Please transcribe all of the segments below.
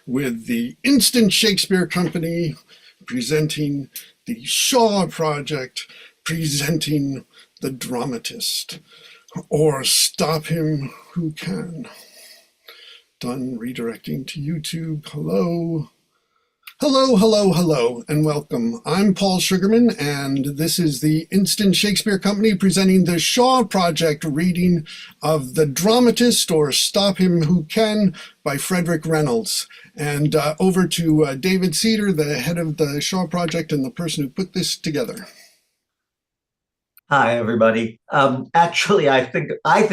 with the Instant Shakespeare Company presenting the Shaw Project, presenting the Dramatist, or Stop Him Who Can. Done redirecting to YouTube. Hello. Hello, hello, hello, and welcome. I'm Paul Sugarman, and this is the Instant Shakespeare Company presenting the Shaw Project reading of The Dramatist, or Stop Him Who Can, by Frederick Reynolds. And over to David Cedar, the head of the Shaw Project and the person who put this together. Hi, everybody. Actually, I think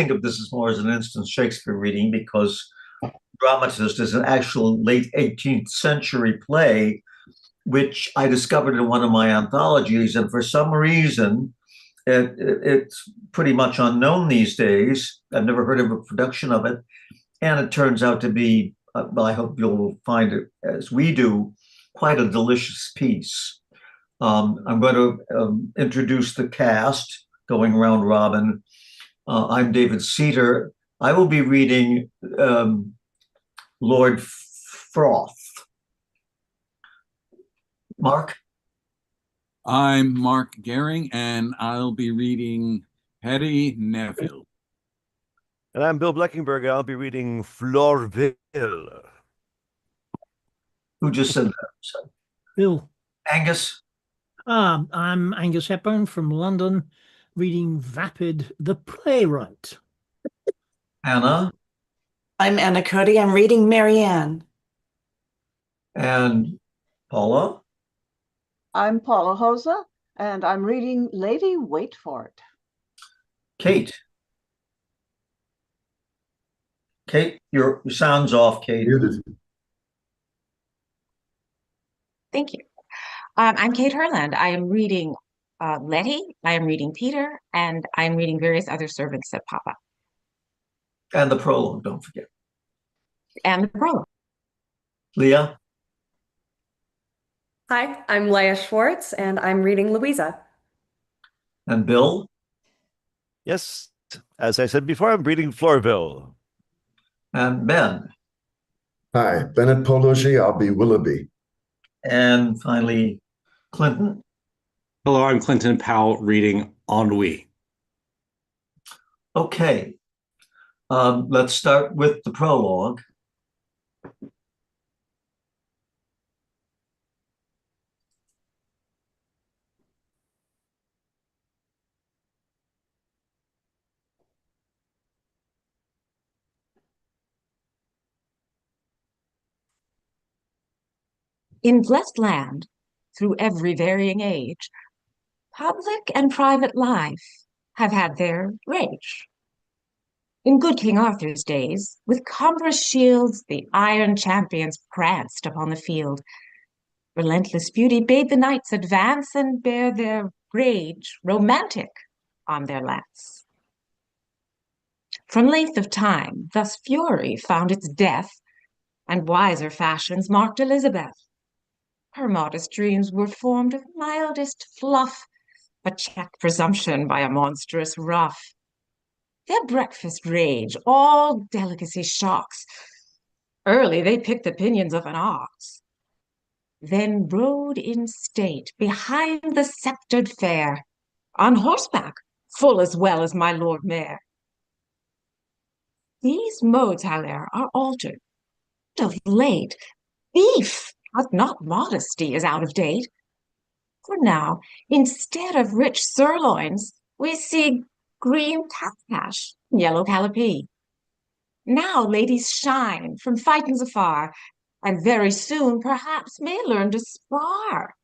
of this as more as an instant Shakespeare reading because Dramatist is an actual late 18th century play, which I discovered in one of my anthologies. And for some reason, it's pretty much unknown these days. I've never heard of a production of it. And it turns out to be, well, I hope you'll find it as we do, quite a delicious piece. I'm going to introduce the cast, going round robin. I'm David Cedar. I will be reading Lord Froth. Mark? I'm Mark Gehring, and I'll be reading Hetty Neville. And I'm Bill Bleckenberg, and I'll be reading Florville. Who just said that? Bill. Angus? I'm Angus Hepburn from London, reading Vapid the Playwright. Anna? I'm Anna Cody. I'm reading Marianne. And Paula? I'm Paula Hosa, and I'm reading Lady Wait For It. Kate? Kate, your sound's off, Kate. Thank you. I'm Kate Herland. I am reading Letty, I am reading Peter, and I'm reading various other servants that pop up. And the prologue, don't forget. And the prologue. Leah? Hi, I'm Leah Schwartz, and I'm reading Louisa. And Bill? Yes, as I said before, I'm reading Florville. And Ben? Hi, Bennett Pologi. I'll be Willoughby. And finally, Clinton? Hello, I'm Clinton Powell reading Ennui. Okay, let's start with the prologue. In blessed land, through every varying age, public and private life have had their rage. In good King Arthur's days, with cumbrous shields, the iron champions pranced upon the field. Relentless beauty bade the knights advance and bear their rage romantic on their lance. From length of time, thus fury found its death, and wiser fashions marked Elizabeth. Her modest dreams were formed of mildest fluff, but checked presumption by a monstrous ruff. Their breakfast rage, all delicacy shocks. Early they picked the pinions of an ox, then rode in state behind the sceptred fair, on horseback, full as well as my lord mayor. These modes, howe'er, are altered. Of late, beef, but not modesty, is out of date. For now, instead of rich sirloins, we see green calfhash, yellow callipee. Now ladies shine from phaetons afar, and very soon perhaps may learn to spar.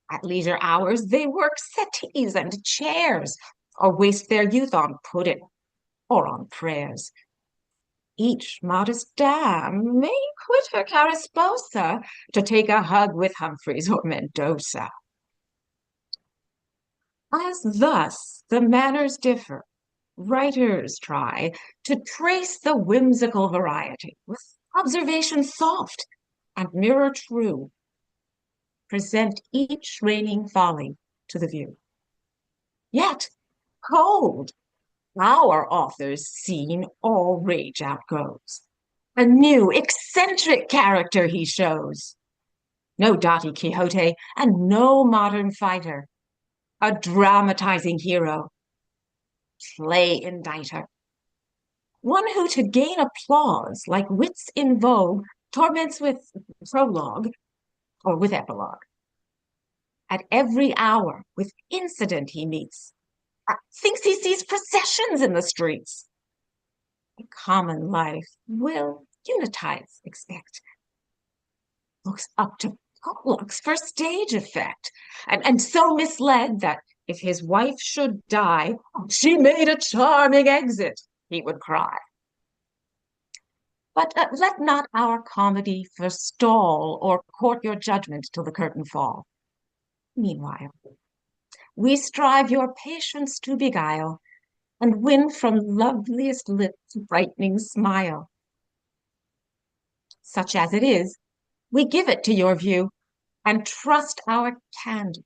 At leisure hours they work settees and chairs, or waste their youth on pudding or on prayers. Each modest dame may quit her carasposa to take a hug with Humphreys or Mendoza. As thus the manners differ, writers try to trace the whimsical variety with observation soft and mirror true. Present each reigning folly to the view. Yet, cold, our author's scene all rage outgoes. A new, eccentric character he shows. No doughty Quixote and no modern fighter. A dramatizing hero. Play inditer. One who, to gain applause, like wits in vogue, torments with prologue or with epilogue. At every hour, with incident he meets, thinks he sees processions in the streets. Common life will unitize, expect. Looks up to potlucks for stage effect, and so misled that if his wife should die, she made a charming exit, he would cry. But let not our comedy forestall or court your judgment till the curtain fall. Meanwhile, we strive your patience to beguile and win from loveliest lips brightening smile. Such as it is, we give it to your view and trust our candor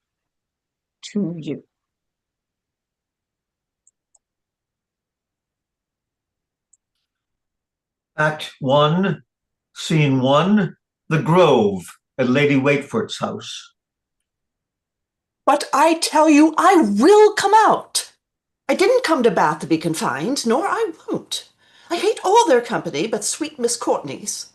to you. Act 1, Scene 1, The Grove at Lady Waitford's house. But I tell you, I will come out. I didn't come to Bath to be confined, nor I won't. I hate all their company but sweet Miss Courtney's.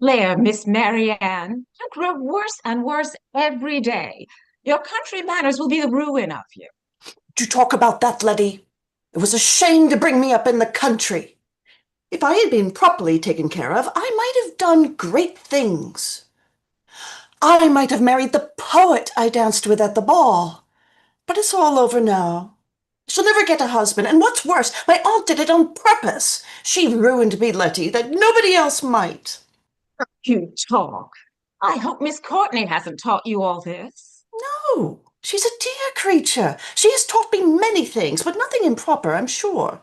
There, Miss Marianne, you grow worse and worse every day. Your country manners will be the ruin of you. Do talk about that, Letty. It was a shame to bring me up in the country. If I had been properly taken care of, I might have done great things. I might have married the poet I danced with at the ball. But it's all over now. She'll never get a husband, and what's worse, my aunt did it on purpose. She ruined me, Letty, that nobody else might. You talk. I hope Miss Courtney hasn't taught you all this. No, she's a dear creature. She has taught me many things, but nothing improper, I'm sure.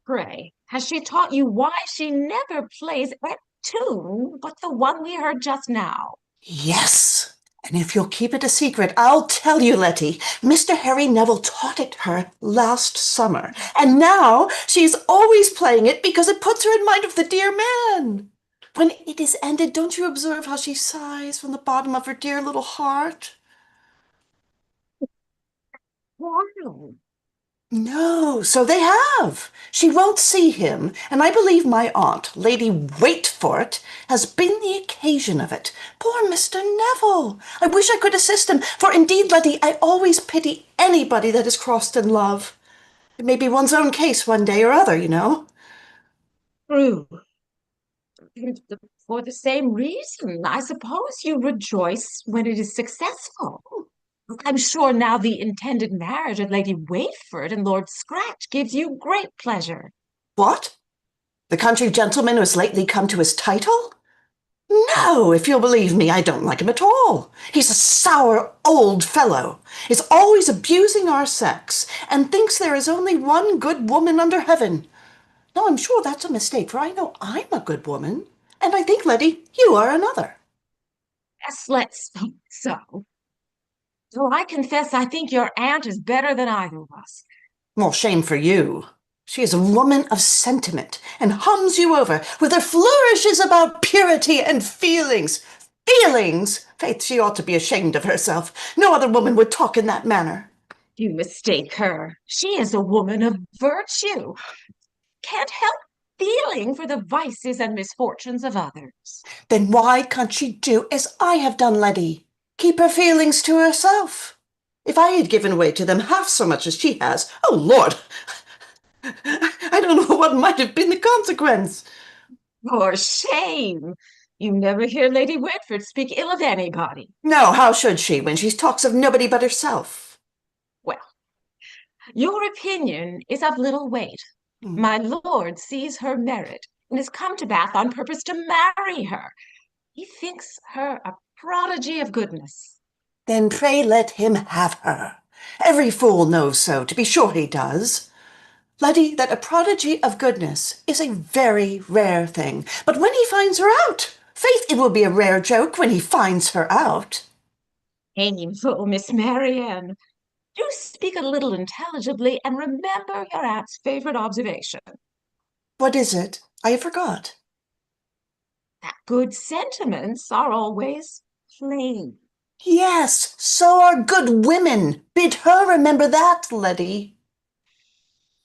Pray, has she taught you why she never plays a tune but the one we heard just now? Yes, and if you'll keep it a secret, I'll tell you, Letty. Mr. Harry Neville taught it her last summer, and now she's always playing it because it puts her in mind of the dear man. When it is ended, don't you observe how she sighs from the bottom of her dear little heart? Wow. No, so they have. She won't see him, and I believe my aunt, Lady Waitfort, has been the occasion of it. Poor Mr. Neville! I wish I could assist him, for indeed, Letty, I always pity anybody that is crossed in love. It may be one's own case one day or other, you know. True. For the same reason, I suppose you rejoice when it is successful. I'm sure now the intended marriage of Lady Waitford and Lord Scratch gives you great pleasure. What? The country gentleman who has lately come to his title? No, if you'll believe me, I don't like him at all. He's a sour old fellow, is always abusing our sex, and thinks there is only one good woman under heaven. Now, I'm sure that's a mistake, for I know I'm a good woman, and I think, Letty, you are another. Yes, let's hope so. Though I confess I think your aunt is better than either of us. Well, shame for you. She is a woman of sentiment, and hums you over with her flourishes about purity and feelings. Feelings! Faith, she ought to be ashamed of herself. No other woman would talk in that manner. You mistake her. She is a woman of virtue. Can't help feeling for the vices and misfortunes of others. Then why can't she do as I have done, Letty? Keep her feelings to herself. If I had given way to them half so much as she has, oh, Lord, I don't know what might have been the consequence. For shame! You never hear Lady Whitford speak ill of anybody. No, how should she, when she talks of nobody but herself? Well, your opinion is of little weight. My lord sees her merit and has come to Bath on purpose to marry her. He thinks her a prodigy of goodness. Then pray let him have her. Every fool knows so, to be sure he does. Letty, that a prodigy of goodness is a very rare thing. But when he finds her out, faith, it will be a rare joke when he finds her out. Painful, Miss Marianne. Do speak a little intelligibly and remember your aunt's favorite observation. What is it? I forgot. That good sentiments are always plain. Yes, so are good women. Bid her remember that, Letty.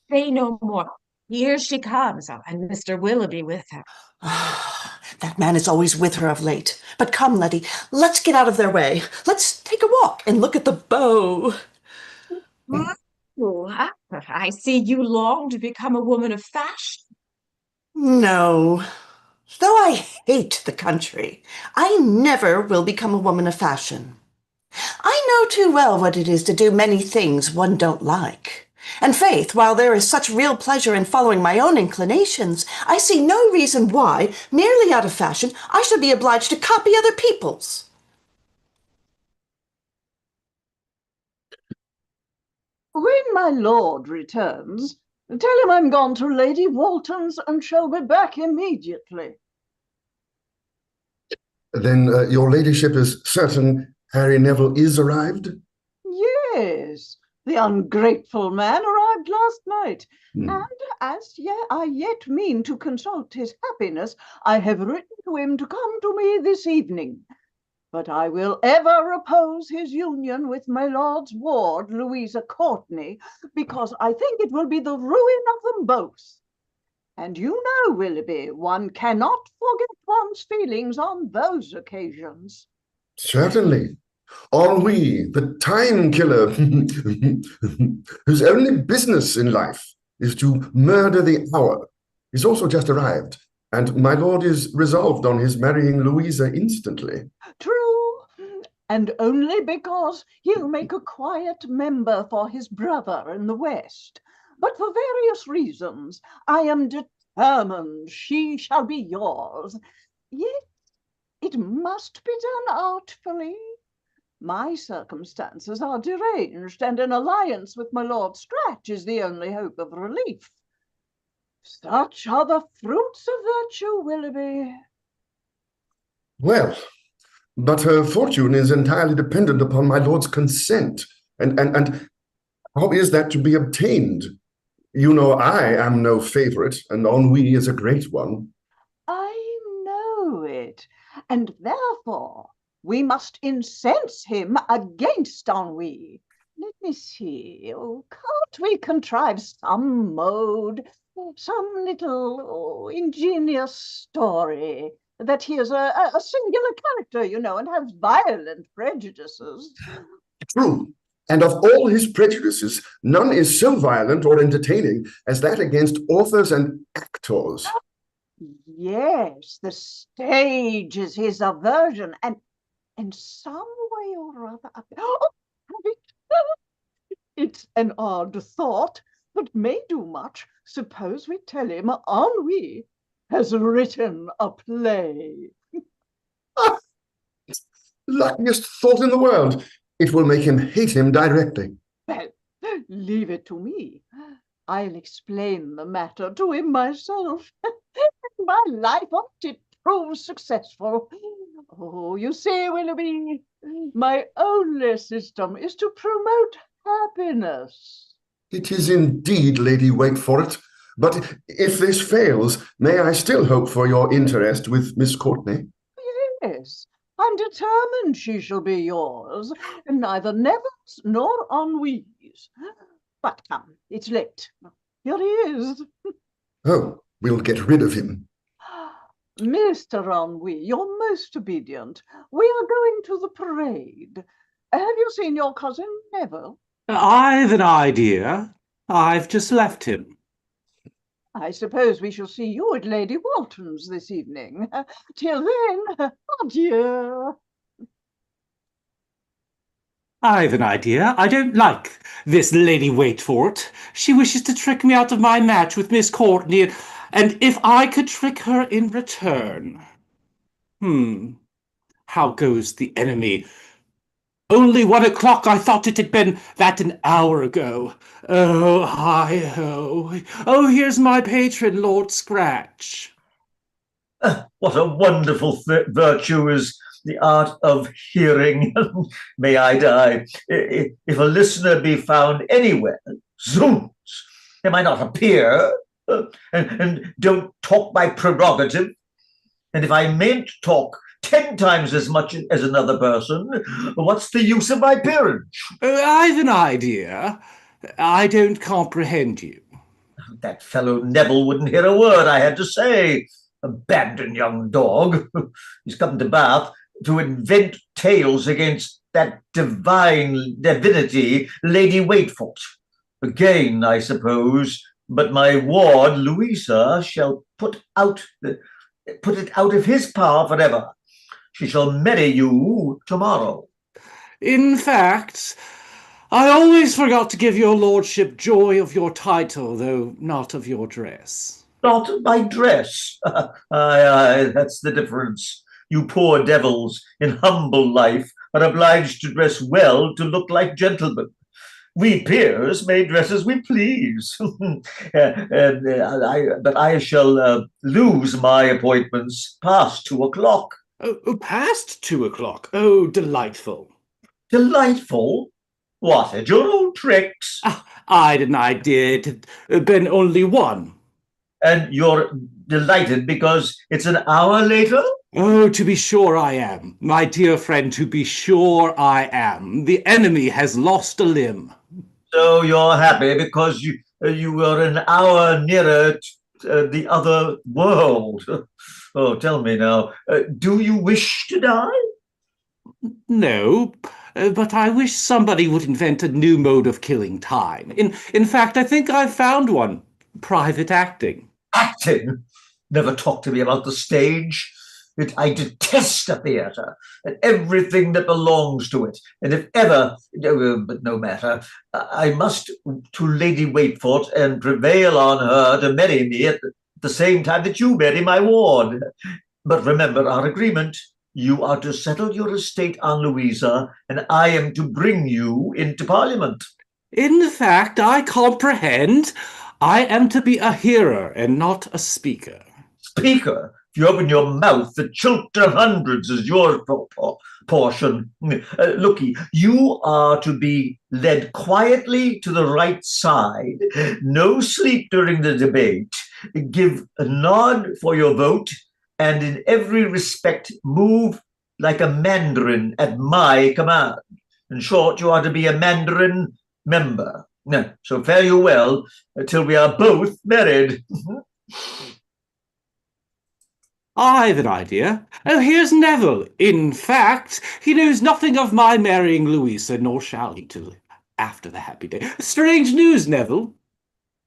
Say no more. Here she comes, and Mr. Willoughby with her. That man is always with her of late. But come, Letty, let's get out of their way. Let's take a walk and look at the bow. Ooh, I see you long to become a woman of fashion. No. Though I hate the country, I never will become a woman of fashion. I know too well what it is to do many things one don't like. And faith, while there is such real pleasure in following my own inclinations, I see no reason why, merely out of fashion, I should be obliged to copy other people's. When my lord returns, tell him I'm gone to Lady Walton's and shall be back immediately. Then your ladyship is certain Harry Neville is arrived? Yes, the ungrateful man arrived last night, and as I yet mean to consult his happiness, I have written to him to come to me this evening. But I will ever oppose his union with my lord's ward, Louisa Courtney, because I think it will be the ruin of them both. And you know, Willoughby, one cannot forget one's feelings on those occasions. Certainly. Ennui, the time killer, whose only business in life is to murder the hour, is also just arrived, and my lord is resolved on his marrying Louisa instantly. True, and only because he'll make a quiet member for his brother in the West. But for various reasons, I am determined she shall be yours. Yet it must be done artfully. My circumstances are deranged, and an alliance with my Lord Scratch is the only hope of relief. Such are the fruits of virtue, Willoughby. Well, but her fortune is entirely dependent upon my lord's consent, and how is that to be obtained? You know I am no favorite, and ennui is a great one. I know it, and therefore we must incense him against ennui. Let me see, can't we contrive some mode, some little ingenious story that he is a singular character, you know, and has violent prejudices? True. And of all his prejudices, none is so violent or entertaining as that against authors and actors. Yes, the stage is his aversion, and in some way or other, it's an odd thought, but may do much. Suppose we tell him Ennui has written a play. Ah, luckiest thought in the world. It will make him hate him directly. Well, leave it to me. I'll explain the matter to him myself. My life on it proves successful. Oh, you see, Willoughby, my only system is to promote happiness. It is indeed, Lady Wait for it. But if this fails, may I still hope for your interest with Miss Courtney? Yes, I'm determined she shall be yours, and neither Neville's nor Ennui's. But come, it's late. Here he is. Oh, we'll get rid of him. Mr. Ennui, you're most obedient. We are going to the parade. Have you seen your cousin Neville? I've an idea. I've just left him. I suppose we shall see you at Lady Walton's this evening. Till then, adieu. I've an idea. I don't like this Lady Waitfort. She wishes to trick me out of my match with Miss Courtney, and if I could trick her in return. How goes the enemy? Only 1 o'clock. I thought it had been that an hour ago. Oh, hi-ho. Oh, here's my patron, Lord Scratch. What a wonderful virtue is the art of hearing. May I die. If a listener be found anywhere, zoons, they might not appear, And don't talk my prerogative. And if I mayn't talk 10 times as much as another person, what's the use of my peerage? I've an idea. I don't comprehend you. That fellow Neville wouldn't hear a word I had to say. Abandoned young dog. He's come to Bath to invent tales against that divine divinity, Lady Waitfort. Again, I suppose, but my ward, Louisa, shall put it out of his power forever. She shall marry you tomorrow. In fact, I always forgot to give your lordship joy of your title, though not of your dress. Not my dress. Aye, that's the difference. You poor devils in humble life are obliged to dress well to look like gentlemen. We peers may dress as we please. But I shall lose my appointments past 2 o'clock. Oh, past 2 o'clock. Oh, delightful. Delightful? What, at your old tricks? I'd an idea it had been only one. And you're delighted because it's an hour later? Oh, to be sure I am. My dear friend, to be sure I am. The enemy has lost a limb. So you're happy because you were an hour nearer the other world. Oh, tell me now, do you wish to die? No, but I wish somebody would invent a new mode of killing time. In fact, I think I've found one. Private acting. Acting? Never talk to me about the stage. I detest the theatre and everything that belongs to it. And if ever, but no matter, I must to Lady Waitfort and prevail on her to marry me at the same time that you marry my ward. But remember our agreement. You are to settle your estate on Louisa, and I am to bring you into Parliament. In fact, I comprehend. I am to be a hearer and not a speaker. Speaker? If you open your mouth, the Chiltern Hundreds is your portion. Looky, you are to be led quietly to the right side, no sleep during the debate, give a nod for your vote, and in every respect move like a mandarin at my command. In short, you are to be a mandarin member. So fare you well till we are both married. I've an idea. Oh, here's Neville. In fact, he knows nothing of my marrying Louisa, nor shall he till after the happy day. Strange news, Neville.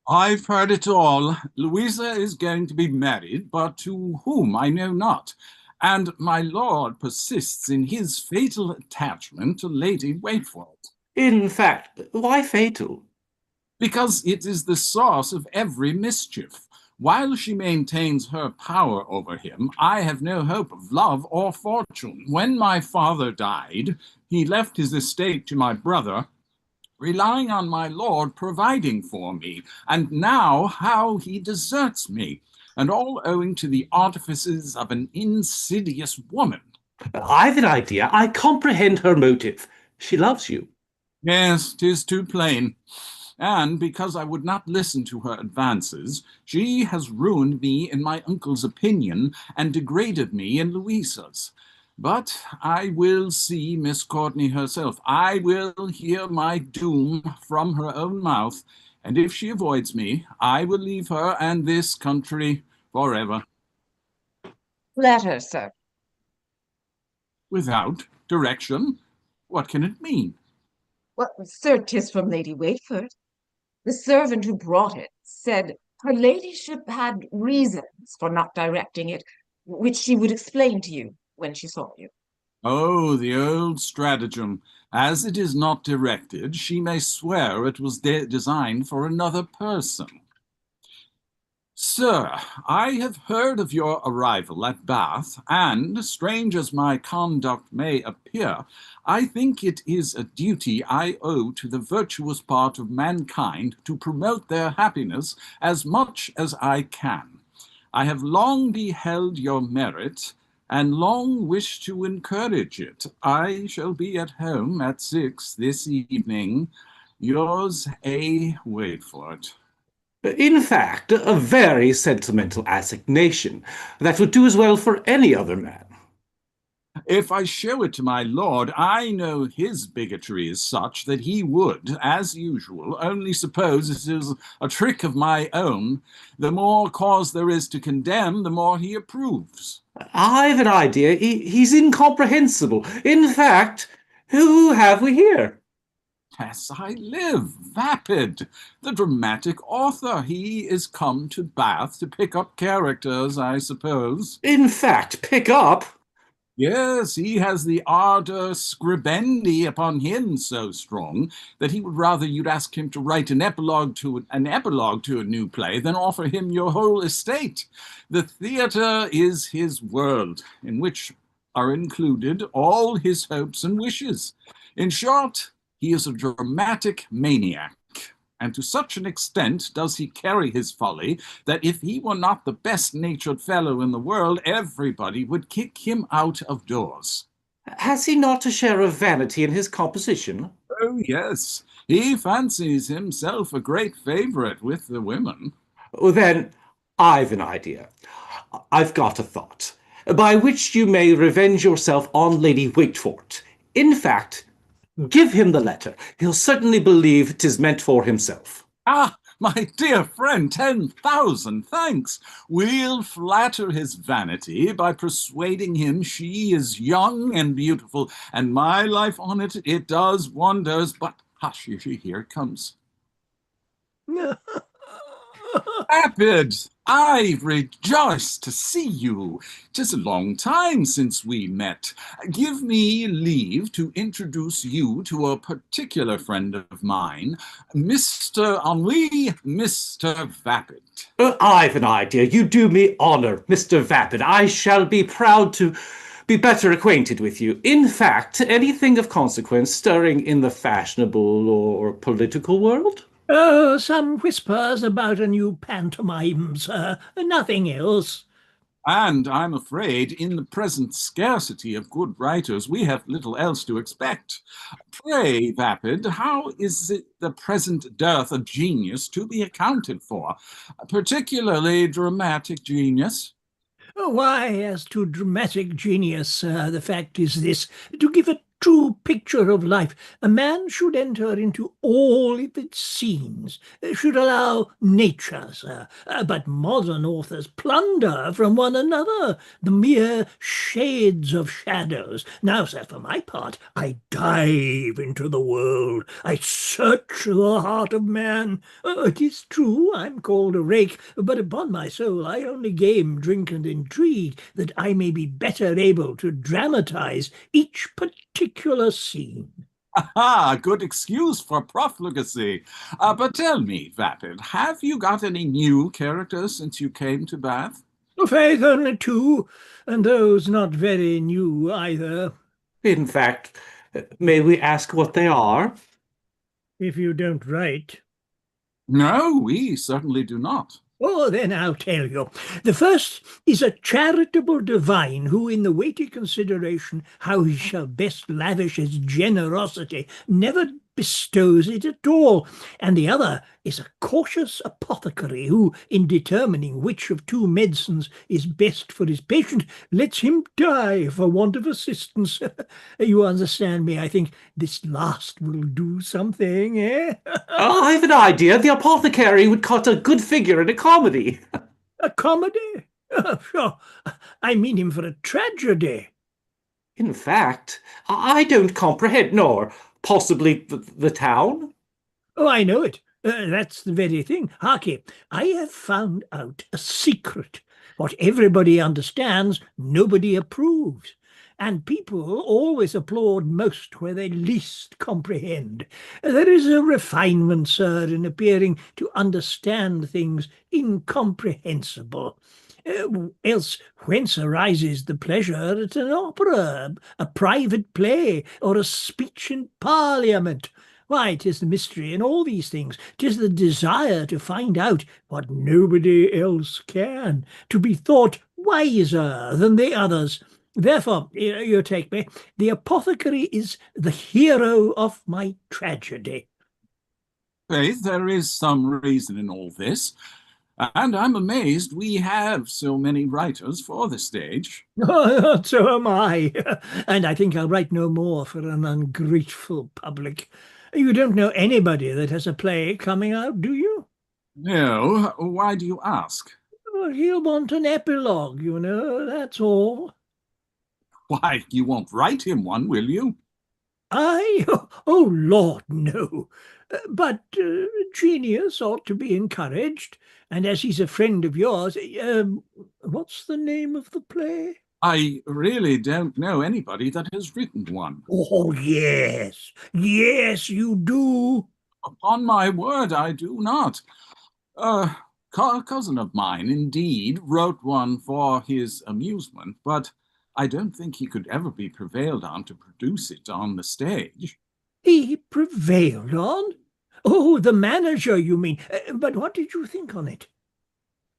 I've heard it all. Louisa is going to be married, but to whom I know not. And my lord persists in his fatal attachment to Lady Waitfort. In fact, why fatal? Because it is the source of every mischief. While she maintains her power over him, I have no hope of love or fortune. When my father died, he left his estate to my brother, relying on my lord providing for me, and now how he deserts me, and all owing to the artifices of an insidious woman. I've an idea. I comprehend her motive. She loves you. Yes, 'tis too plain. And because I would not listen to her advances, she has ruined me in my uncle's opinion and degraded me in Louisa's. But I will see Miss Courtney herself. I will hear my doom from her own mouth, and if she avoids me, I will leave her and this country forever. Letter, sir. Without direction? What can it mean? Well, sir, 'tis from Lady Waitfort. The servant who brought it said her ladyship had reasons for not directing it, which she would explain to you when she saw you. Oh, the old stratagem. As it is not directed, she may swear it was designed for another person. Sir, I have heard of your arrival at Bath, and, strange as my conduct may appear, I think it is a duty I owe to the virtuous part of mankind to promote their happiness as much as I can. I have long beheld your merit, and long wished to encourage it. I shall be at home at 6 this evening. Yours, A. Waitfort. In fact, a very sentimental assignation that would do as well for any other man. If I show it to my lord, I know his bigotry is such that he would, as usual, only suppose it is a trick of my own. The more cause there is to condemn, the more he approves. I've an idea. He's incomprehensible. In fact, who have we here? As I live, Vapid, the dramatic author. He is come to Bath to pick up characters, I suppose. In fact, pick up? Yes, he has the ardor scribendi upon him so strong that he would rather you'd ask him to write an epilogue to a new play than offer him your whole estate. The theatre is his world, in which are included all his hopes and wishes. In short, he is a dramatic maniac. And to such an extent does he carry his folly that if he were not the best-natured fellow in the world, everybody would kick him out of doors. Has he not a share of vanity in his composition? Oh, yes. He fancies himself a great favorite with the women. Oh, then, I've an idea. I've got a thought, by which you may revenge yourself on Lady Waitfort. In fact, give him the letter. He'll certainly believe 'tis meant for himself. Ah, my dear friend, 10,000 thanks. We'll flatter his vanity by persuading him she is young and beautiful, and my life on it, it does wonders. But hush, here it comes. Vapid, I rejoice to see you. 'Tis a long time since we met. Give me leave to introduce you to a particular friend of mine, Mr. Ennui, Mr. Vapid. I've an idea. You do me honor, Mr. Vapid. I shall be proud to be better acquainted with you. In fact, anything of consequence stirring in the fashionable or political world? Oh, some whispers about a new pantomime, sir. Nothing else. And I'm afraid, in the present scarcity of good writers, we have little else to expect. Pray, Vapid, how is it the present dearth of genius to be accounted for, particularly dramatic genius? Why, as to dramatic genius, sir, the fact is this: to give a true picture of life, a man should enter into all of its scenes, should allow nature, sir. But modern authors plunder from one another the mere shades of shadows. Now, sir, for my part, I dive into the world, I search the heart of man. It is true I'm called a rake, but upon my soul I only game, drink, and intrigue, that I may be better able to dramatize each particular scene. Aha, good excuse for profligacy. But tell me, Vapid, have you got any new characters since you came to Bath? Faith, only two, and those not very new either. In fact, may we ask what they are? If you don't write. No, we certainly do not. Oh, then I'll tell you. The first is a charitable divine who, in the weighty consideration how he shall best lavish his generosity, never bestows it at all. And the other is a cautious apothecary who, in determining which of two medicines is best for his patient, lets him die for want of assistance. You understand me. I think this last will do something, eh? I've an idea. The apothecary would cut a good figure in a comedy. A comedy? Sure. I mean him for a tragedy. In fact, I don't comprehend, nor possibly the town. Oh, I know it. That's the very thing. Harkye, I have found out a secret. What everybody understands, nobody approves. And people always applaud most where they least comprehend. There is a refinement, sir, in appearing to understand things incomprehensible. Else whence arises the pleasure at an opera, a private play, or a speech in Parliament? Why, 'tis the mystery in all these things. 'Tis the desire to find out what nobody else can, to be thought wiser than the others. Therefore, you take me, the apothecary is the hero of my tragedy. Faith, there is some reason in all this, and I'm amazed we have so many writers for the stage. So am I. And I think I'll write no more for an ungrateful public. You don't know anybody that has a play coming out, do you? No, why do you ask? Well, he'll want an epilogue, you know, that's all. Why, you won't write him one, will you? I? Oh, Lord, no. But genius ought to be encouraged, and as he's a friend of yours, what's the name of the play? I really don't know anybody that has written one. Oh, yes. Yes, you do. Upon my word, I do not. A cousin of mine, indeed, wrote one for his amusement, but I don't think he could ever be prevailed on to produce it on the stage. He prevailed on? Oh, the manager, you mean. But what did you think on it?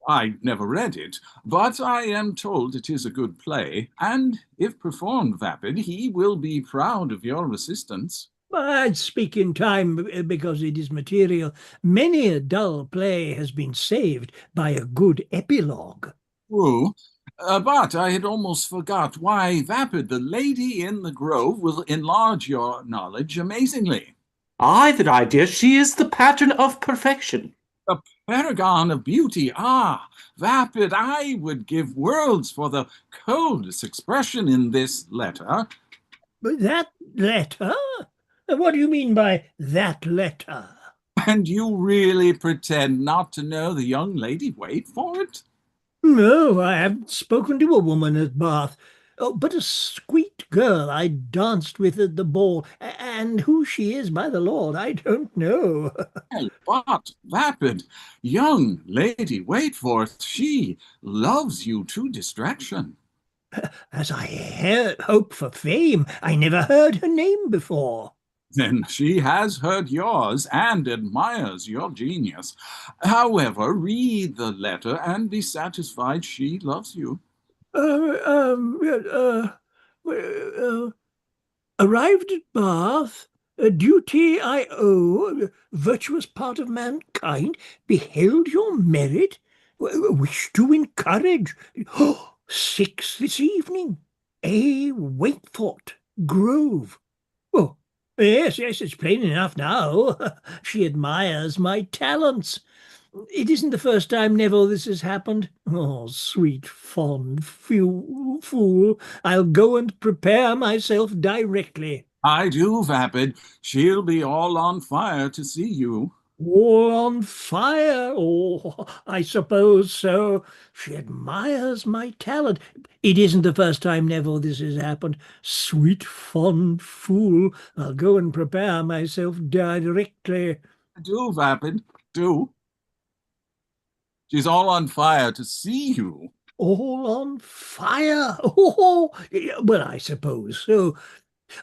I never read it, but I am told it is a good play, and if performed vapid, he will be proud of your assistance. I'd speak in time because it is material. Many a dull play has been saved by a good epilogue. True, but I had almost forgot why vapid, the lady in the grove, will enlarge your knowledge amazingly. I've an idea she is the pattern of perfection. The paragon of beauty. Ah, vapid, I would give worlds for the coldest expression in this letter. But that letter? What do you mean by that letter? And you really pretend not to know the young lady wait for it? No, I haven't spoken to a woman at Bath. Oh, but a sweet girl I danced with at the ball, and who she is, by the Lord, I don't know. Well, but, vapid, young lady Waitforth, she loves you to distraction. As I hope for fame, I never heard her name before. Then she has heard yours and admires your genius. However, read the letter and be satisfied she loves you. Uh, um, uh, uh, Arrived at Bath, a duty I owe, virtuous part of mankind, beheld your merit, wish to encourage. 6 this evening, A. Waitthorpe, Grove. Oh, yes, it's plain enough now. She admires my talents. It isn't the first time, Neville, this has happened. Oh, sweet, fond fool. I'll go and prepare myself directly. I do, vapid. She'll be all on fire to see you. All on fire? Oh, I suppose so. She admires my talent. It isn't the first time, Neville, this has happened. Sweet, fond fool. I'll go and prepare myself directly. Do, vapid, do. She's all on fire to see you. All on fire? Oh, well, I suppose so.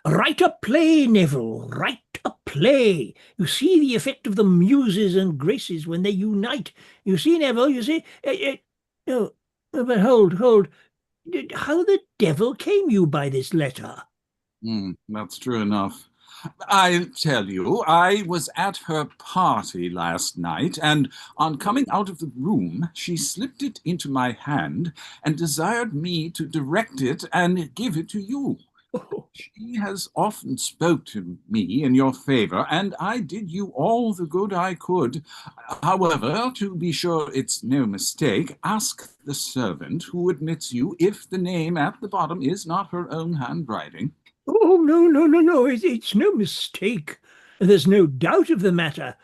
Write a play, Neville, write a play. You see the effect of the muses and graces when they unite. You see, Neville, you see. No, but hold. How the devil came you by this letter? That's true enough. I'll tell you, I was at her party last night, and on coming out of the room, she slipped it into my hand and desired me to direct it and give it to you. She has often spoke to me in your favor, and I did you all the good I could. However, to be sure it's no mistake, ask the servant who admits you if the name at the bottom is not her own handwriting. Oh, no. It's no mistake. There's no doubt of the matter.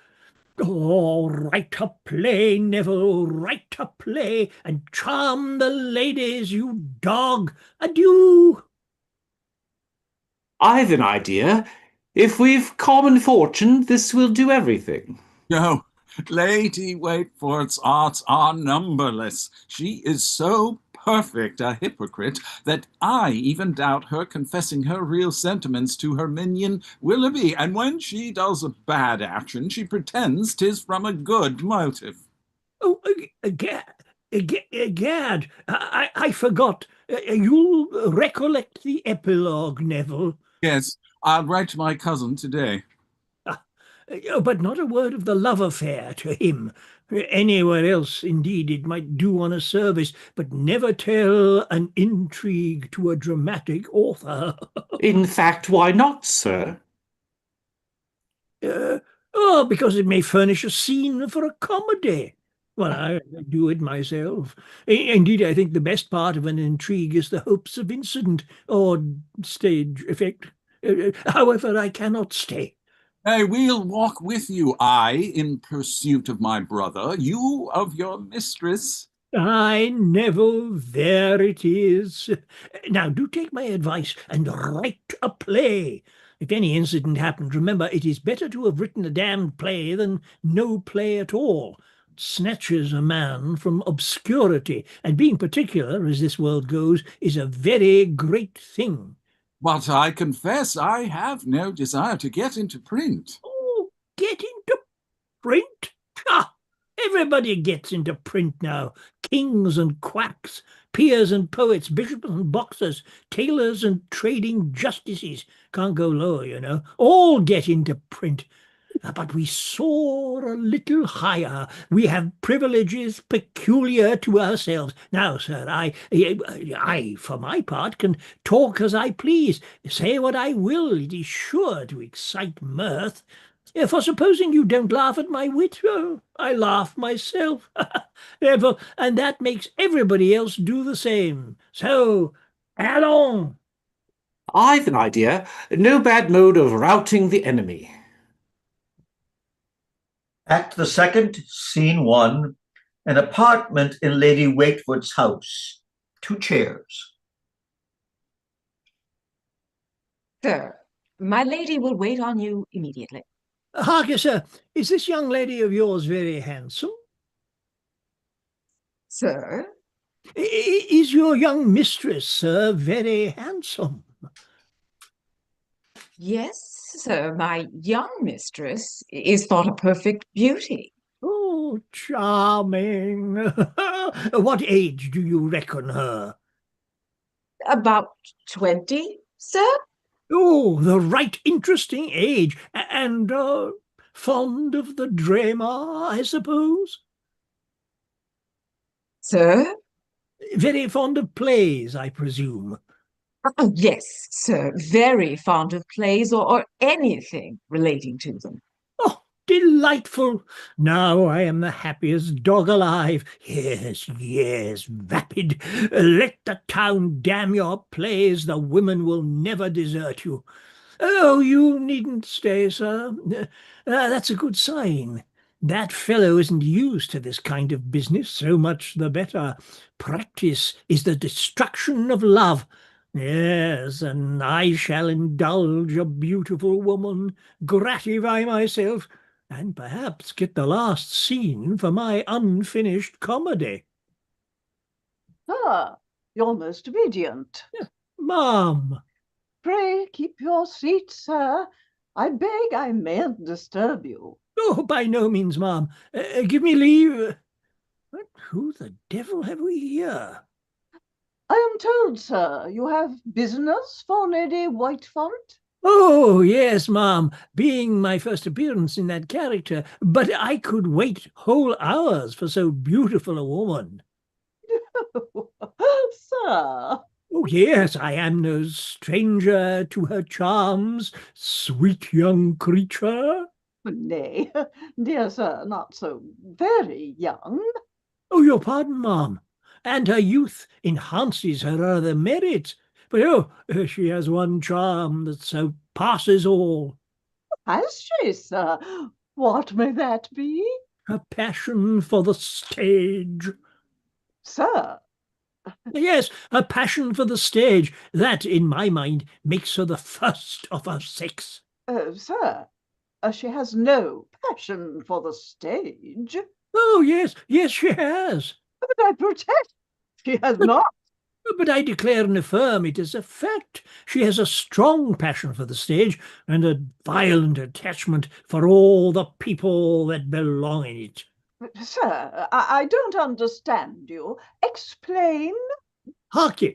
Oh, write a play, Neville, write a play, and charm the ladies, you dog. Adieu. I've an idea. If we've common fortune, this will do everything. No, Lady Waitforth's arts are numberless. She is so perfect a hypocrite that I even doubt her confessing her real sentiments to her minion Willoughby, and when she does a bad action, she pretends 'tis from a good motive. Oh, Gad, I forgot. You'll recollect the epilogue, Neville. Yes, I'll write to my cousin today. But not a word of the love affair to him. Anywhere else, indeed, it might do on a service, but never tell an intrigue to a dramatic author. In fact, why not, sir? Because it may furnish a scene for a comedy. Well, I do it myself. Indeed, I think the best part of an intrigue is the hopes of incident or stage effect. However, I cannot stay. I will walk with you, I in pursuit of my brother, you of your mistress. I, Neville, there it is. Now, do take my advice and write a play. If any incident happened, remember, it is better to have written a damned play than no play at all. It snatches a man from obscurity, and being particular, as this world goes, is a very great thing. But I confess I have no desire to get into print. Oh, get into print? Ah, everybody gets into print now. Kings and quacks, peers and poets, bishops and boxers, tailors and trading justices. Can't go lower, you know. All get into print. But we soar a little higher. We have privileges peculiar to ourselves. Now, sir, I, for my part, can talk as I please, say what I will. It is sure to excite mirth. For supposing you don't laugh at my wit, I laugh myself. And that makes everybody else do the same. So, allons! I've an idea. No bad mode of routing the enemy. Act the second, scene one, an apartment in Lady Wakefoot's house. 2 chairs. Sir, my lady will wait on you immediately. Hark, sir, is this young lady of yours very handsome? Sir? Is your young mistress, sir, very handsome? Yes, sir, my young mistress is thought a perfect beauty. Oh, charming. What age do you reckon her? About 20, sir? Oh, the right interesting age. And fond of the drama, I suppose? Sir? Very fond of plays, I presume. Oh, yes, sir, very fond of plays or anything relating to them. Oh, delightful. Now I am the happiest dog alive. Yes, yes, vapid. Let the town damn your plays. The women will never desert you. Oh, you needn't stay, sir. That's a good sign. That fellow isn't used to this kind of business, so much the better. Practice is the destruction of love. Yes, and I shall indulge a beautiful woman, gratify myself, and perhaps get the last scene for my unfinished comedy. Sir, you're most obedient. Ma'am. Pray keep your seat, sir. I beg I mayn't disturb you. Oh, by no means, ma'am. Give me leave. But who the devil have we here? I am told, sir, you have business for Lady Whitefont? Oh, yes, ma'am, being my first appearance in that character, but I could wait whole hours for so beautiful a woman. Sir. Oh, yes, I am no stranger to her charms, sweet young creature. Nay, dear sir, not so very young. Oh, your pardon, ma'am. And her youth enhances her other merits. But she has one charm that surpasses all. Has she, sir? What may that be? Her passion for the stage. Sir. Yes, her passion for the stage. That, in my mind, makes her the first of her sex. Sir, she has no passion for the stage. Oh, yes, yes, she has. But I protest she has not. But I declare and affirm it is a fact. She has a strong passion for the stage and a violent attachment for all the people that belong in it. Sir, I don't understand you. Explain. Hark ye,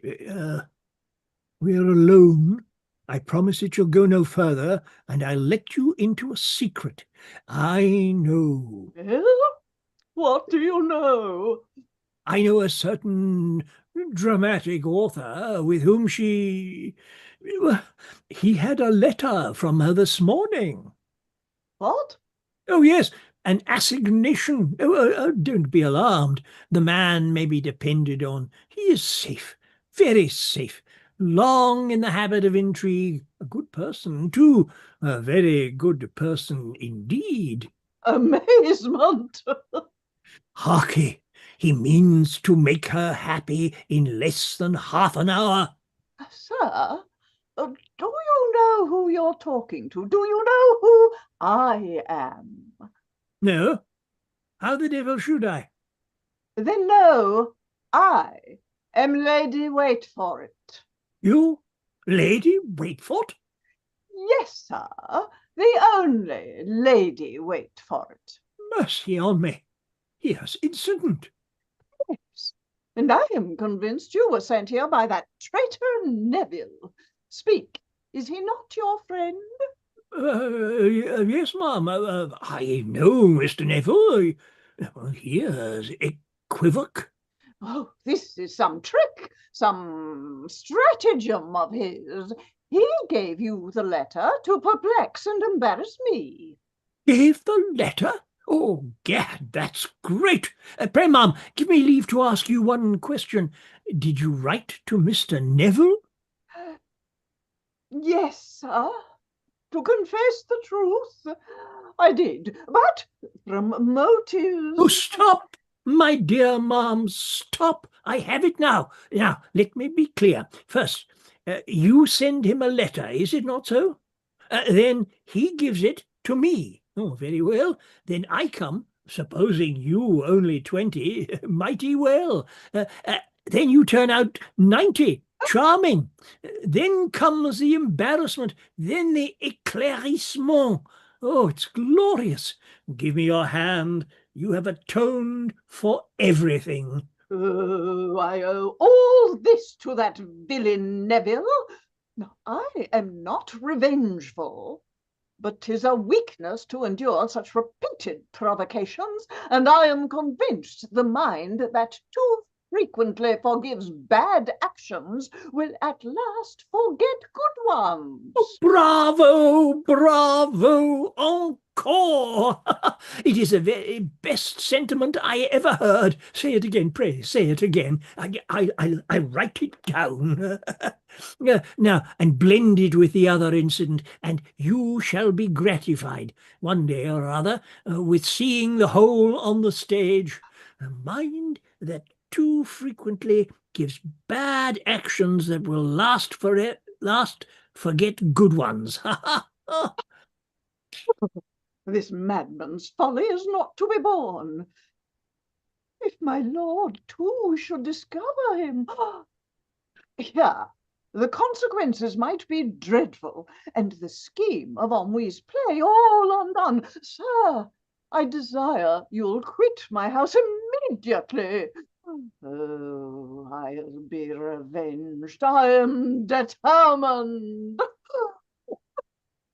we're alone. I promise it shall go no further, and I'll let you into a secret. I know. Well, what do you know? I know a certain dramatic author with whom she... He had a letter from her this morning. What? Oh, yes, an assignation. Don't be alarmed. The man may be depended on. He is safe, very safe. Long in the habit of intrigue. A good person, too. A very good person indeed. Amazement! Harkee, he means to make her happy in less than half an hour. Sir, do you know who you're talking to? Do you know who I am? No? How the devil should I? Then no, I am Lady Waitfort. You, Lady Waitfort? Yes, sir, the only Lady Waitfort. Mercy on me. Here's incident. Yes, and I am convinced you were sent here by that traitor Neville. Speak, is he not your friend? Yes, ma'am. I know Mr. Neville. Here's equivoc. Oh, this is some trick, some stratagem of his. He gave you the letter to perplex and embarrass me. Gave the letter? Oh, gad, that's great. Pray, ma'am, give me leave to ask you one question. Did you write to Mr. Neville? Yes, sir. To confess the truth, I did, but from motives... Oh, stop, my dear ma'am, stop. I have it now. Now, let me be clear. First, you send him a letter, is it not so? Then he gives it to me. Oh, very well. Then I come, supposing you only 20, mighty well. Then you turn out 90. Charming. Then comes the embarrassment. Then the éclaircissement. Oh, it's glorious. Give me your hand. You have atoned for everything. Oh, I owe all this to that villain Neville. Now, I am not revengeful, but 'tis a weakness to endure such repeated provocations, and I am convinced the mind that too frequently forgives bad actions will at last forget good ones. Bravo, bravo, encore. It is the very best sentiment I ever heard. Say it again, pray, say it again. I write it down. Now, and blend it with the other incident, and you shall be gratified, one day or other, with seeing the whole on the stage. A mind that too frequently gives bad actions that will forget good ones. This madman's folly is not to be borne. If my lord too should discover him, here, the consequences might be dreadful, and the scheme of Henri's play all undone. Sir, I desire you'll quit my house immediately. Oh, I'll be revenged. I am determined.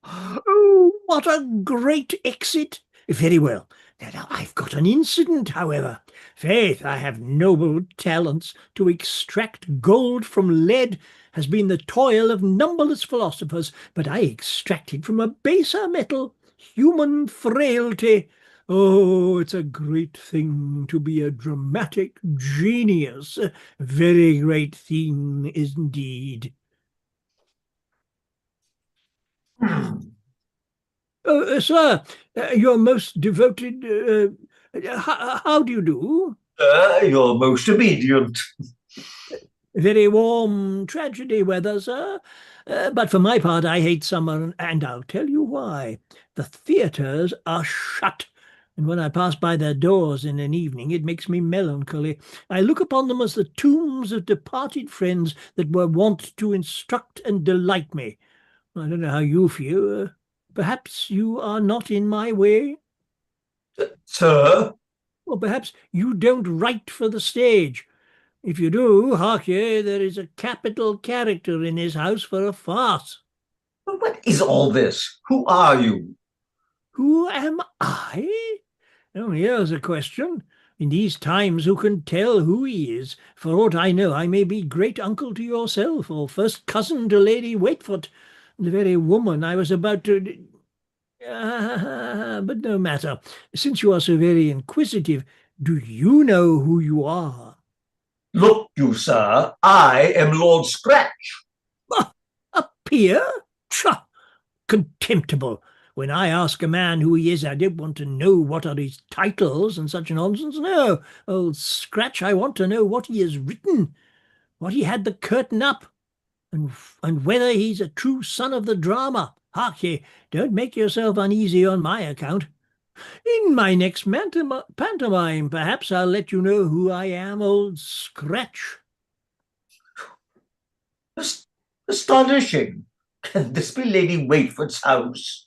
Oh, what a great exit! Very well. Now, I've got an incident, however. Faith, I have noble talents. To extract gold from lead has been the toil of numberless philosophers, but I extract it from a baser metal, human frailty. Oh, it's a great thing to be a dramatic genius. A very great thing indeed. Sir, your most devoted... how do you do? You're most obedient. Very warm tragedy weather, sir. But for my part, I hate summer, and I'll tell you why. The theatres are shut, and when I pass by their doors in an evening, it makes me melancholy. I look upon them as the tombs of departed friends that were wont to instruct and delight me. I don't know how you feel. Perhaps you are not in my way? Sir? Or perhaps you don't write for the stage. If you do, hark ye, there is a capital character in his house for a farce. What is all this? Who are you? Who am I? Oh, here's a question. In these times, who can tell who he is? For aught I know, I may be great-uncle to yourself, or first cousin to Lady Waitfoot, the very woman I was about to... but no matter. Since you are so very inquisitive, do you know who you are? Look you, sir, I am Lord Scratch. A peer? Pshaw! Contemptible. When I ask a man who he is, I don't want to know what are his titles and such nonsense. No, old Scratch, I want to know what he has written, what he had the curtain up, and whether he's a true son of the drama. Hark ye, don't make yourself uneasy on my account. In my next pantomime, perhaps I'll let you know who I am, old Scratch. Astonishing. Can this be Lady Waitford's house?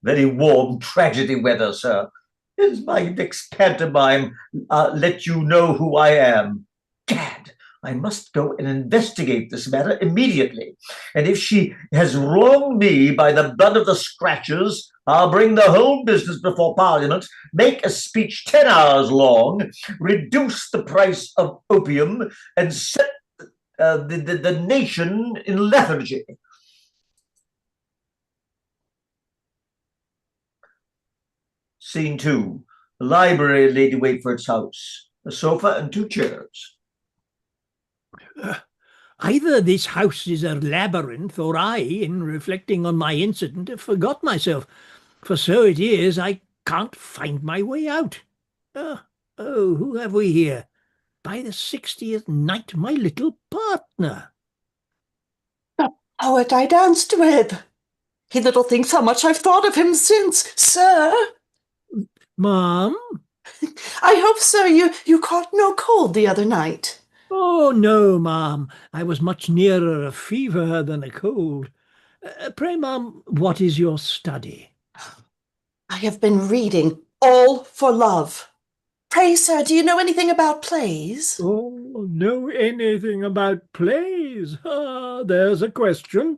Very warm tragedy weather, sir. Is my next pantomime let you know who I am? Gad, I must go and investigate this matter immediately. And if she has wronged me by the blood of the Scratches, I'll bring the whole business before Parliament, make a speech 10 hours long, reduce the price of opium, and set the nation in lethargy. Scene 2. The library at Lady Waitford's house. A sofa and 2 chairs. Either this house is a labyrinth, or I, in reflecting on my incident, have forgot myself. For so it is, I can't find my way out. Oh, who have we here? By the 60th night, my little partner. The poet I danced with. He little thinks how much I've thought of him since, sir. Ma'am? I hope, sir, you caught no cold the other night. Oh, no, ma'am. I was much nearer a fever than a cold. Pray, ma'am, what is your study? I have been reading All for Love. Pray, sir, do you know anything about plays? Oh, know anything about plays? Ah, there's a question.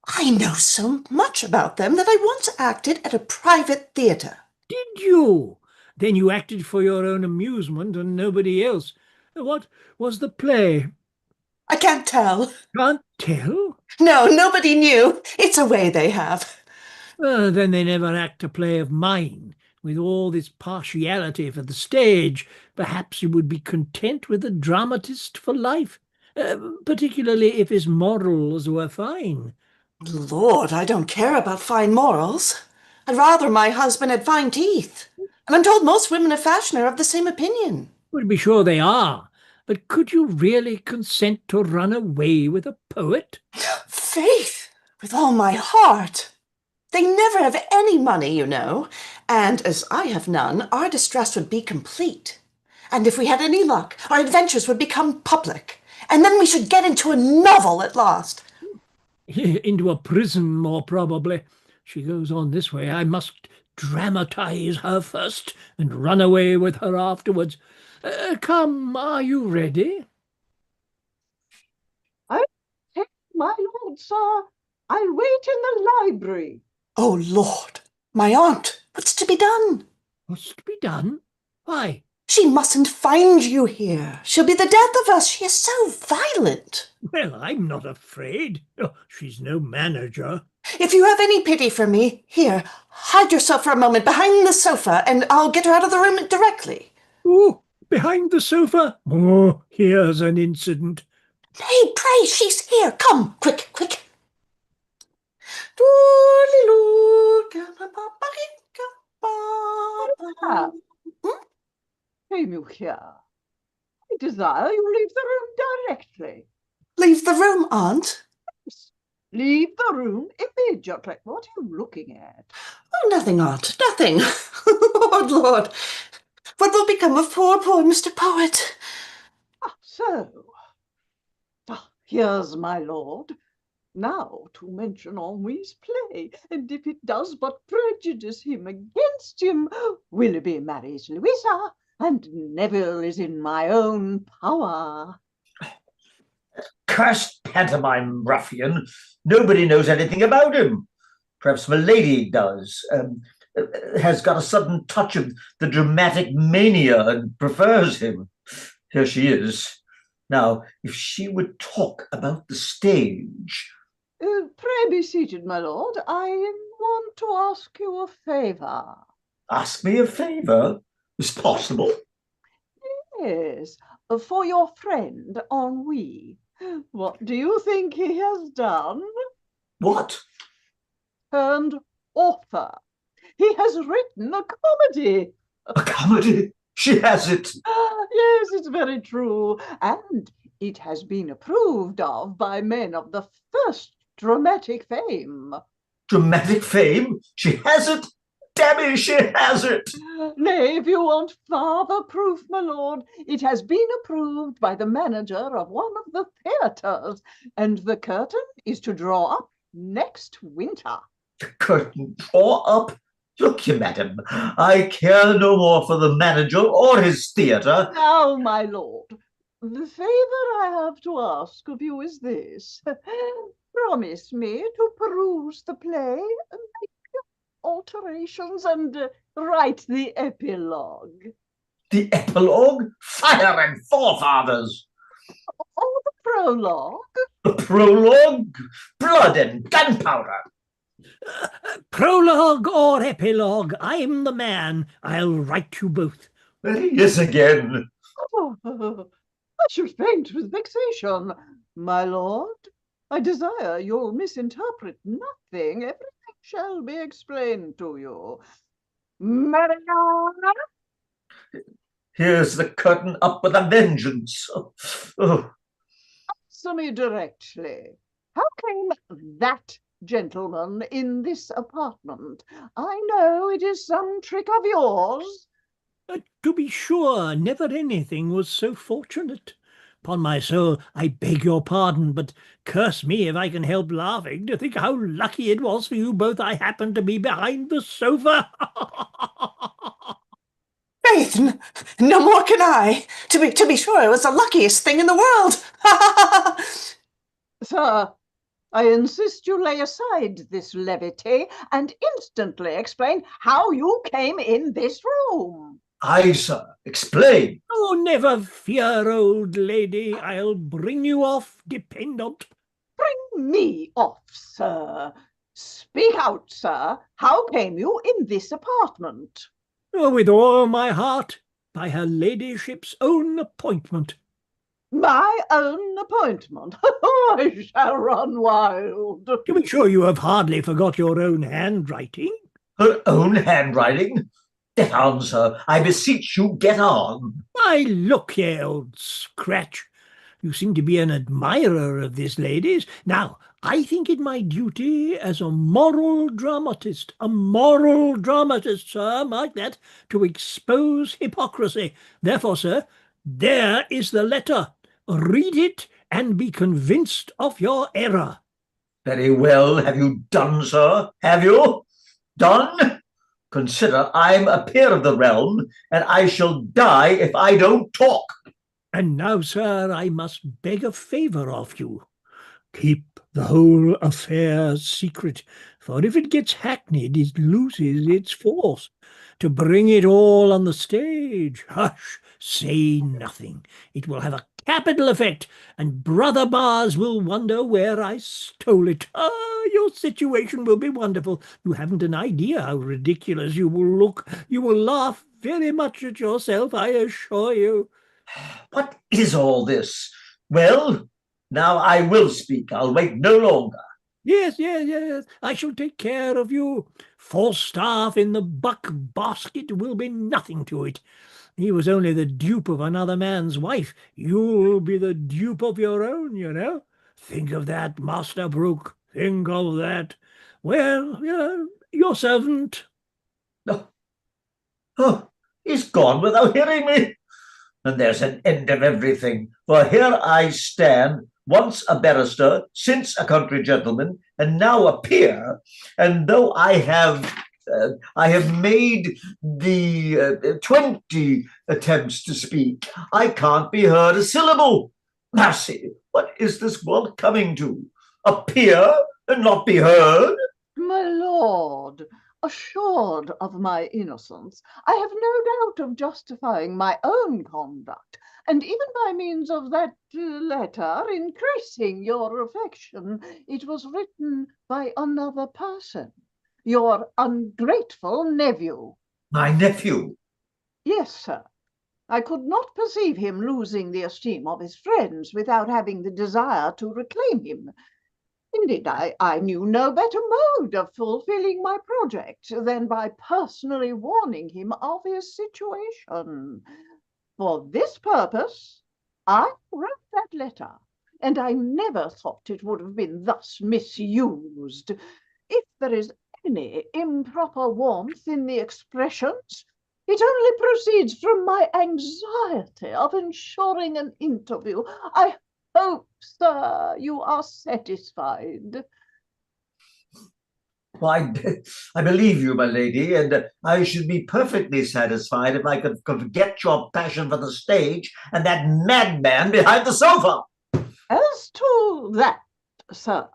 I know so much about them that I once acted at a private theatre. Did you? Then you acted for your own amusement and nobody else. What was the play? I can't tell. Can't tell? No, nobody knew. It's a way they have. Then they never act a play of mine. With all this partiality for the stage, perhaps you would be content with a dramatist for life, particularly if his morals were fine. Lord, I don't care about fine morals. I'd rather my husband had fine teeth. And I'm told most women of fashion are of the same opinion. Well, to be sure they are. But could you really consent to run away with a poet? Faith, with all my heart. They never have any money, you know, and as I have none, our distress would be complete. And if we had any luck, our adventures would become public, and then we should get into a novel at last. Into a prison, more probably. She goes on this way. I must dramatize her first and run away with her afterwards. Come, are you ready? My lord, sir, I'll wait in the library. Oh, Lord, my aunt, what's to be done? What's to be done? Why? She mustn't find you here. She'll be the death of us. She is so violent. Well, I'm not afraid. Oh, she's no manager. If you have any pity for me, here, hide yourself for a moment behind the sofa, and I'll get her out of the room directly. Oh, behind the sofa? Oh, here's an incident. Nay, pray, she's here. Come, quick, quick. Came you here? I desire you leave the room directly. Leave the room, aunt? Yes, leave the room immediately. What are you looking at? Oh, nothing, aunt, nothing. Lord, Lord, what will become of poor Mr. Poet? So, here's my lord. Now to mention Henri's play, and if it does but prejudice him against him, Willoughby marries Louisa, and Neville is in my own power. cursed pantomime ruffian. Nobody knows anything about him. Perhaps Milady does. Has got a sudden touch of the dramatic mania and prefers him. Here she is. Now, if she would talk about the stage. Pray be seated, my lord. I want to ask you a favour. Ask me a favour? Is possible? Yes, for your friend Ennui. What do you think he has done? What? Turned author. He has written a comedy. A comedy? She has it. Yes, it's very true. And it has been approved of by men of the first dramatic fame. Dramatic fame? She has it? Damn, she has it. Nay, if you want farther proof, my lord, it has been approved by the manager of one of the theatres, and the curtain is to draw up next winter. The curtain draw up? Look you, madam, I care no more for the manager or his theatre. Now, my lord, the favour I have to ask of you is this. Promise me to peruse the play, make alterations, and write the epilogue. The epilogue? Fire and forefathers! Or the prologue? The prologue? Blood and gunpowder! Prologue or epilogue, I'm the man. I'll write you both. There he is again. Oh, I should faint with vexation. My lord, I desire you'll misinterpret nothing. Everything shall be explained to you. Mariana? Here's the curtain up with a vengeance. Oh. Answer me directly. How came that gentleman in this apartment? I know it is some trick of yours. To be sure, never anything was so fortunate. Upon my soul, I beg your pardon, but curse me if I can help laughing to think how lucky it was for you both I happened to be behind the sofa. Faith, no more can I. To be sure, it was the luckiest thing in the world. Sir, I insist you lay aside this levity and instantly explain how you came in this room. Aye, sir. Explain. Oh, never fear, old lady. I'll bring you off, depend on't. Bring me off, sir. Speak out, sir. How came you in this apartment? Oh, with all my heart, by her ladyship's own appointment. My own appointment? I shall run wild. To be sure, you have hardly forgot your own handwriting. Her own handwriting? Get on, sir. I beseech you, get on. Why, look here, old scratch. You seem to be an admirer of this lady's. Now, I think it my duty as a moral dramatist, sir, mark that, to expose hypocrisy. Therefore, sir, there is the letter. Read it and be convinced of your error. Very well. Have you done, sir? Have you? Done? Consider I'm a peer of the realm, and I shall die if I don't talk. And now, sir, I must beg a favour of you. Keep the whole affair secret, for if it gets hackneyed, it loses its force. To bring it all on the stage, hush, say nothing. It will have a capital effect, and Brother Bars will wonder where I stole it. Ah, your situation will be wonderful. You haven't an idea how ridiculous you will look. You will laugh very much at yourself, I assure you. What is all this? Well, now I will speak. I'll wait no longer. Yes, I shall take care of you. Falstaff in the buck basket will be nothing to it. He was only the dupe of another man's wife. You'll be the dupe of your own, you know. Think of that, Master Brooke. Think of that. Well, your servant. Oh, he's gone without hearing me. And there's an end of everything. For here I stand, once a barrister, since a country gentleman, and now a peer. And though I have made the 20 attempts to speak, I can't be heard a syllable. Mercy, what is this world coming to? Appear and not be heard? My lord, assured of my innocence, I have no doubt of justifying my own conduct, and even by means of that letter increasing your affection. It was written by another person, your ungrateful nephew. My nephew. Yes, sir. I could not perceive him losing the esteem of his friends without having the desire to reclaim him. Indeed, I knew no better mode of fulfilling my project than by personally warning him of his situation. For this purpose, I wrote that letter, and I never thought it would have been thus misused. If there is any improper warmth in the expressions, it only proceeds from my anxiety of ensuring an interview. I hope, sir, you are satisfied. Why, I believe you, my lady, and I should be perfectly satisfied if I could forget your passion for the stage and that madman behind the sofa. As to that, sir,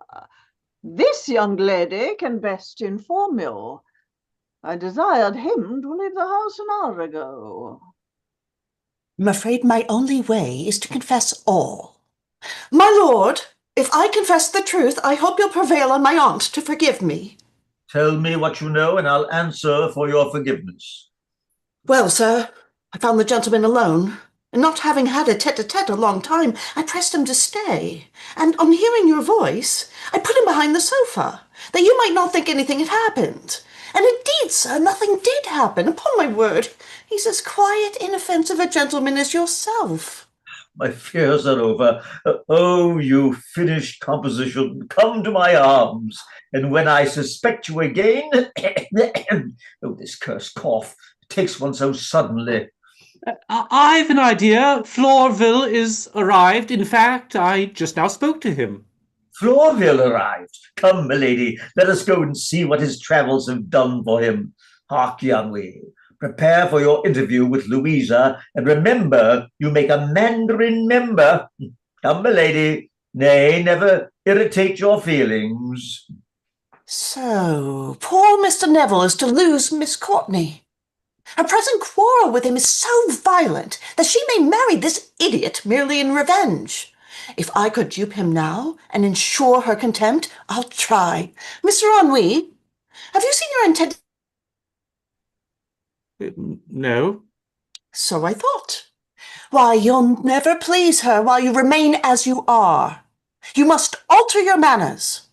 this young lady can best inform you. I desired him to leave the house an hour ago. I'm afraid my only way is to confess all. My lord, if I confess the truth, I hope you'll prevail on my aunt to forgive me. Tell me what you know, and I'll answer for your forgiveness. Well, sir, I found the gentleman alone, and not having had a tete-a-tete a long time, I pressed him to stay, and on hearing your voice, I put him behind the sofa, that you might not think anything had happened. And indeed, sir, nothing did happen, upon my word. He's as quiet, inoffensive a gentleman as yourself. My fears are over. Oh, you finished composition, come to my arms. And when I suspect you again, oh, this cursed cough takes one so suddenly. I've an idea. Florville is arrived. In fact, I just now spoke to him. Florville arrived. Come, milady, let us go and see what his travels have done for him. Hark, young lady, prepare for your interview with Louisa, and remember, you make a Mandarin member. Come, milady. Nay, never irritate your feelings. So, poor Mr. Neville is to lose Miss Courtney. Her present quarrel with him is so violent that she may marry this idiot merely in revenge. If I could dupe him now and ensure her contempt, I'll try. Mr. Ennui, have you seen your intended... No. So I thought. Why, you'll never please her while you remain as you are. You must alter your manners.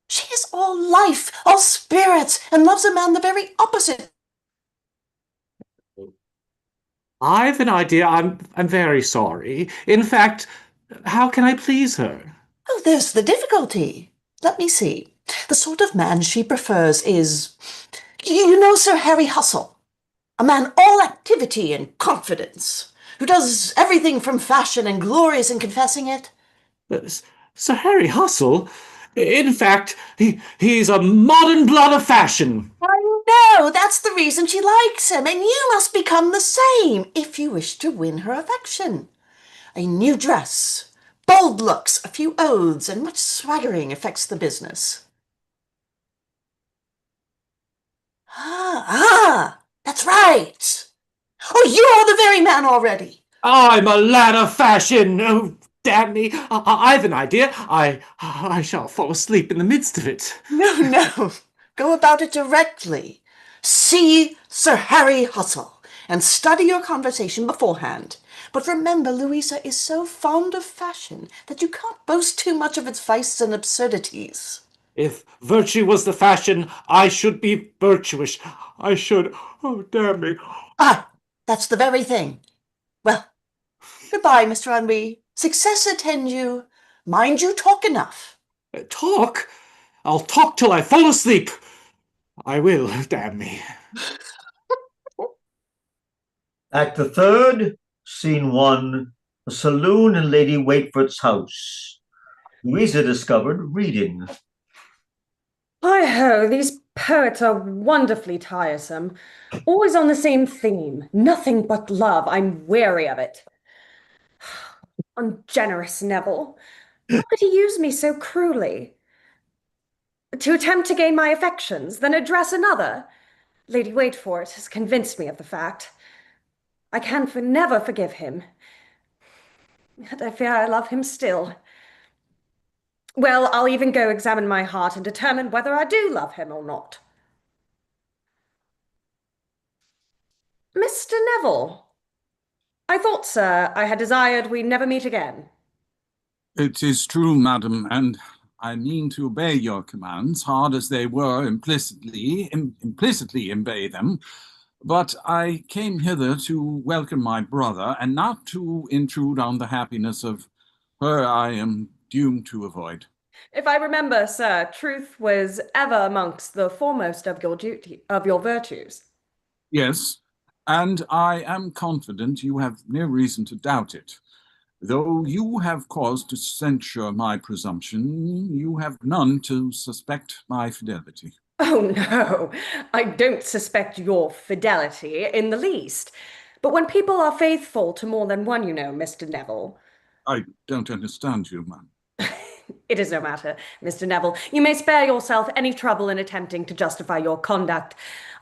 She is all life, all spirits, and loves a man the very opposite. I've an idea. I'm very sorry. In fact, how can I please her? Oh, there's the difficulty. Let me see. The sort of man she prefers is, you know, Sir Harry Hustle, a man all activity and confidence, who does everything from fashion and glories in confessing it. Sir Harry Hustle? In fact, he's a modern blood of fashion. I know, that's the reason she likes him, and you must become the same if you wish to win her affection. A new dress, bold looks, a few oaths, and much swaggering affects the business. That's right. Oh, you're the very man already. I'm a lad of fashion. Oh, damn me. I've an idea. I shall fall asleep in the midst of it. No. Go about it directly. See Sir Harry Hustle, and study your conversation beforehand. But remember, Louisa is so fond of fashion that you can't boast too much of its vices and absurdities. If virtue was the fashion, I should be virtuous. I should. Oh, damn me. That's the very thing. Well, goodbye, Mr. Ennui. Success attend you. Mind you talk enough. Talk? I'll talk till I fall asleep. I will, damn me. Act the third, scene one, a saloon in Lady Waitford's house. Louisa discovered reading. Hi-ho, these poets are wonderfully tiresome. Always on the same theme. Nothing but love. I'm weary of it. Ungenerous Neville. How could he use me so cruelly? To attempt to gain my affections, then address another? Lady Waitfort has convinced me of the fact. I can never forgive him. Yet I fear I love him still. Well, I'll even go examine my heart and determine whether I do love him or not. Mr. Neville, I thought, sir, I had desired we never meet again. It is true, madam, and I mean to obey your commands, hard as they were implicitly obey them. But I came hither to welcome my brother, and not to intrude on the happiness of her I am doomed to avoid. If I remember, sir, truth was ever amongst the foremost of your virtues. Yes, and I am confident you have no reason to doubt it. Though you have cause to censure my presumption, you have none to suspect my fidelity. Oh, no, I don't suspect your fidelity in the least. But when people are faithful to more than one, Mr. Neville. I don't understand you, ma'am. It is no matter, Mr. Neville. You may spare yourself any trouble in attempting to justify your conduct.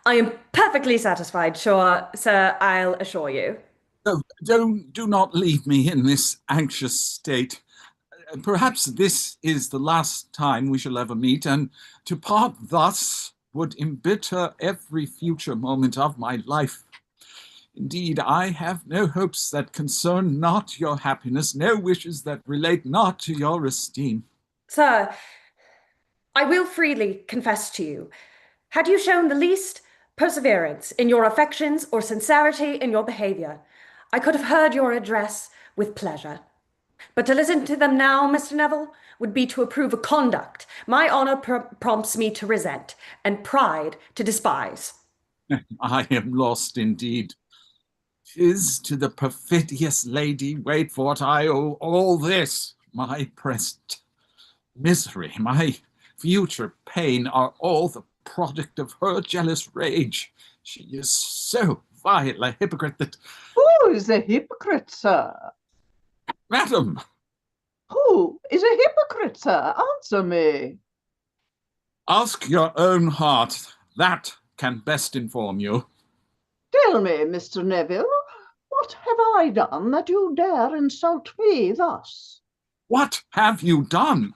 I am perfectly satisfied, sure, sir, I'll assure you. Oh, do not leave me in this anxious state. Perhaps this is the last time we shall ever meet, and to part thus would embitter every future moment of my life. Indeed, I have no hopes that concern not your happiness, no wishes that relate not to your esteem. Sir, I will freely confess to you, had you shown the least perseverance in your affections or sincerity in your behavior, I could have heard your address with pleasure. But to listen to them now, Mr. Neville, would be to approve a conduct my honor prompts me to resent, and pride to despise. I am lost indeed. 'Tis to the perfidious Lady Waitfort I owe all this. My present misery, my future pain are all the product of her jealous rage. She is so vile a hypocrite that... Who is a hypocrite, sir? Madam! Who is a hypocrite, sir? Answer me. Ask your own heart. That can best inform you. Tell me, Mr. Neville, what have I done that you dare insult me thus? What have you done?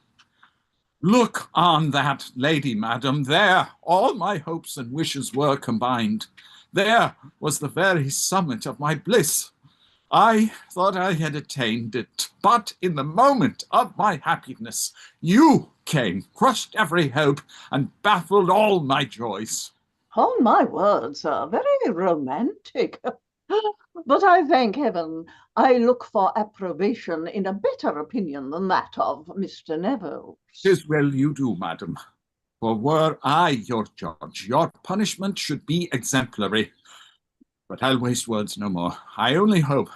Look on that lady, madam. There all my hopes and wishes were combined. There was the very summit of my bliss. I thought I had attained it, but in the moment of my happiness, you came, crushed every hope, and baffled all my joys. On my word, sir, very romantic. But I thank heaven I look for approbation in a better opinion than that of Mr. Neville. 'Tis well you do, madam. For were I your judge, your punishment should be exemplary. But I'll waste words no more. I only hope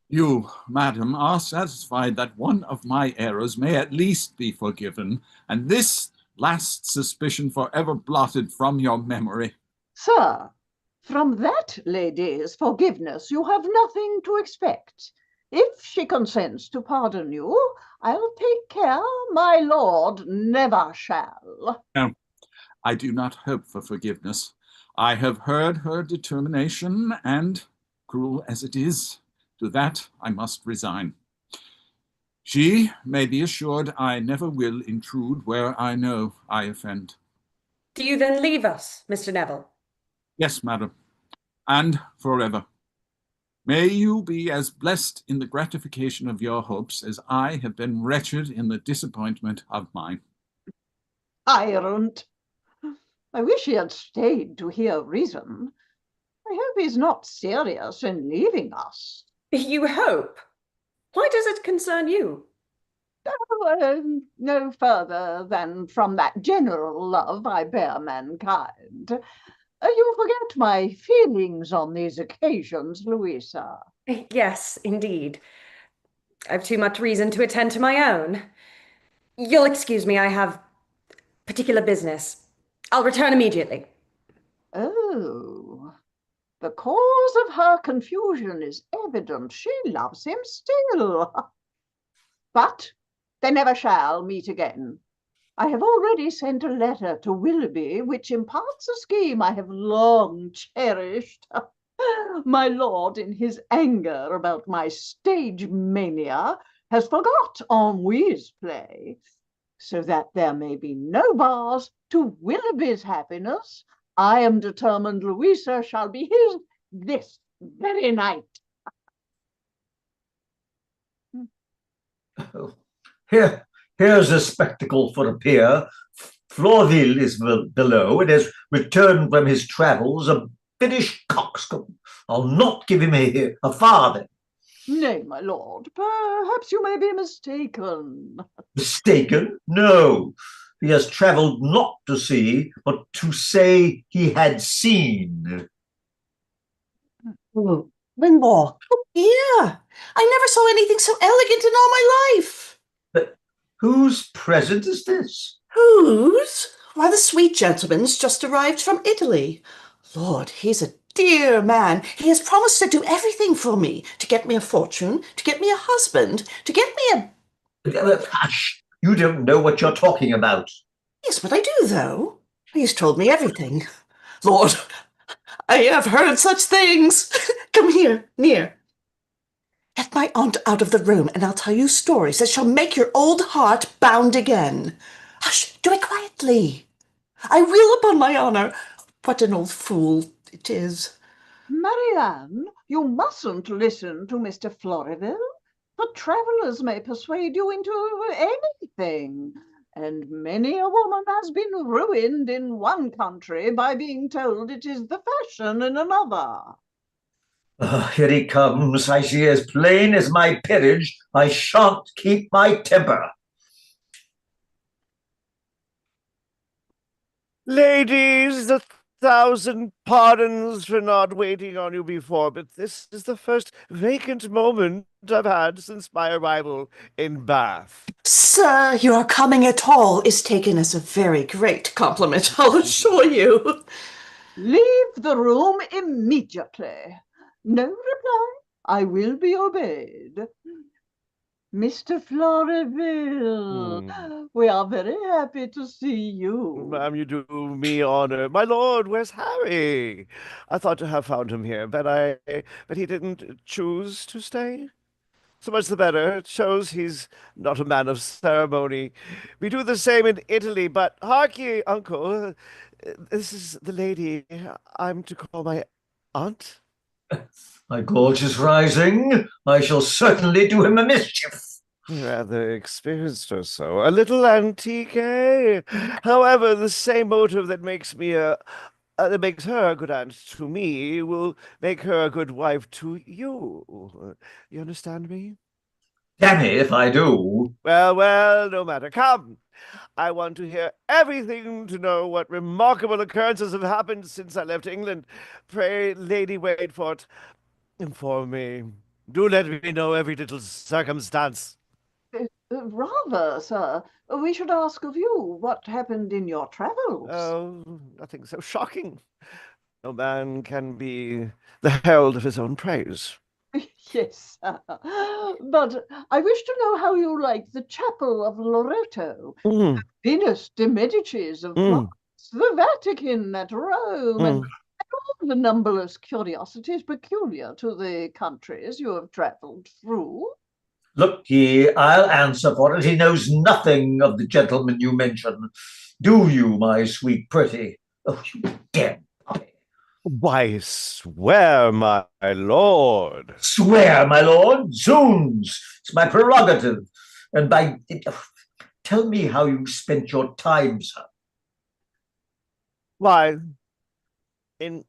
you, madam, are satisfied that one of my errors may at least be forgiven, and this last suspicion forever blotted from your memory. Sir, from that lady's forgiveness you have nothing to expect. If she consents to pardon you, I'll take care my lord never shall. No, I do not hope for forgiveness. I have heard her determination, and, cruel as it is, to that I must resign. She may be assured I never will intrude where I know I offend. Do you then leave us, Mr. Neville? Yes, madam, and forever. May you be as blessed in the gratification of your hopes as I have been wretched in the disappointment of mine. Tyrant! I wish he had stayed to hear reason. I hope he's not serious in leaving us. You hope? Why does it concern you? No further than from that general love I bear mankind. You forget my feelings on these occasions, Louisa. Yes, indeed. I've too much reason to attend to my own. You'll excuse me, I have particular business. I'll return immediately. Oh, The cause of her confusion is evident. She loves him still. But they never shall meet again. I have already sent a letter to Willoughby, which imparts a scheme I have long cherished. My lord, in his anger about my stage mania, has forgot Ennui's play, so that there may be no bars to Willoughby's happiness. I am determined Louisa shall be his this very night. Here's a spectacle for a peer. Florville is below and has returned from his travels a finished coxcomb. I'll not give him a farthing. Nay, my lord, perhaps you may be mistaken. Mistaken? No. He has travelled not to see, but to say he had seen. Ringwall. Oh, yeah. I never saw anything so elegant in all my life. But whose present is this? Whose? Why, the sweet gentleman's just arrived from Italy. Lord, he's a dear man. He has promised to do everything for me, to get me a fortune, to get me a husband, to get me a... Hush! You don't know what you're talking about. Yes, but I do, though. He's told me everything. Lord, I have heard such things. Come here, near. Get my aunt out of the room, and I'll tell you stories that shall make your old heart bound again. Hush, do it quietly. I will, upon my honour. What an old fool it is. Marianne, you mustn't listen to Mr. Floriville. The travellers may persuade you into anything, and many a woman has been ruined in one country by being told it is the fashion in another. Here he comes. I see as plain as my peerage. I shan't keep my temper. Ladies, 1,000 pardons for not waiting on you before, but this is the first vacant moment I've had since my arrival in Bath. Sir, your coming at all is taken as a very great compliment, I'll assure you. Leave the room immediately. No reply. I will be obeyed. Mr. Floriville, we are very happy to see you. Ma'am, you do me honor. My lord, where's Harry? I thought to have found him here, but he didn't choose to stay. So much the better. It shows he's not a man of ceremony. We do the same in Italy, but hark ye, uncle. This is the lady I'm to call my aunt. My gorgeous rising. I shall certainly do him a mischief. Rather experienced or so. A little antique, eh? However, the same motive that makes that makes her a good aunt to me will make her a good wife to you. You understand me? Damn it if I do. Well, no matter. Come. I want to hear everything to know what remarkable occurrences have happened since I left England. Pray, Lady Waitfort, inform me. Do let me know every little circumstance. Rather, sir. We should ask of you what happened in your travels. Oh, nothing so shocking. No man can be the herald of his own praise. Yes, sir. But I wish to know how you like the chapel of Loreto, Venus de Medicis of Florence, the Vatican at Rome, and all the numberless curiosities peculiar to the countries you have travelled through. Look ye, I'll answer for it. He knows nothing of the gentleman you mention. Do you, my sweet pretty? Oh, you damn puppy. Why, swear, my lord. Swear, my lord? Zoons! It's my prerogative. And tell me how you spent your time, sir. Why, in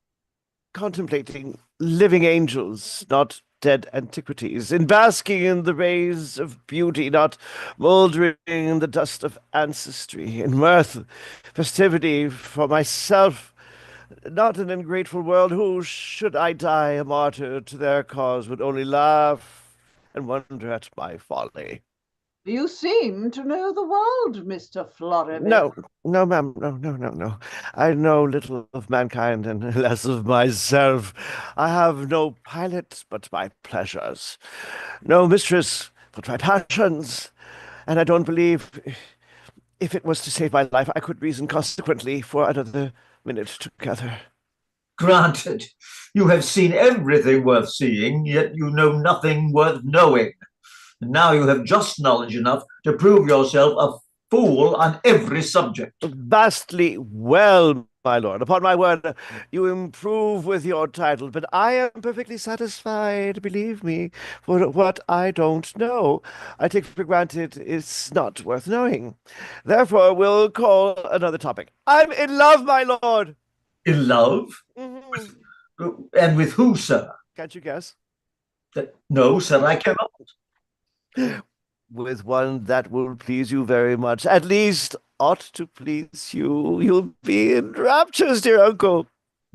contemplating living angels, not dead antiquities, in basking in the rays of beauty, not mouldering in the dust of ancestry, in mirth, festivity for myself, not an ungrateful world who, should I die a martyr to their cause, would only laugh and wonder at my folly. You seem to know the world, Mr. Floribert. No, ma'am, no. I know little of mankind and less of myself. I have no pilot but my pleasures, no mistress but my passions, and I don't believe if it was to save my life, I could reason consequently for another minute together. Granted, you have seen everything worth seeing, yet you know nothing worth knowing. And now you have just knowledge enough to prove yourself a fool on every subject. Vastly well, my lord. Upon my word, you improve with your title, but I am perfectly satisfied, believe me, for what I don't know. I take for granted it's not worth knowing. Therefore, we'll call another topic. I'm in love, my lord. In love? Mhm. And with who, sir? Can't you guess? No, sir, I cannot. With one that will please you very much. At least ought to please you. You'll be in raptures, dear uncle.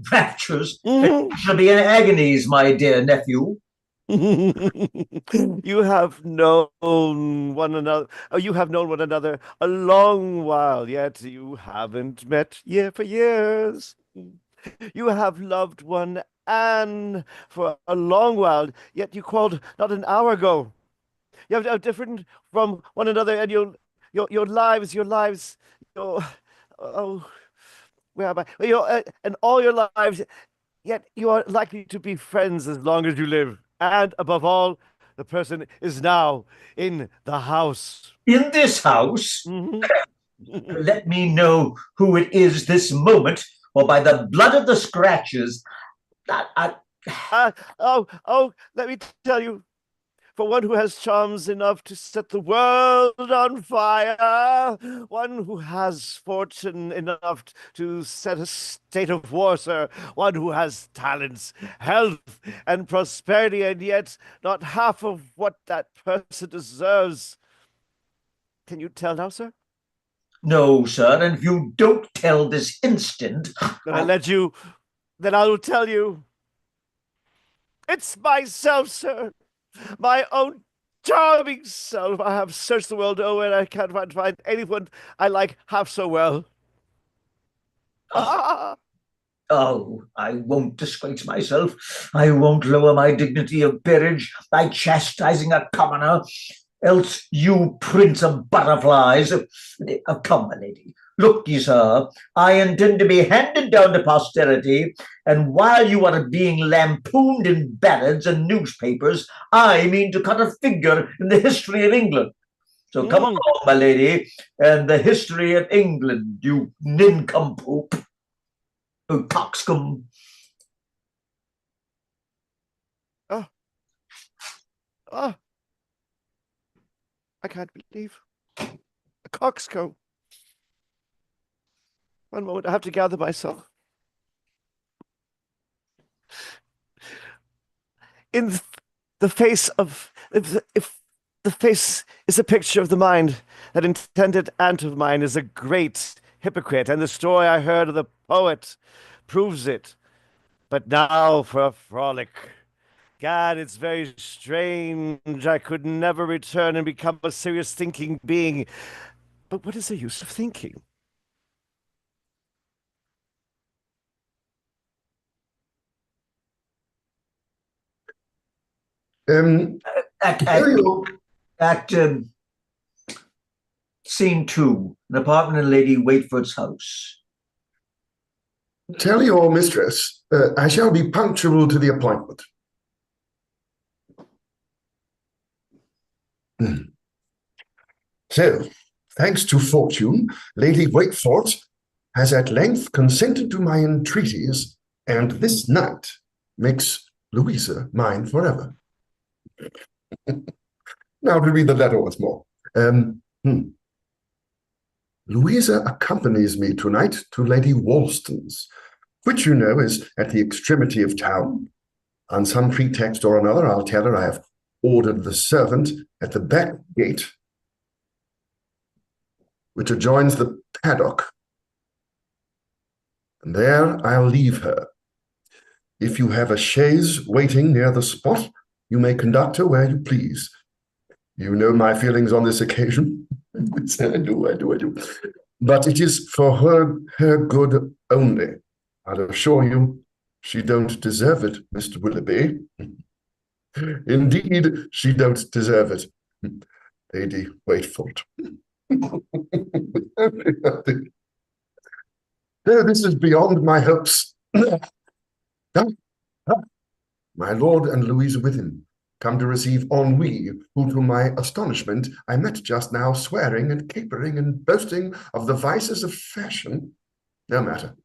Raptures? Mhm. I shall be in agonies, my dear nephew. You have known one another. Oh, you have known one another a long while, yet you haven't met year for years. You have loved one Anne for a long while, yet you quarreled not an hour ago. You have different from one another, and your lives, your oh, where am I? And all your lives, yet you are likely to be friends as long as you live. And above all, the person is now in the house. In this house? Mhm. Let me know who it is this moment, or by the blood of the scratches, Let me tell you, for one who has charms enough to set the world on fire, one who has fortune enough to set a state of war, sir, one who has talents, health, and prosperity, and yet not half of what that person deserves. Can you tell now, sir? No, sir, and if you don't tell this instant, Then I will tell you. It's myself, sir. My own charming self. I have searched the world over and I can't find anyone I like half so well. Ah! Oh, I won't disgrace myself. I won't lower my dignity of peerage by chastising a commoner. Else you prince of butterflies. Come, my lady. Look ye, sir, I intend to be handed down to posterity, and while you are being lampooned in ballads and newspapers, I mean to cut a figure in the history of England. So come along, my lady, and the history of England, you nincompoop, you coxcomb. Oh, I can't believe. A coxcomb. One moment, I have to gather myself. In the face of, if the face is a picture of the mind, that intended aunt of mine is a great hypocrite, and the story I heard of the poet proves it. But now for a frolic. God, it's very strange. I could never return and become a serious thinking being. But what is the use of thinking? Act, Tell act, your, act Scene 2, an apartment in Lady Waitford's house. tell your mistress I shall be punctual to the appointment. So, thanks to fortune, Lady Waitford has at length consented to my entreaties, and this night makes Louisa mine forever. Now to read the letter once more. Louisa accompanies me tonight to Lady Walston's, which you know is at the extremity of town. On some pretext or another, I'll tell her I have ordered the servant at the back gate, which adjoins the paddock, and there I'll leave her. If you have a chaise waiting near the spot, you may conduct her where you please. You know my feelings on this occasion. I do. But it is for her good only. I'll assure you, she don't deserve it, Mr. Willoughby. Indeed, she don't deserve it. Lady Waitford. This is beyond my hopes. My lord and Louisa with him, come to receive ennui, who to my astonishment I met just now swearing and capering and boasting of the vices of fashion. No matter.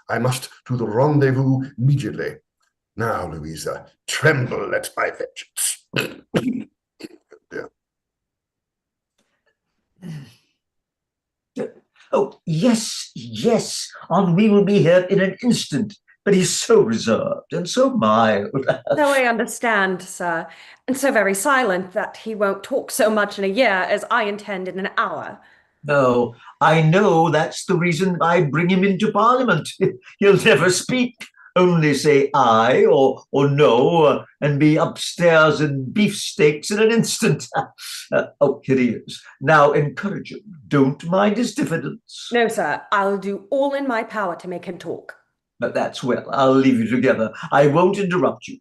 I must to the rendezvous immediately. Now, Louisa, tremble at my vengeance. Dear. Oh, yes, yes. Ennui will be here in an instant. But he's so reserved and so mild. So I understand, sir, and so very silent that he won't talk so much in a year as I intend in an hour. No, I know that's the reason I bring him into Parliament. He'll never speak, only say aye or no, and be upstairs in beefsteaks in an instant. Oh, here he is. Now encourage him. Don't mind his diffidence. No, sir, I'll do all in my power to make him talk. But that's well. I'll leave you together. I won't interrupt you.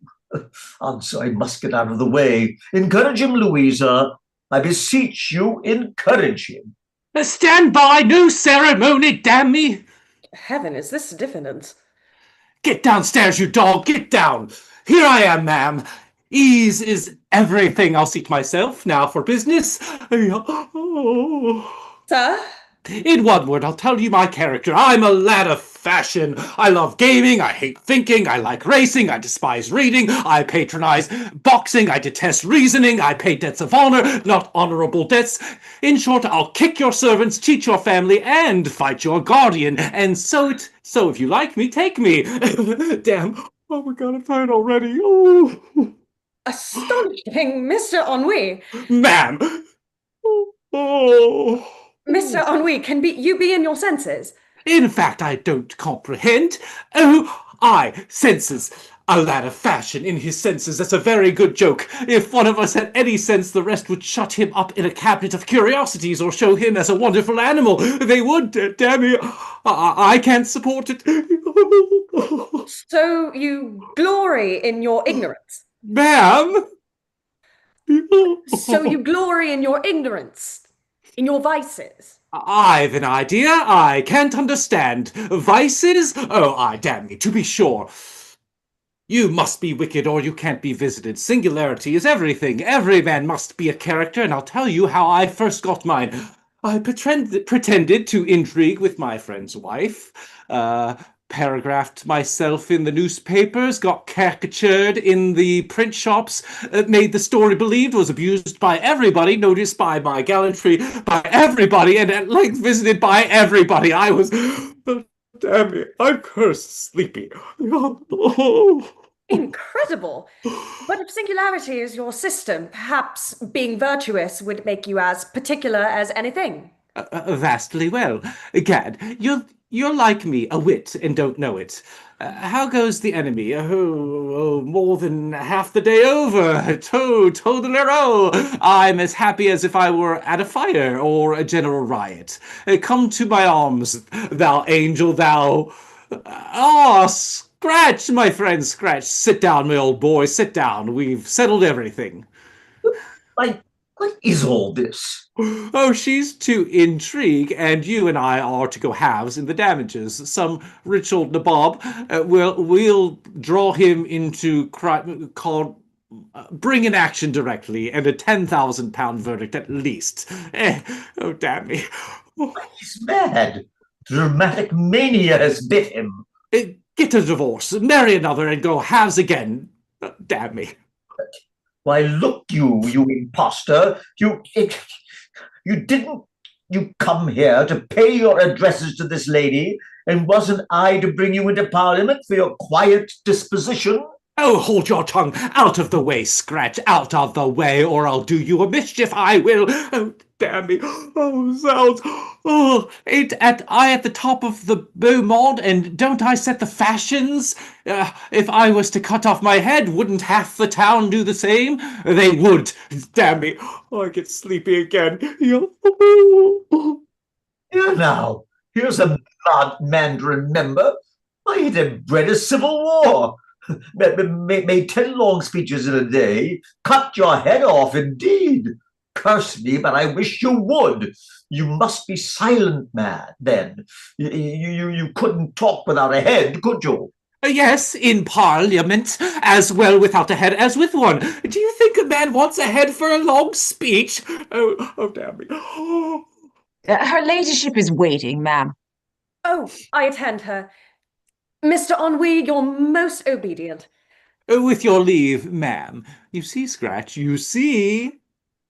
Answer, I must get out of the way. Encourage him, Louisa. I beseech you, encourage him. Stand by, no ceremony, damn me! Heaven, is this diffidence? Get downstairs, you dog, get down! Here I am, ma'am. Ease is everything. I'll seat myself now for business. Sir? In one word, I'll tell you my character. I'm a lad of fashion. I love gaming. I hate thinking. I like racing. I despise reading. I patronize boxing. I detest reasoning. I pay debts of honor, not honorable debts. In short, I'll kick your servants, cheat your family, and fight your guardian. And so if you like me, take me. Damn. Oh my God, I'm tired already. Oh. Astonishing, Mr. Ennui. Ma'am. Oh. Mr. Ennui, you be in your senses? In fact, I don't comprehend. Oh, aye, senses. A lad of fashion in his senses. That's a very good joke. If one of us had any sense, the rest would shut him up in a cabinet of curiosities or show him as a wonderful animal. They would, damn me. I can't support it. So you glory in your ignorance? Ma'am? So you glory in your ignorance? In your vices? I've an idea I can't understand. Vices? Oh, damn me, to be sure. You must be wicked or you can't be visited. Singularity is everything. Every man must be a character, and I'll tell you how I first got mine. I pretended to intrigue with my friend's wife, paragraphed myself in the newspapers, got caricatured in the print shops, made the story believed, was abused by everybody, noticed by my gallantry by everybody, and at length visited by everybody. I was... Damn me, I'm cursed sleepy. Incredible! But if singularity is your system, perhaps being virtuous would make you as particular as anything. Vastly well. Gad, you're like me, a wit, and don't know it. How goes the enemy? Oh, more than half the day over. Toadalero. I'm as happy as if I were at a fire or a general riot. Come to my arms, thou angel, thou... Scratch, my friend, Scratch. Sit down, my old boy, sit down. We've settled everything. What is all this? Oh, she's to intrigue, and you and I are to go halves in the damages. Some rich old nabob we'll draw him into crime called bring an action directly and a £10,000 verdict at least. Oh, damn me. He's mad. Dramatic mania has bit him. Get a divorce, marry another, and go halves again. Damn me. Why, look, you imposter. You come here to pay your addresses to this lady, and wasn't I to bring you into Parliament for your quiet disposition? Oh, hold your tongue! Out of the way, Scratch! Out of the way, or I'll do you a mischief, I will! Oh, damn me! Oh, zounds! Oh, ain't I at the top of the beau monde, and don't I set the fashions? If I was to cut off my head, wouldn't half the town do the same? They would! Damn me! Oh, I get sleepy again. Here now, here's a Mandarin member. He'd have bred a civil war. Made 10 long speeches in a day. Cut your head off, indeed. Curse me, but I wish you would. You must be silent, man, then. You couldn't talk without a head, could you? Yes, in Parliament, as well without a head as with one. Do you think a man wants a head for a long speech? Oh, damn me. Her ladyship is waiting, ma'am. Oh, I attend her. Mr. Ennui, you're most obedient. With your leave, ma'am. You see, Scratch, you see.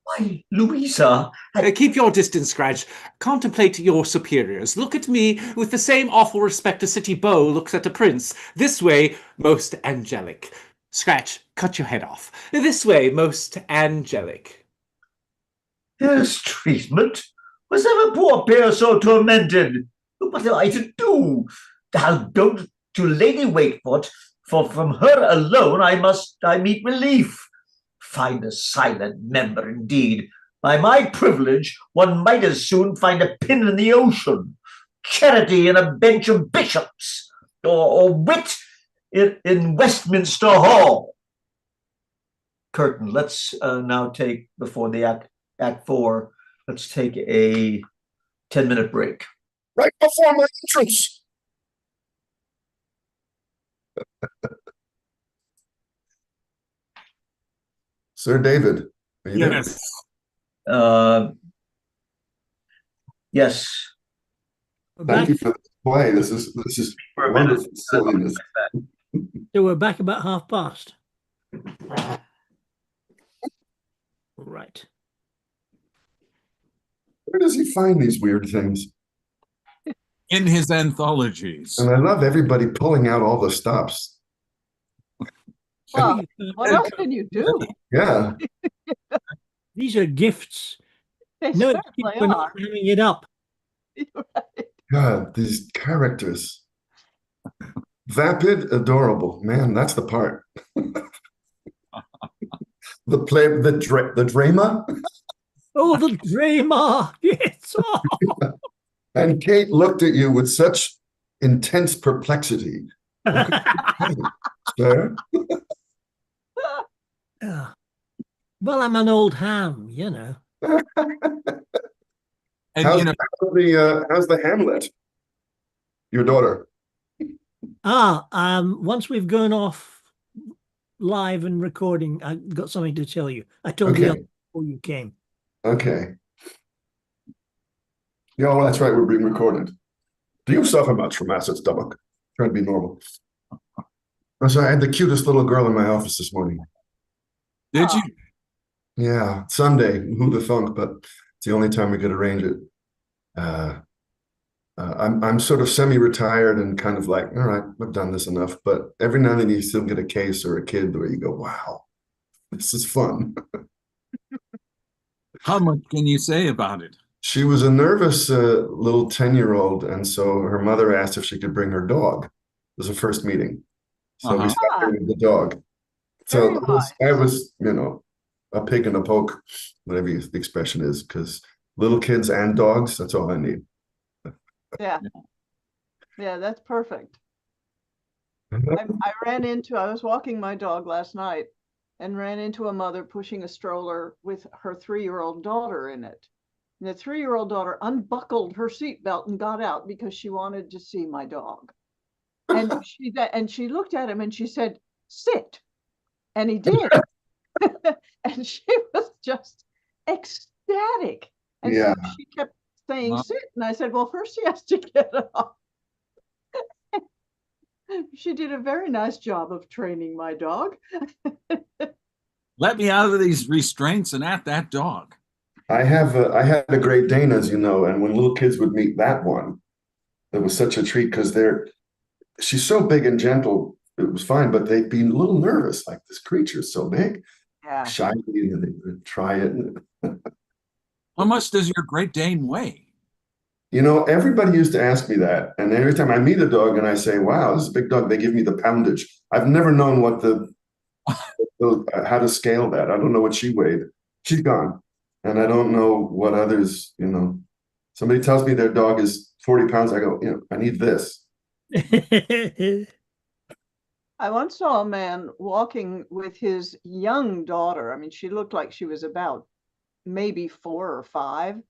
Why, Louisa, Keep your distance, Scratch. Contemplate your superiors. Look at me with the same awful respect a city beau looks at a prince. This way, most angelic. Scratch, cut your head off. This way, most angelic. here's treatment. Was ever poor peer so tormented? What am I to do? I'll go to Lady Wakefoot, for from her alone I meet relief. Find a silent member, indeed. By my privilege, one might as soon find a pin in the ocean, charity in a bench of bishops, or wit in Westminster Hall. Curtain. Let's now take, before the act 4, let's take a 10-minute break. Right before my entrance. Sir David, are you there? Yes. Yes. Thank you for the play. This is wonderful silliness. So we're back about past. Right. Where does he find these weird things? In his anthologies. And I love everybody pulling out all the stops. Well, what else can you do? Yeah. These are gifts. They No, certainly we're not are. having it up. Right. God, these characters. Vapid, adorable. Man, that's the part. The drama. Oh, the drama. Yes. Oh. And Kate looked at you with such intense perplexity. Sir? Well, I'm an old ham, you know. And How's the Hamlet? Your daughter. Once we've gone off live and recording, I've got something to tell you. I told you before you came. Okay. Yeah, well, that's right. We're being recorded. Do you suffer much from acid stomach? Trying to be normal. So I had the cutest little girl in my office this morning. Did you? Yeah, Sunday. Who the thunk? But it's the only time we could arrange it. I'm sort of semi-retired and kind of like, all right, I've done this enough. But every now and then you still get a case or a kid where you go, wow, this is fun. How much can you say about it? She was a nervous little 10-year-old, and so her mother asked if she could bring her dog. It was a first meeting. So we sat there with the dog. So I was, a pig in a poke, whatever the expression is, because little kids and dogs, that's all I need. Yeah. Yeah, that's perfect. I was walking my dog last night and ran into a mother pushing a stroller with her 3-year-old daughter in it. And the 3-year-old daughter unbuckled her seatbelt and got out because she wanted to see my dog. And she looked at him and she said, "Sit." And he did. And she was just ecstatic. And so she kept saying, "Sit." And I said, well, first she has to get up. She did a very nice job of training my dog. Let me out of these restraints and at that dog. I had a Great Dane, as you know, and when little kids would meet that one, it was such a treat because she's so big and gentle it was fine, but they'd be a little nervous, like this creature's so big, Yeah. shiny, and they'd try it. How much does your Great Dane weigh? You know, everybody used to ask me that. And every time I meet a dog and I say, wow, this is a big dog, they give me the poundage. I've never known what how to scale that. I don't know what she weighed. She's gone. And I don't know what others, somebody tells me their dog is 40 pounds. I go, I need this. I once saw a man walking with his young daughter. I mean, she looked like she was about maybe 4 or 5,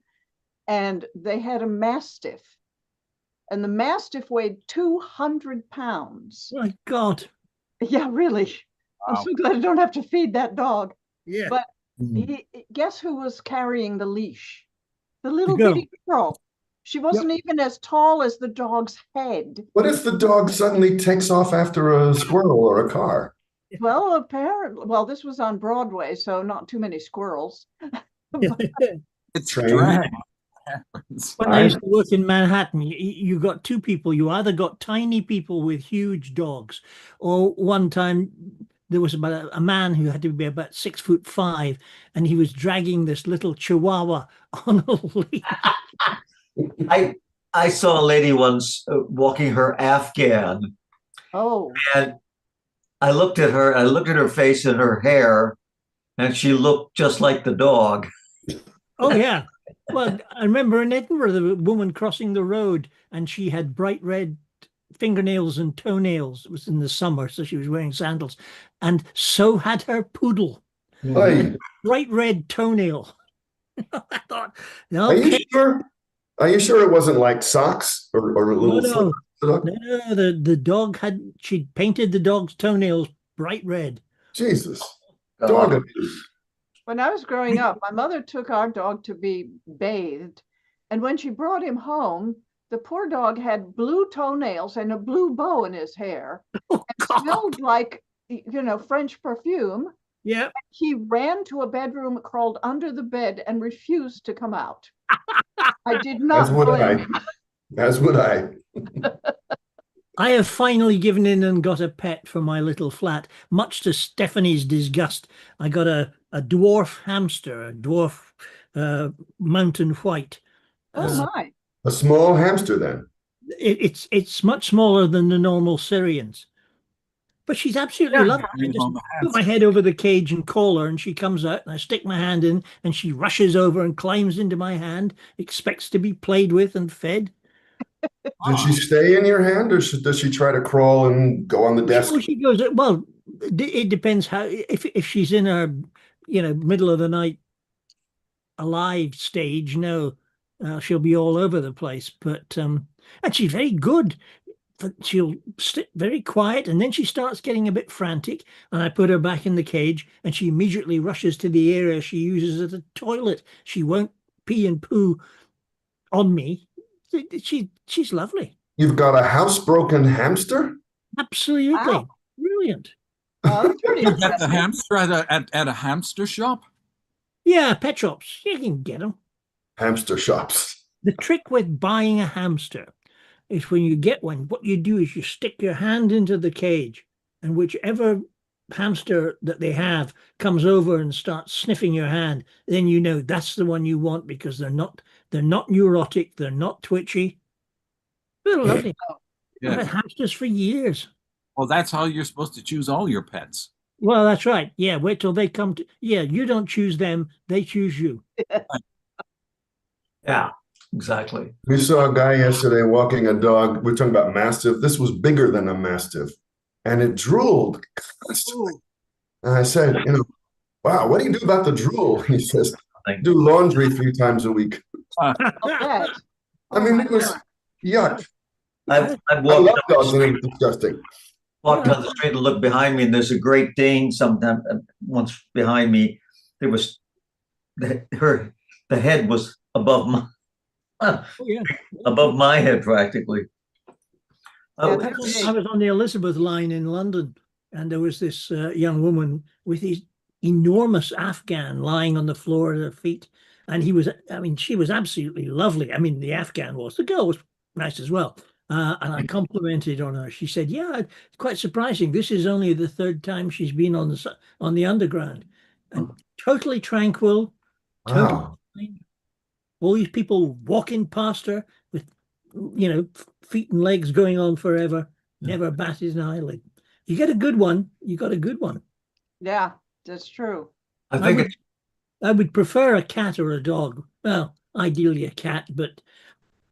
and they had a mastiff, and the mastiff weighed 200 pounds. My God. Yeah, really. I'm Wow. so glad I don't have to feed that dog. Yeah. But Mm. guess who was carrying the leash? The little girl. bitty girl. She wasn't even as tall as the dog's head. What if the dog suddenly takes off after a squirrel or a car? Well, apparently, this was on Broadway, so not too many squirrels. It's Train. drag happens. When I used to work in Manhattan, you got two people. You either got tiny people with huge dogs, or one time there was about a man who had to be about 6'5", and he was dragging this little chihuahua on a leash. I saw a lady once walking her Afghan, Oh, and I looked at her face and her hair, and she looked just like the dog. Oh yeah. Well, I remember in Edinburgh, the woman crossing the road, and she had bright red fingernails and toenails. It was in the summer, so she was wearing sandals, and so had her poodle. Hey, Bright red toenail. I thought, are you okay, sure? Are you sure it wasn't like socks or a no, little no, foot? no, the dog she'd painted the dog's toenails bright red. Jesus, dog God. abuse. when I was growing up, my mother took our dog to be bathed. And when she brought him home, the poor dog had blue toenails and a blue bow in his hair Oh and God. smelled like, French perfume. Yeah. He ran to a bedroom, crawled under the bed, and refused to come out. I did That's not what blame I. him. That's what I. I have finally given in and got a pet for my little flat, much to Stephanie's disgust. I got a dwarf hamster, a dwarf mountain white. Oh my. A small hamster then. It's much smaller than the normal Syrians, but she's absolutely Yeah, lovely. I you just know, the put my hats. head over the cage and call her, and she comes out, and I stick my hand in, and she rushes over and climbs into my hand, expects to be played with and fed. Does she stay in your hand, or does she try to crawl and go on the desk? She goes, well, it depends how, if she's in her, middle of the night alive stage, no, she'll be all over the place. But and she's very good. But she'll sit very quiet, and then she starts getting a bit frantic, and I put her back in the cage, and she immediately rushes to the area she uses as a toilet. She won't pee and poo on me. She's lovely. You've got a housebroken hamster? Absolutely. Wow. Brilliant. That's pretty You get the impressive. hamster at a hamster shop? Yeah, pet shops. You can get them. Hamster shops. The trick with buying a hamster is when you get one, what you do is you stick your hand into the cage, and whichever hamster that they have comes over and starts sniffing your hand, then you know that's the one you want, because they're not neurotic, they're not twitchy. They're lovely. I've Yeah. had hamsters for years. Well, that's how you're supposed to choose all your pets. Well, that's right. Yeah, wait till they come to. Yeah, you don't choose them; they choose you. Yeah, exactly. We saw a guy yesterday walking a dog. We're talking about mastiff. This was bigger than a mastiff, and it drooled constantly. And I said, wow, what do you do about the drool? He says, do laundry 3 times a week. Okay. I mean, it was yuck. I've I walked love dogs, and it was disgusting. down the street and looked behind me, and there's a Great Dane sometime once behind me. There was the head was above my above my head practically. Yeah, I was on the Elizabeth line in London, and there was this young woman with his enormous Afghan lying on the floor at her feet. And she was absolutely lovely. I mean, the Afghan was. The girl was nice as well. And I complimented on her. She said, "Yeah, it's quite surprising. This is only the third time she's been on the underground, and totally tranquil, totally Ah, fine. All these people walking past her with, feet and legs going on forever. Never batted an eyelid. You get a good one. You got a good one. Yeah, that's true. I I think would, it's I would prefer a cat or a dog. Well, ideally a cat, but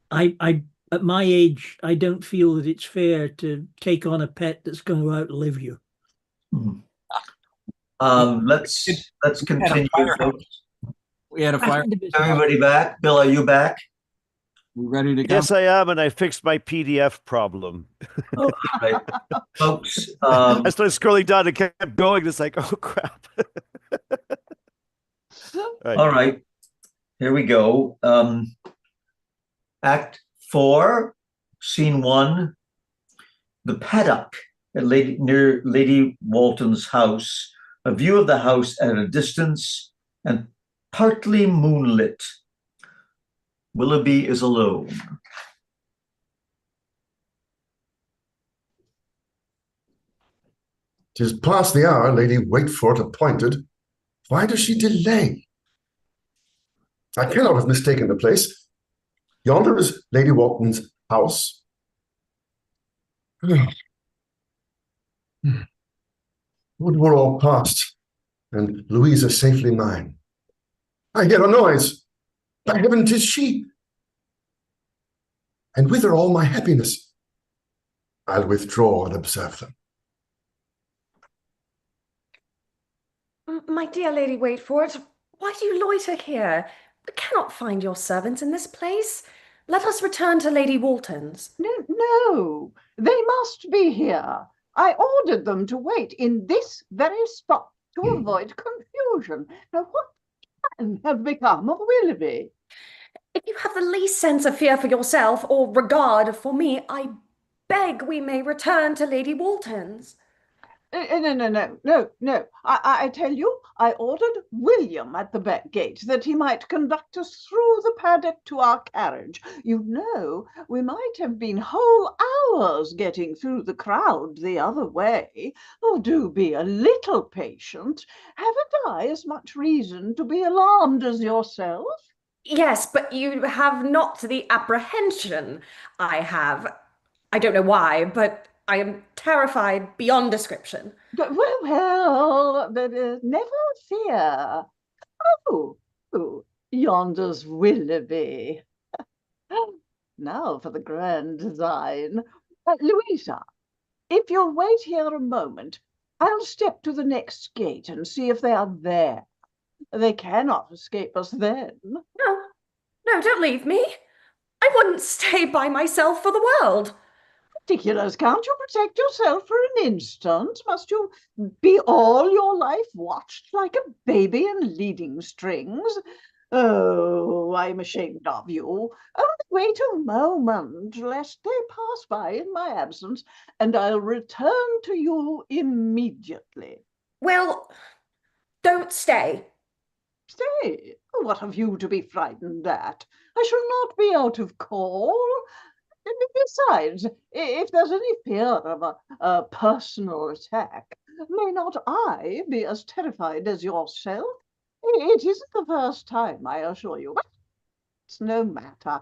I at my age, I don't feel that it's fair to take on a pet that's going to outlive you. let's We had a continue, fire. folks. We had a Back fire. into business. Everybody back? Bill, are you back? We ready to go? Yes, I am, and I fixed my PDF problem. All right, folks. I started scrolling down and kept going. It's like, oh crap. All right, here we go. Act 4, Scene 1. The paddock near Lady Walton's house. A view of the house at a distance and partly moonlit. Willoughby is alone. "'Tis past the hour Lady Waitfort appointed. Why does she delay? I cannot have mistaken the place. Yonder is Lady Walton's house. Would were all past, and Louisa safely mine. I hear a noise. By heaven, 'tis she. And with her all my happiness. I'll withdraw and observe them." My dear Lady Waitfort, why do you loiter here? We cannot find your servants in this place. Let us return to Lady Walton's. No, they must be here. I ordered them to wait in this very spot to avoid confusion. Now, what can have become of Willoughby? If you have the least sense of fear for yourself or regard for me, I beg we may return to Lady Walton's. No. I tell you, I ordered William at the back gate that he might conduct us through the paddock to our carriage. You know, we might have been whole hours getting through the crowd the other way. Oh, do be a little patient. Haven't I as much reason to be alarmed as yourself? Yes, but you have not the apprehension I have. I don't know why, but I am terrified beyond description. Never fear. Oh, yonder's Willoughby. Now for the grand design. Louisa, if you'll wait here a moment, I'll step to the next gate and see if they are there. They cannot escape us then. No, don't leave me. I wouldn't stay by myself for the world. Ridiculous, can't you protect yourself for an instant? Must you be all your life watched like a baby in leading strings? Oh, I'm ashamed of you. Only wait a moment, lest they pass by in my absence, and I'll return to you immediately. Well, don't stay. Stay? What have you to be frightened at? I shall not be out of call. Besides, if there's any fear of a personal attack, may not I be as terrified as yourself? It isn't the first time, I assure you. But it's no matter.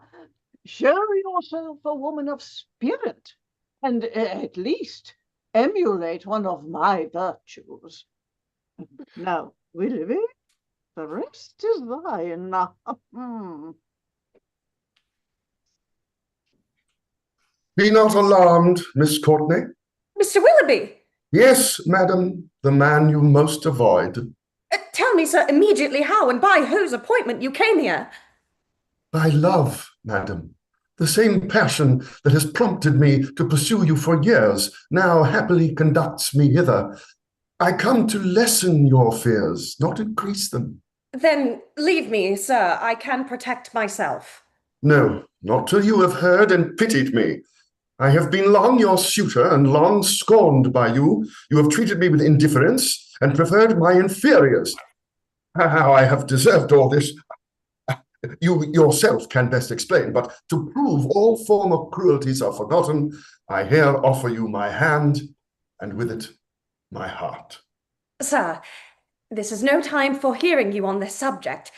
Show yourself a woman of spirit, and at least emulate one of my virtues. Now, Willoughby, the rest is thine. "Be not alarmed, Miss Courtenay. Mr. Willoughby! Yes, madam, the man you most avoid. Tell me, sir, immediately how and by whose appointment you came here. By love, madam. The same passion that has prompted me to pursue you for years now happily conducts me hither. I come to lessen your fears, not increase them." Then leave me, sir. I can protect myself. "No, not till you have heard and pitied me. I have been long your suitor and long scorned by you. You have treated me with indifference and preferred my inferiors. How I have deserved all this, You yourself can best explain, but to prove all former cruelties are forgotten, I here offer you my hand, and with it, my heart. Sir, this is no time for hearing you on this subject.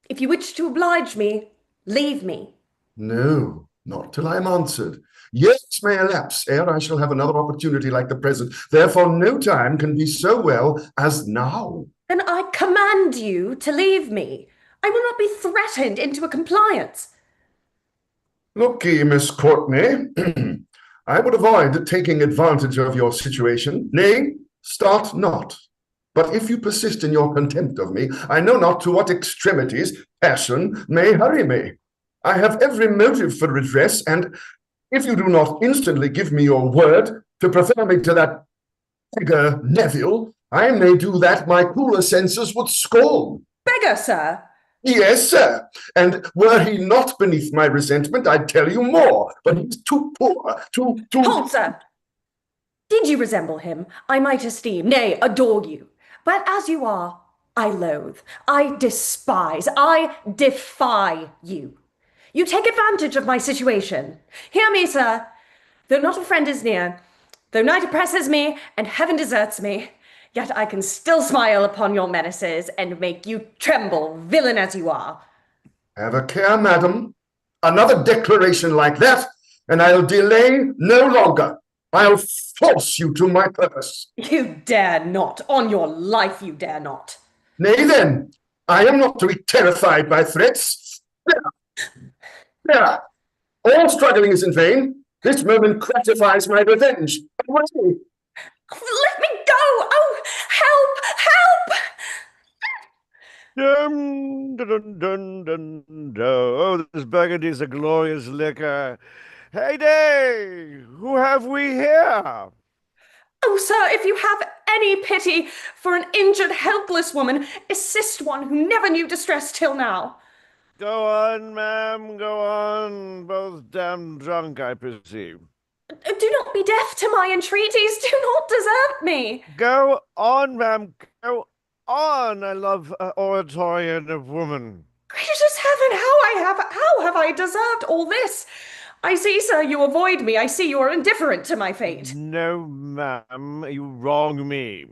If you wish to oblige me, leave me. No, not till I am answered. Years may elapse ere I shall have another opportunity like the present. Therefore, no time can be so well as now. Then I command you to leave me. I will not be threatened into a compliance. Look ye, Miss Courtney, I would avoid taking advantage of your situation. Nay, start not. But if you persist in your contempt of me, I know not to what extremities passion may hurry me. I have every motive for redress, and if you do not instantly give me your word to prefer me to that beggar Neville, I may do that my cooler senses would scorn. Beggar, sir? Yes, sir. And were he not beneath my resentment, I'd tell you more. But he's too poor, too... Hold, sir! Did you resemble him, I might esteem, nay, adore you. But as you are, I loathe, I despise, I defy you. You take advantage of my situation. Hear me, sir. Though not a friend is near, though night oppresses me and heaven deserts me, yet I can still smile upon your menaces and make you tremble, villain as you are. Have a care, madam. Another declaration like that, and I'll delay no longer. I'll force you to my purpose. You dare not. On your life, you dare not. Nay, then, I am not to be terrified by threats. There. All struggling is in vain. This moment gratifies my revenge. Away. Let me go! Oh, help! Help! Dun, dun, dun, dun, dun. Oh, this burgundy's a glorious liquor. Heyday! Who have we here? Oh, sir, if you have any pity for an injured, helpless woman, assist one who never knew distress till now. Go on, ma'am, go on. Both damn drunk, I perceive. Do not be deaf to my entreaties. Do not desert me. Go on, ma'am, go on. I love oratory and a woman. Gracious heaven, how have I deserved all this? I see, sir, you avoid me. I see you are indifferent to my fate. No, ma'am, you wrong me.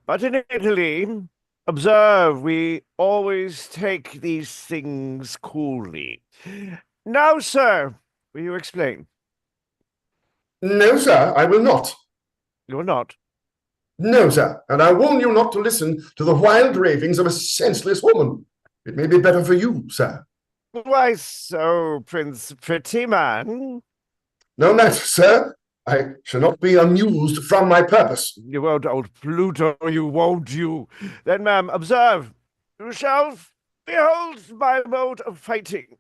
But in Italy, observe, we always take these things coolly. Now, sir, will you explain? No, sir, I will not. You're not. No, sir, and I warn you not to listen to the wild ravings of a senseless woman. It may be better for you, sir. Why so, Prince Prettyman? No matter, sir. I shall not be amused from my purpose. You won't, old Pluto, you won't, you. Then, ma'am, observe, you shall behold my mode of fighting.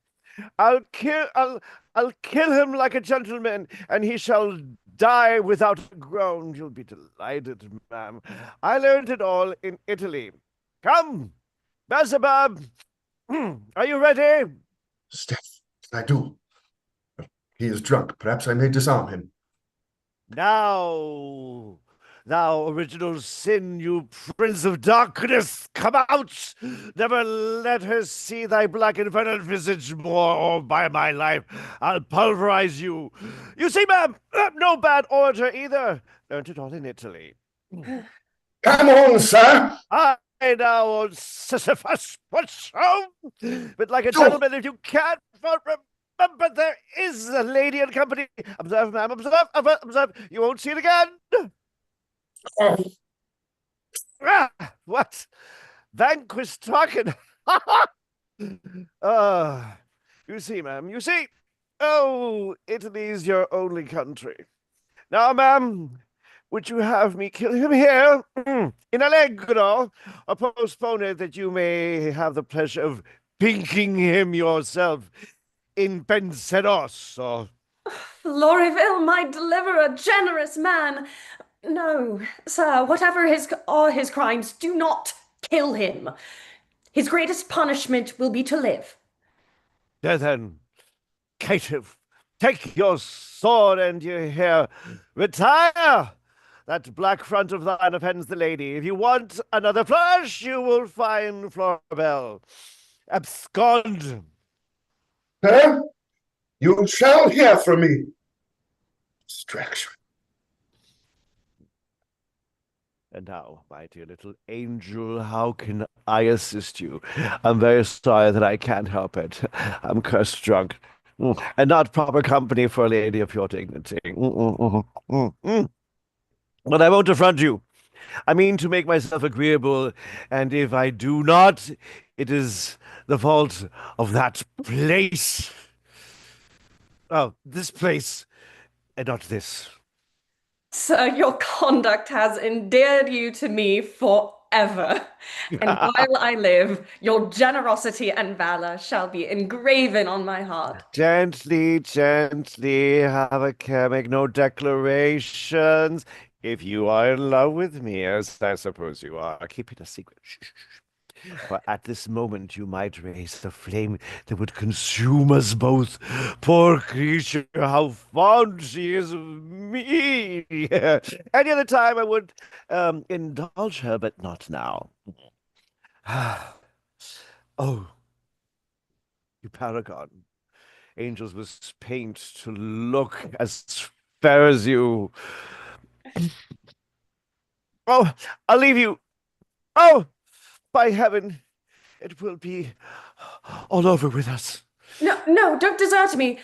I'll kill him like a gentleman, and he shall die without a groan. You'll be delighted, ma'am. I learned it all in Italy. Come, Beelzebub, are you ready? Steph, I do. But he is drunk. Perhaps I may disarm him. Now, thou original sin, you prince of darkness, come out! Never let her see thy black infernal visage more, or by my life, I'll pulverize you. You see, ma'am, no bad orator either. Learned it all in Italy. Come on, sir! I now, old Sisyphus, push home! But like a gentleman, if you can't, but there is a lady in company. Observe, ma'am, observe. You won't see it again. What? Vanquished talking. You see, ma'am, you see. Oh, Italy's your only country. Now, ma'am, would you have me kill him here, in Allegro, or postpone it that you may have the pleasure of pinking him yourself in Penseroso? Loriville, my deliverer, generous man. No, sir, whatever are his crimes, do not kill him. His greatest punishment will be to live. There then, caitiff, take your sword and your hair. Retire! That black front of thine offends the lady. If you want another flush, you will find Florabelle. Abscond! Sir, you shall hear from me. Distraction. And now, my dear little angel, how can I assist you? I'm very sorry that I can't help it. I'm cursed drunk. And not proper company for a lady of your dignity. But I won't affront you. I mean to make myself agreeable, and if I do not, it is the fault of that place. Oh, this place, and not this. Sir, your conduct has endeared you to me forever. And while I live, your generosity and valor shall be engraven on my heart. Gently, gently, have a care, make no declarations. If you are in love with me, as I suppose you are, keep it a secret. Shh, shh, shh. For at this moment you might raise the flame that would consume us both. Poor creature, how fond she is of me. Any other time I would indulge her, but not now. Oh, you paragon. Angels must paint to look as fair as you. Oh, I'll leave you. Oh, by heaven, it will be all over with us. No, no, don't desert me.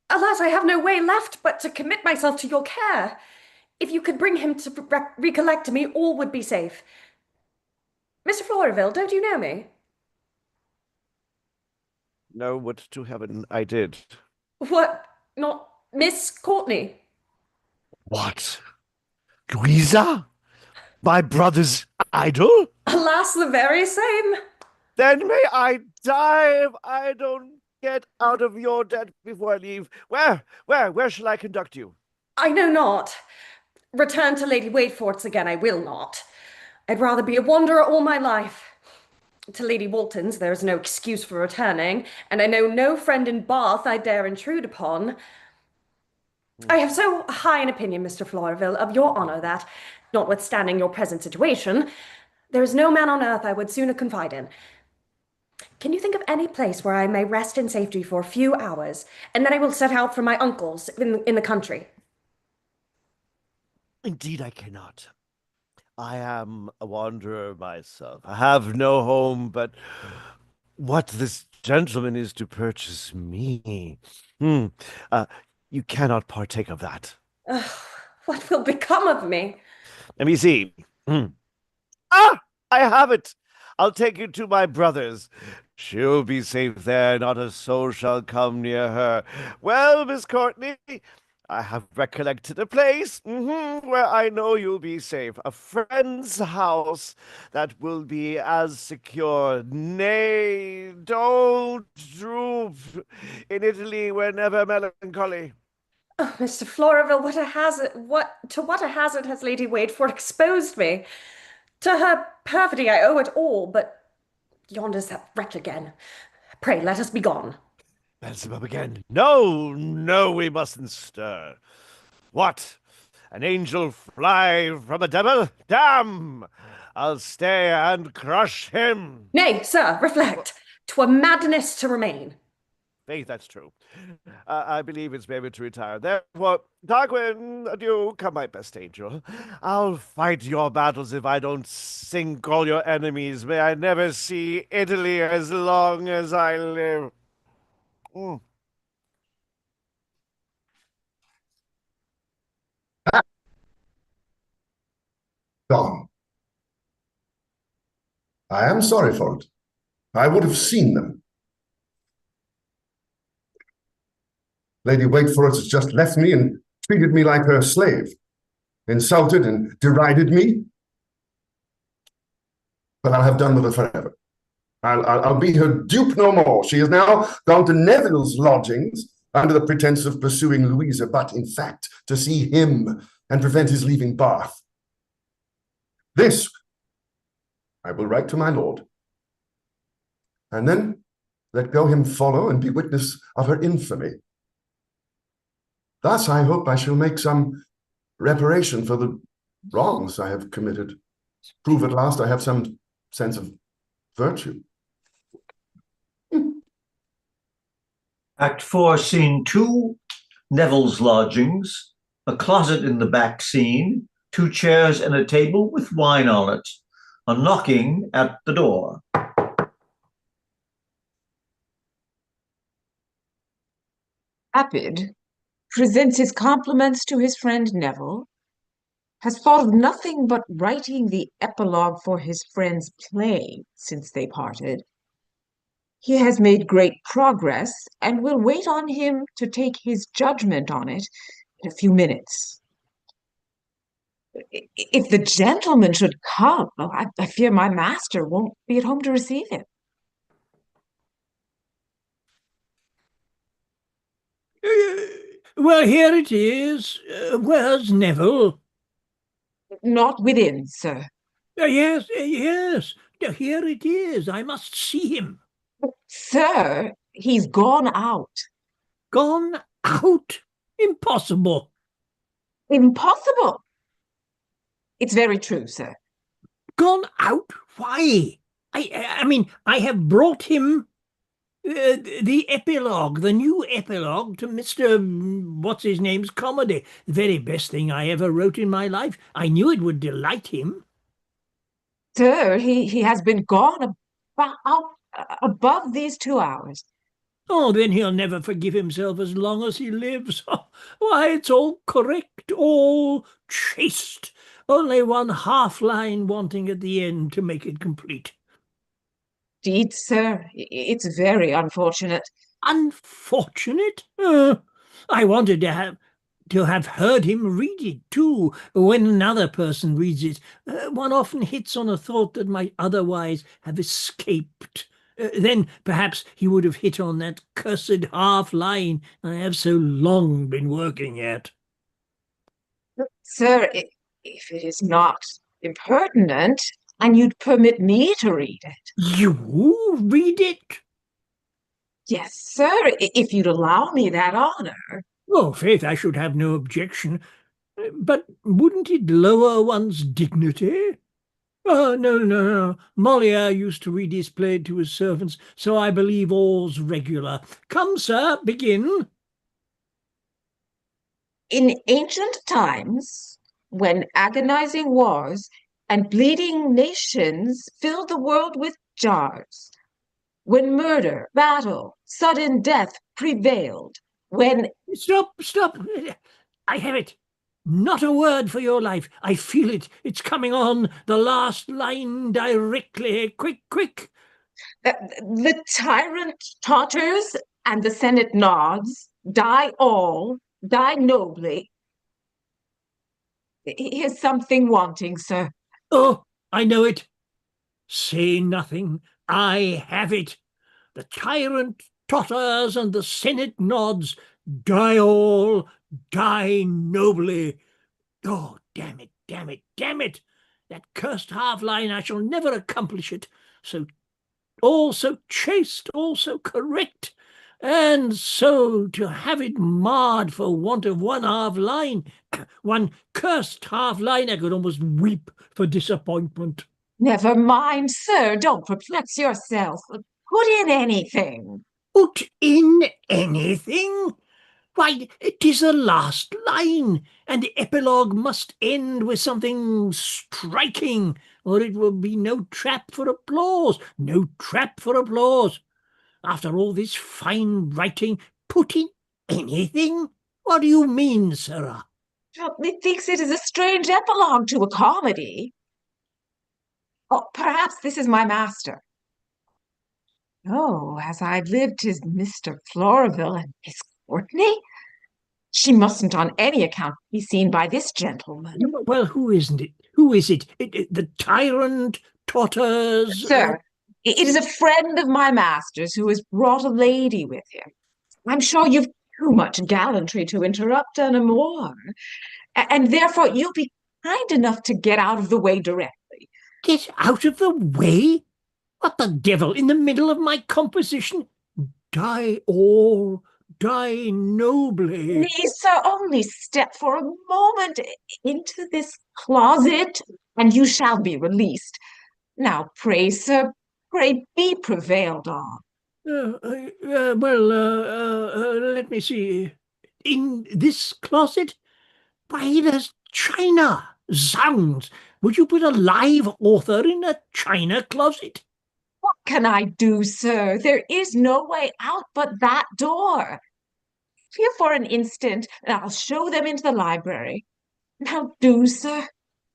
Alas, I have no way left but to commit myself to your care. If you could bring him to recollect me, all would be safe. Mr. Floraville, don't you know me? No, would to heaven I did. What? Not Miss Courtney? What? Louisa? My brother's idol? Alas, the very same. Then may I die if I don't get out of your debt before I leave. Where shall I conduct you? I know not. Return to Lady Waitefort's again, I will not. I'd rather be a wanderer all my life. To Lady Walton's there is no excuse for returning, and I know no friend in Bath I dare intrude upon. I have so high an opinion, Mr. Floraville, of your honour that, notwithstanding your present situation, there is no man on earth I would sooner confide in. Can you think of any place where I may rest in safety for a few hours, and then I will set out for my uncle's in the country? Indeed, I cannot. I am a wanderer myself. I have no home, but what this gentleman is to purchase me. Hmm. Uh, you cannot partake of that. What will become of me? Let me see. Ah, I have it. I'll take you to my brother's. She'll be safe there, not a soul shall come near her. Well, Miss Courtney, I have recollected a place where I know you'll be safe. A friend's house that will be as secure. Nay, don't droop. In Italy, we're never melancholy. Oh, Mr. Floraville, what a hazard! What a hazard has Lady Waitford exposed me? To her perfidy I owe it all, but yonder's that wretch again. Pray let us be gone. Beelzebub again. No, no, we mustn't stir. What? An angel fly from a devil? Damn! I'll stay and crush him. Nay, sir, reflect. 'Twere madness to remain. Faith, that's true. I believe it's better to retire. Therefore, Tarquin, adieu. Come, my best angel. I'll fight your battles if I don't sink all your enemies. May I never see Italy as long as I live. Gone. I am sorry for it. I would have seen them. Lady Wakeforth has just left me and treated me like her slave, insulted and derided me. But I'll have done with her forever. I'll be her dupe no more. She has now gone to Neville's lodgings under the pretense of pursuing Louisa, but in fact to see him and prevent his leaving Bath. This I will write to my lord, and then let go him follow and be witness of her infamy. Thus I hope I shall make some reparation for the wrongs I have committed. Prove at last I have some sense of virtue. Act 4, Scene 2, Neville's lodgings, a closet in the back scene, 2 chairs and a table with wine on it, a knocking at the door. Rapid presents his compliments to his friend Neville, has thought of nothing but writing the epilogue for his friend's play since they parted. He has made great progress and will wait on him to take his judgment on it in a few minutes. If the gentleman should come, I fear my master won't be at home to receive him. Well, here it is. Where's Neville? Not within, sir. Yes, yes. Here it is. I must see him. Sir, he's gone out. Gone out? Impossible. Impossible. It's very true, sir. Gone out? Why? I mean, I have brought him the epilogue, the new epilogue to Mr. What's-his-name's comedy. The very best thing I ever wrote in my life. I knew it would delight him. Sir, he has been gone above these 2 hours. Oh, then he'll never forgive himself as long as he lives. Why, it's all correct, all chaste. Only one half line wanting at the end to make it complete. Indeed, sir, it's very unfortunate. Unfortunate? I wanted to have heard him read it too. When another person reads it, one often hits on a thought that might otherwise have escaped. Then perhaps he would have hit on that cursed half line I have so long been working at. Sir, if it is not impertinent, and you'd permit me to read it. You read it? Yes, sir, if you'd allow me that honor. Oh, faith, I should have no objection. But wouldn't it lower one's dignity? Oh, no. Molière used to read his play to his servants, so I believe all's regular. Come, sir, begin. In ancient times, when agonizing wars and bleeding nations filled the world with jars, when murder, battle, sudden death prevailed, when... Stop. I have it. Not a word for your life. I feel it. It's coming on. The last line directly. Quick. The tyrant totters and the Senate nods, die all, die nobly. Here's something wanting, sir. Oh, I know it. Say nothing. I have it. The tyrant totters and the Senate nods. Die all, die nobly. Oh, damn it. That cursed half line, I shall never accomplish it. All so chaste, all so correct, and so to have it marred for want of one half line, one cursed half line, I could almost weep for disappointment. Never mind, sir, don't perplex yourself. Put in anything. Put in anything? Why, 'tis the last line, and the epilogue must end with something striking, or it will be no trap for applause. After all this fine writing, put in anything? What do you mean, sirrah? Well, methinks it is a strange epilogue to a comedy. Oh, perhaps this is my master. Oh, as I've lived, 'tis Mr. Floraville and Miss Courtney. She mustn't on any account be seen by this gentleman. Well, who isn't it? Who is it? The tyrant totters? Sir, it is a friend of my master's who has brought a lady with him. I'm sure you've too much gallantry to interrupt an amour, and therefore you'll be kind enough to get out of the way directly. Get out of the way? What the devil, in the middle of my composition? Die all, die nobly. Please, sir, only step for a moment into this closet, and you shall be released. Now, pray, sir, pray be prevailed on. Let me see. In this closet? Why, there's china. Zounds! Would you put a live author in a china closet? What can I do, sir? There is no way out but that door. Here for an instant, and I'll show them into the library. Now do, sir.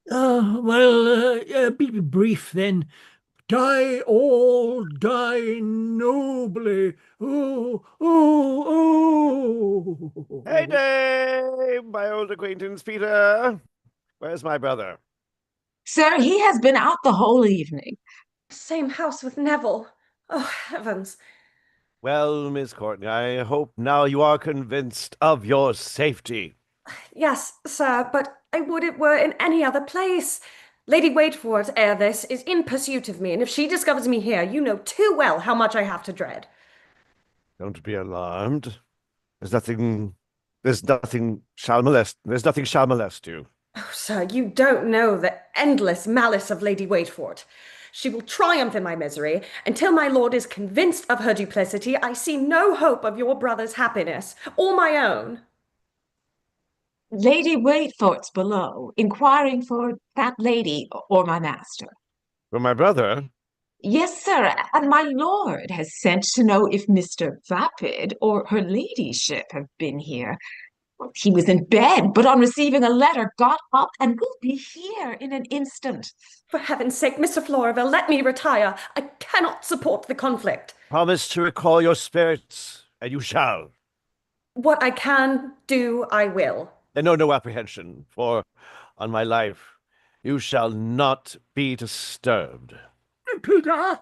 Be brief then. Die all, die nobly. Oh, oh, oh. Hey, Dave, my old acquaintance Peter. Where's my brother? Sir, he has been out the whole evening. Same house with Neville. Oh, heavens. Well, Miss Courtney, I hope now you are convinced of your safety. Yes, sir, but I would it were in any other place. Lady Waitford, ere this, is in pursuit of me, and if she discovers me here, you know too well how much I have to dread. Don't be alarmed. There's nothing shall molest you. Oh, sir, you don't know the endless malice of Lady Waitford. She will triumph in my misery. Until my lord is convinced of her duplicity, I see no hope of your brother's happiness, or my own. Lady Waitfort's below, inquiring for that lady or my master. For my brother? Yes, sir, and my lord has sent to know if Mr. Vapid or her ladyship have been here. He was in bed, but on receiving a letter got up and will be here in an instant. For heaven's sake, Mr. Floraville, let me retire. I cannot support the conflict. Promise to recall your spirits, and you shall. What I can do, I will. And no apprehension, for on my life you shall not be disturbed. Peter,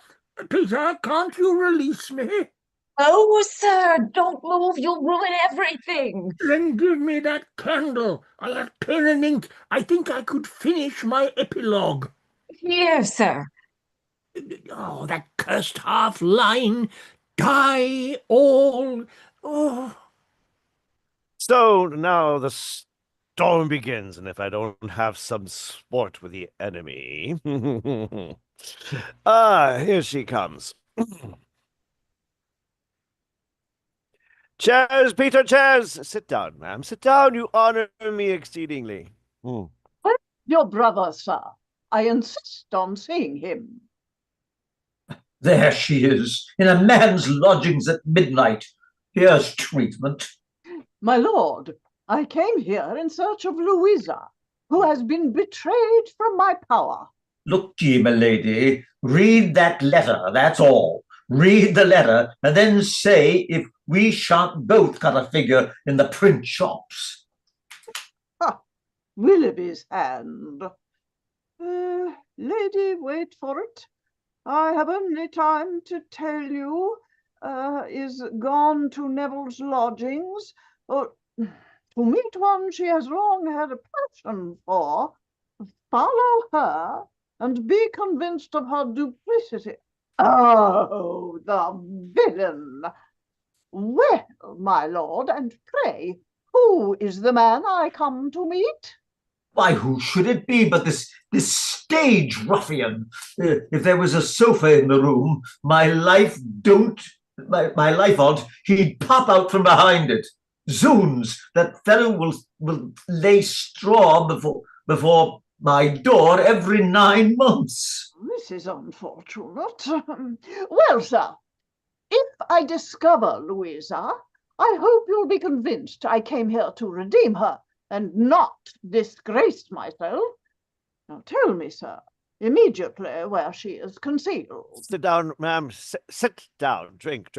can't you release me? Oh, sir, don't move. You'll ruin everything. Then give me that candle. I have pen and ink. I think I could finish my epilogue. Here, sir. Oh, that cursed half line. Die all. Oh. So now the storm begins, and if I don't have some sport with the enemy. Here she comes. Chairs, Peter, chairs! Sit down, ma'am. Sit down. You honor me exceedingly. Your brother, sir. I insist on seeing him. There she is, in a man's lodgings at midnight. Here's treatment. My lord, I came here in search of Louisa, who has been betrayed from my power. Look ye, my lady, read that letter, that's all. Read the letter, and then say if we shan't both cut a figure in the print shops. Willoughby's hand. Lady, wait for it. I have only time to tell you, is gone to Neville's lodgings, or to meet one she has long had a passion for. Follow her and be convinced of her duplicity. Oh, the villain! Well, my lord, and pray, who is the man I come to meet? Why, who should it be but this stage ruffian? If there was a sofa in the room, my life odd, he'd pop out from behind it. Zoons, that fellow will lay straw before my door every 9 months. This is unfortunate. Well, sir, if I discover Louisa, I hope you'll be convinced I came here to redeem her and not disgrace myself. Now tell me, sir, immediately where she is concealed. Sit down, ma'am. Sit down. Drink.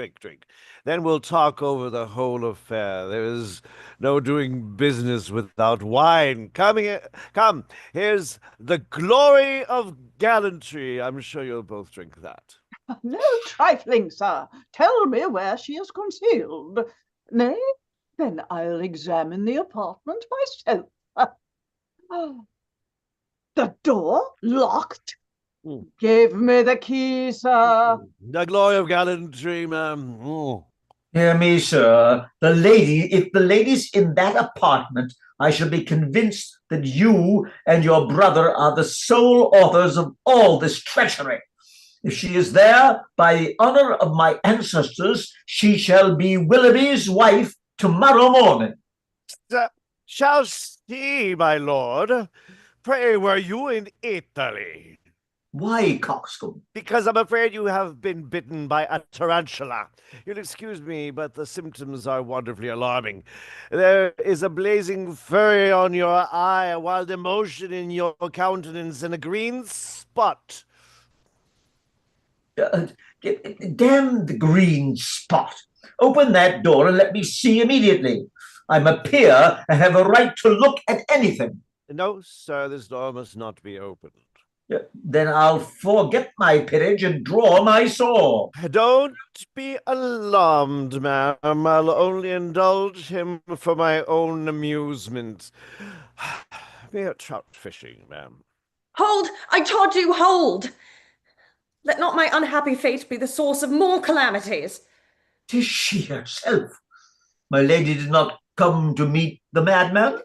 Then we'll talk over the whole affair. There is no doing business without wine. Come. Here's the glory of gallantry. I'm sure you'll both drink that. No trifling, sir. Tell me where she is concealed. Nay, then I'll examine the apartment myself. The door locked? Give me the key, sir. The glory of gallantry, ma'am. Hear me, sir. If the lady's in that apartment, I shall be convinced that you and your brother are the sole authors of all this treachery. If she is there, by the honor of my ancestors, she shall be Willoughby's wife tomorrow morning. Shall see, my lord. Pray, were you in Italy? Why, coxcomb? Because I'm afraid you have been bitten by a tarantula. You'll excuse me, but the symptoms are wonderfully alarming. There is a blazing fury on your eye, a wild emotion in your countenance, and a green spot. Damn the green spot. Open that door and let me see immediately. I'm a peer and have a right to look at anything. No, sir, this door must not be opened. Then I'll forget my peerage and draw my sword. Don't be alarmed, ma'am. I'll only indulge him for my own amusement. Mere trout fishing, ma'am. Hold! I told you, hold! Let not my unhappy fate be the source of more calamities. 'Tis she herself. My lady did not come to meet the madman.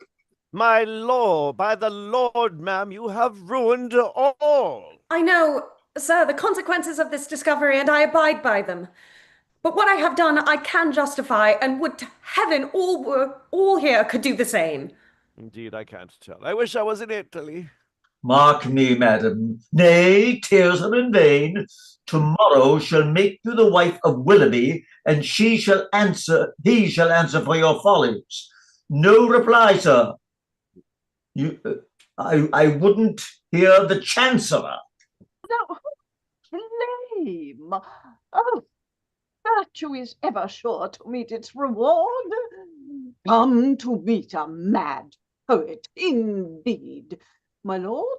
My lord, by the Lord, ma'am, you have ruined all. I know, sir, the consequences of this discovery, and I abide by them. But what I have done, I can justify, and would to heaven all here could do the same. Indeed, I can't tell. I wish I was in Italy. Mark me, madam. Nay, tears are in vain. Tomorrow shall make you the wife of Willoughby, and he shall answer for your follies. No reply, sir. I wouldn't hear the Chancellor. No, flame. Oh, virtue is ever sure to meet its reward. Come to meet a mad poet, indeed. My lord,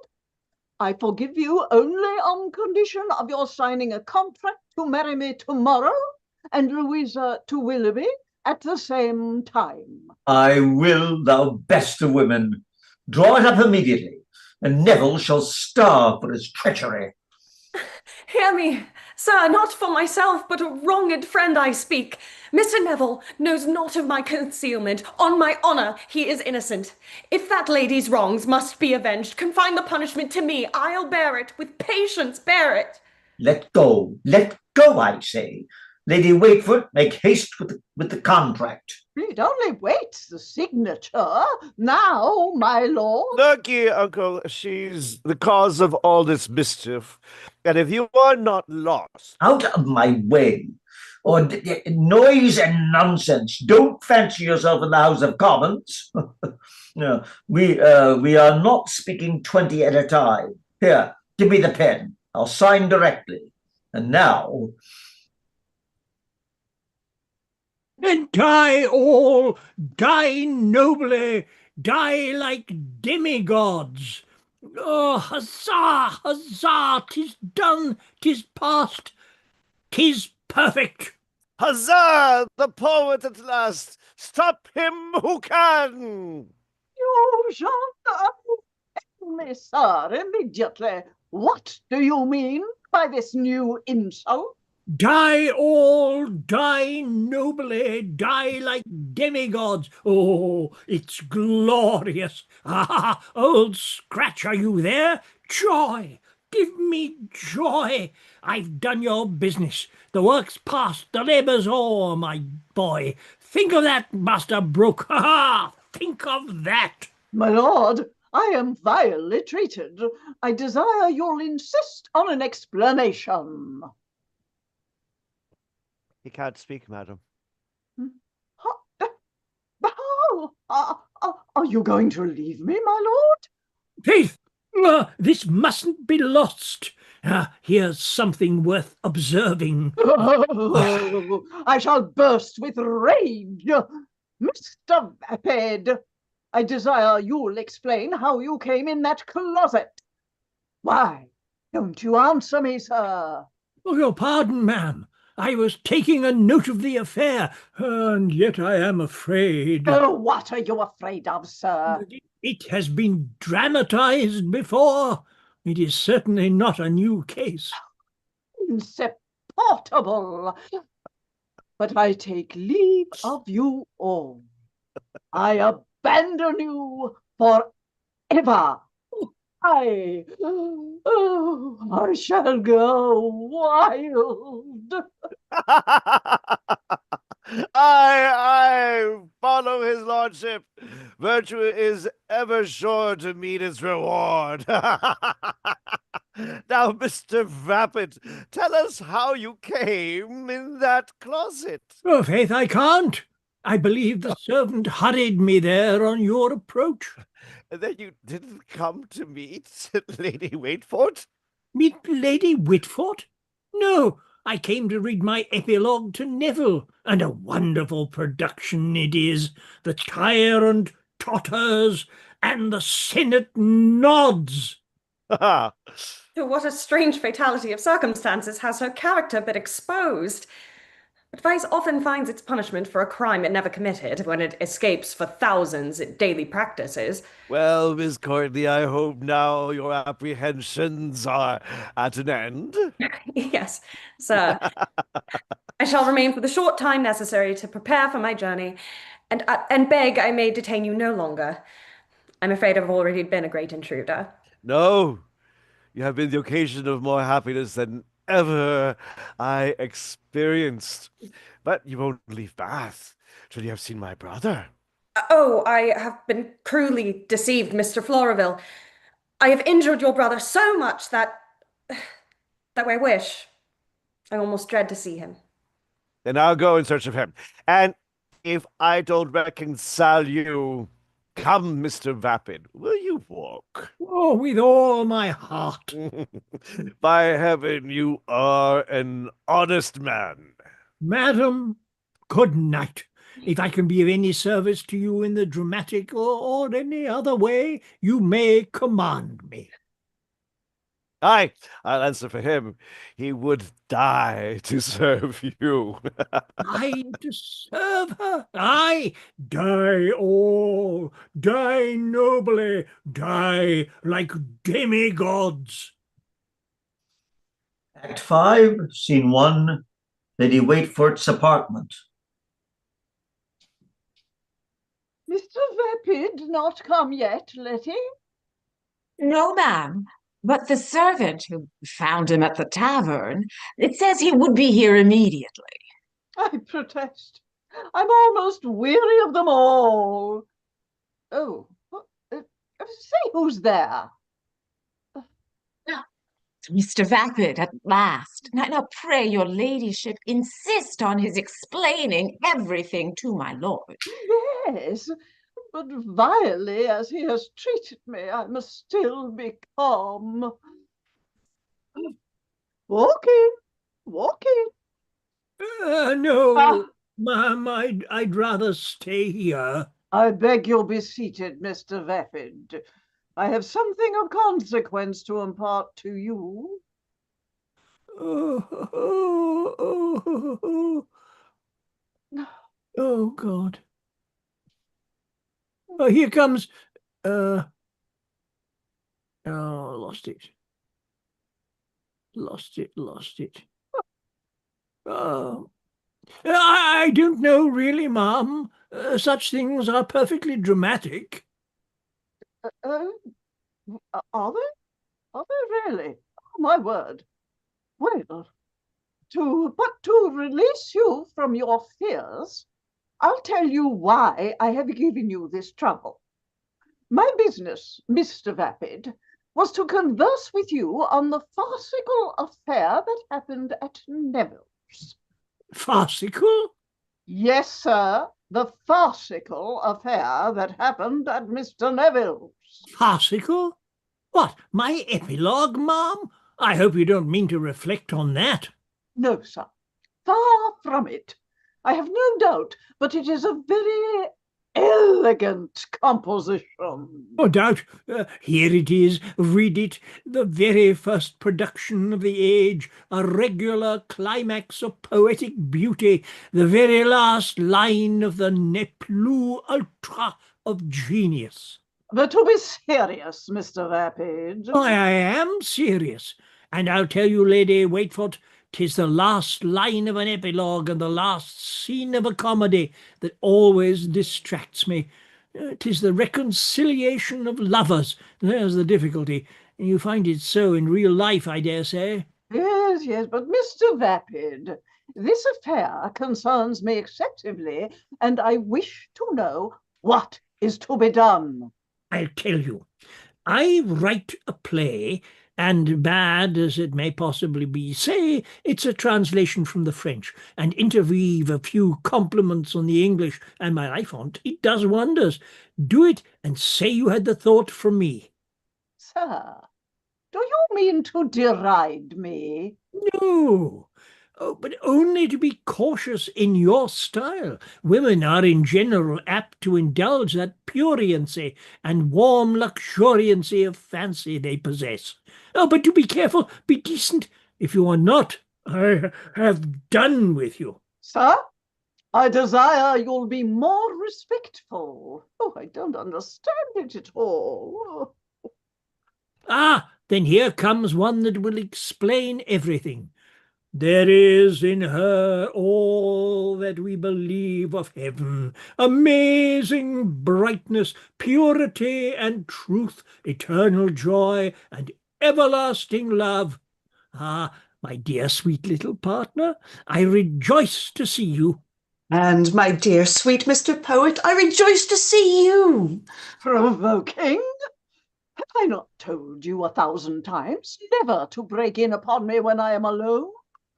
I forgive you only on condition of your signing a contract to marry me tomorrow and Louisa to Willoughby at the same time. I will, thou best of women. Draw it up immediately, and Neville shall starve for his treachery. Hear me, sir, not for myself, but a wronged friend I speak. Mr. Neville knows not of my concealment. On my honour, he is innocent. If that lady's wrongs must be avenged, confine the punishment to me. I'll bear it, with patience bear it. Let go, I say. Lady Wakeford, make haste with the contract. It only waits the signature. Now, my lord. Look ye, uncle, she's the cause of all this mischief. And if you are not lost... Out of my way. Or noise and nonsense. Don't fancy yourself in the House of Commons. No, we are not speaking 20 at a time. Here, give me the pen. I'll sign directly. And now... And die all, die nobly, die like demigods. Oh, huzzah, huzzah, 'tis done, 'tis past, 'tis perfect. Huzzah! The poet at last! Stop him who can! You shall me, sir, immediately. What do you mean by this new insult? Die all, die nobly, die like demigods. Oh, it's glorious. Ah, old Scratch, are you there? Joy, give me joy. I've done your business. The work's past, the labour's o'er, my boy. Think of that, Master Brooke. Ha ha! Think of that. My lord, I am vilely treated. I desire you'll insist on an explanation. He can't speak, madam. How? Are you going to leave me, my lord? Faith, this mustn't be lost. Here's something worth observing. Oh, I shall burst with rage. Mr. Vapid, I desire you'll explain how you came in that closet. Why, don't you answer me, sir? Oh, your pardon, ma'am. I was taking a note of the affair, and yet I am afraid. Oh, what are you afraid of, sir? It has been dramatized before. It is certainly not a new case. Insupportable. But I take leave of you all. I abandon you forever. I shall go wild. I follow his lordship. Virtue is ever sure to meet its reward. Now, Mr. Vapid, tell us how you came in that closet. Oh, faith, I can't. I believe the servant hurried me there on your approach. And then you didn't come to meet Lady Waitfort? Meet Lady Whitford? No, I came to read my epilogue to Neville, and a wonderful production it is. The tyrant totters, and the Senate nods. Oh, what a strange fatality of circumstances has her character been exposed. But vice often finds its punishment for a crime it never committed when it escapes for thousands it daily practices. Well, Miss Courtney, I hope now your apprehensions are at an end. Yes, sir. I shall remain for the short time necessary to prepare for my journey, and beg I may detain you no longer. I'm afraid I've already been a great intruder. No, you have been the occasion of more happiness than ever I experienced. But you won't leave Bath till you have seen my brother. Oh, I have been cruelly deceived, Mr. Floraville. I have injured your brother so much that I wish. I almost dread to see him. Then I'll go in search of him. And if I don't reconcile you, come, Mr. Vapid, will you walk? Oh, with all my heart. By heaven, you are an honest man. Madam, good night. If I can be of any service to you in the dramatic or any other way, you may command me. Aye, I'll answer for him. He would die to serve you. I to serve her? Aye, die all, die nobly, die like demigods. Act 5, Scene 1, Lady Waitfort's apartment. Mr. Vapid not come yet, Letty? No, ma'am. But the servant who found him at the tavern, it says he would be here immediately. I protest. I'm almost weary of them all. Oh, say who's there? Mr. Vapid, at last. Now, pray your ladyship insist on his explaining everything to my lord. Yes, but vilely as he has treated me, I must still be calm. Walk in, walk in. No, ma'am, I'd rather stay here. I beg you'll be seated, Mr. Vapid. I have something of consequence to impart to you. Oh, God. Oh, here comes, oh, lost it. Lost it. Oh, I don't know really, ma'am. Such things are perfectly dramatic. Are they? Are they really? Oh, my word. Well, to release you from your fears, I'll tell you why I have given you this trouble. My business, Mr. Vapid, was to converse with you on the farcical affair that happened at Neville's. Farcical? Yes, sir, the farcical affair that happened at Mr. Neville's. Farcical? What, my epilogue, ma'am? I hope you don't mean to reflect on that. No, sir, far from it. I have no doubt, but it is a very elegant composition. No doubt. Here it is. Read it. The very first production of the age, a regular climax of poetic beauty, the very last line of the ne plus ultra of genius. But to be serious, Mr. Vapid. I am serious, and I'll tell you, Lady Waitfort, 'tis the last line of an epilogue and the last scene of a comedy that always distracts me. 'Tis the reconciliation of lovers. There's the difficulty. You find it so in real life, I dare say. Yes, yes, but Mr. Vapid, this affair concerns me excessively, and I wish to know what is to be done. I'll tell you. I write a play, and bad as it may possibly be, say it's a translation from the French, and interweave a few compliments on the English, and my life on't, it does wonders. Do it, and say you had the thought from me. Sir, do you mean to deride me? No. Oh, but only to be cautious in your style. Women are in general apt to indulge that pruriency and warm luxuriancy of fancy they possess. Oh, but do be careful, be decent. If you are not, I have done with you. Sir, I desire you'll be more respectful. Oh, I don't understand it at all. Ah, then here comes one that will explain everything. There is in her all that we believe of heaven, amazing brightness, purity and truth, eternal joy and everlasting love. Ah, my dear sweet little partner, I rejoice to see you. And my dear sweet Mr. Poet, I rejoice to see you. Provoking? Have I not told you 1,000 times never to break in upon me when I am alone?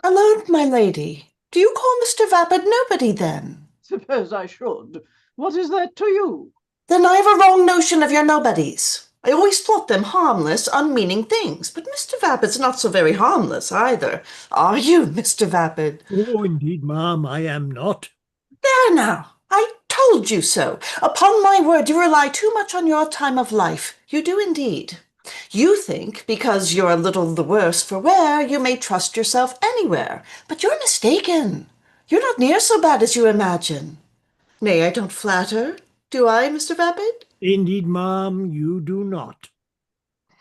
Alone, my lady. Do you call Mr. Vapid nobody, then? Suppose I should. What is that to you? Then I have a wrong notion of your nobodies. I always thought them harmless, unmeaning things, but Mr. Vapid's not so very harmless either. Are you, Mr. Vapid? Oh, indeed, ma'am, I am not. There now, I told you so. Upon my word, you rely too much on your time of life. You do indeed. You think, because you're a little the worse for wear, you may trust yourself anywhere. But you're mistaken. You're not near so bad as you imagine. Nay, I don't flatter. Do I, Mr. Vapid? Indeed, ma'am, you do not.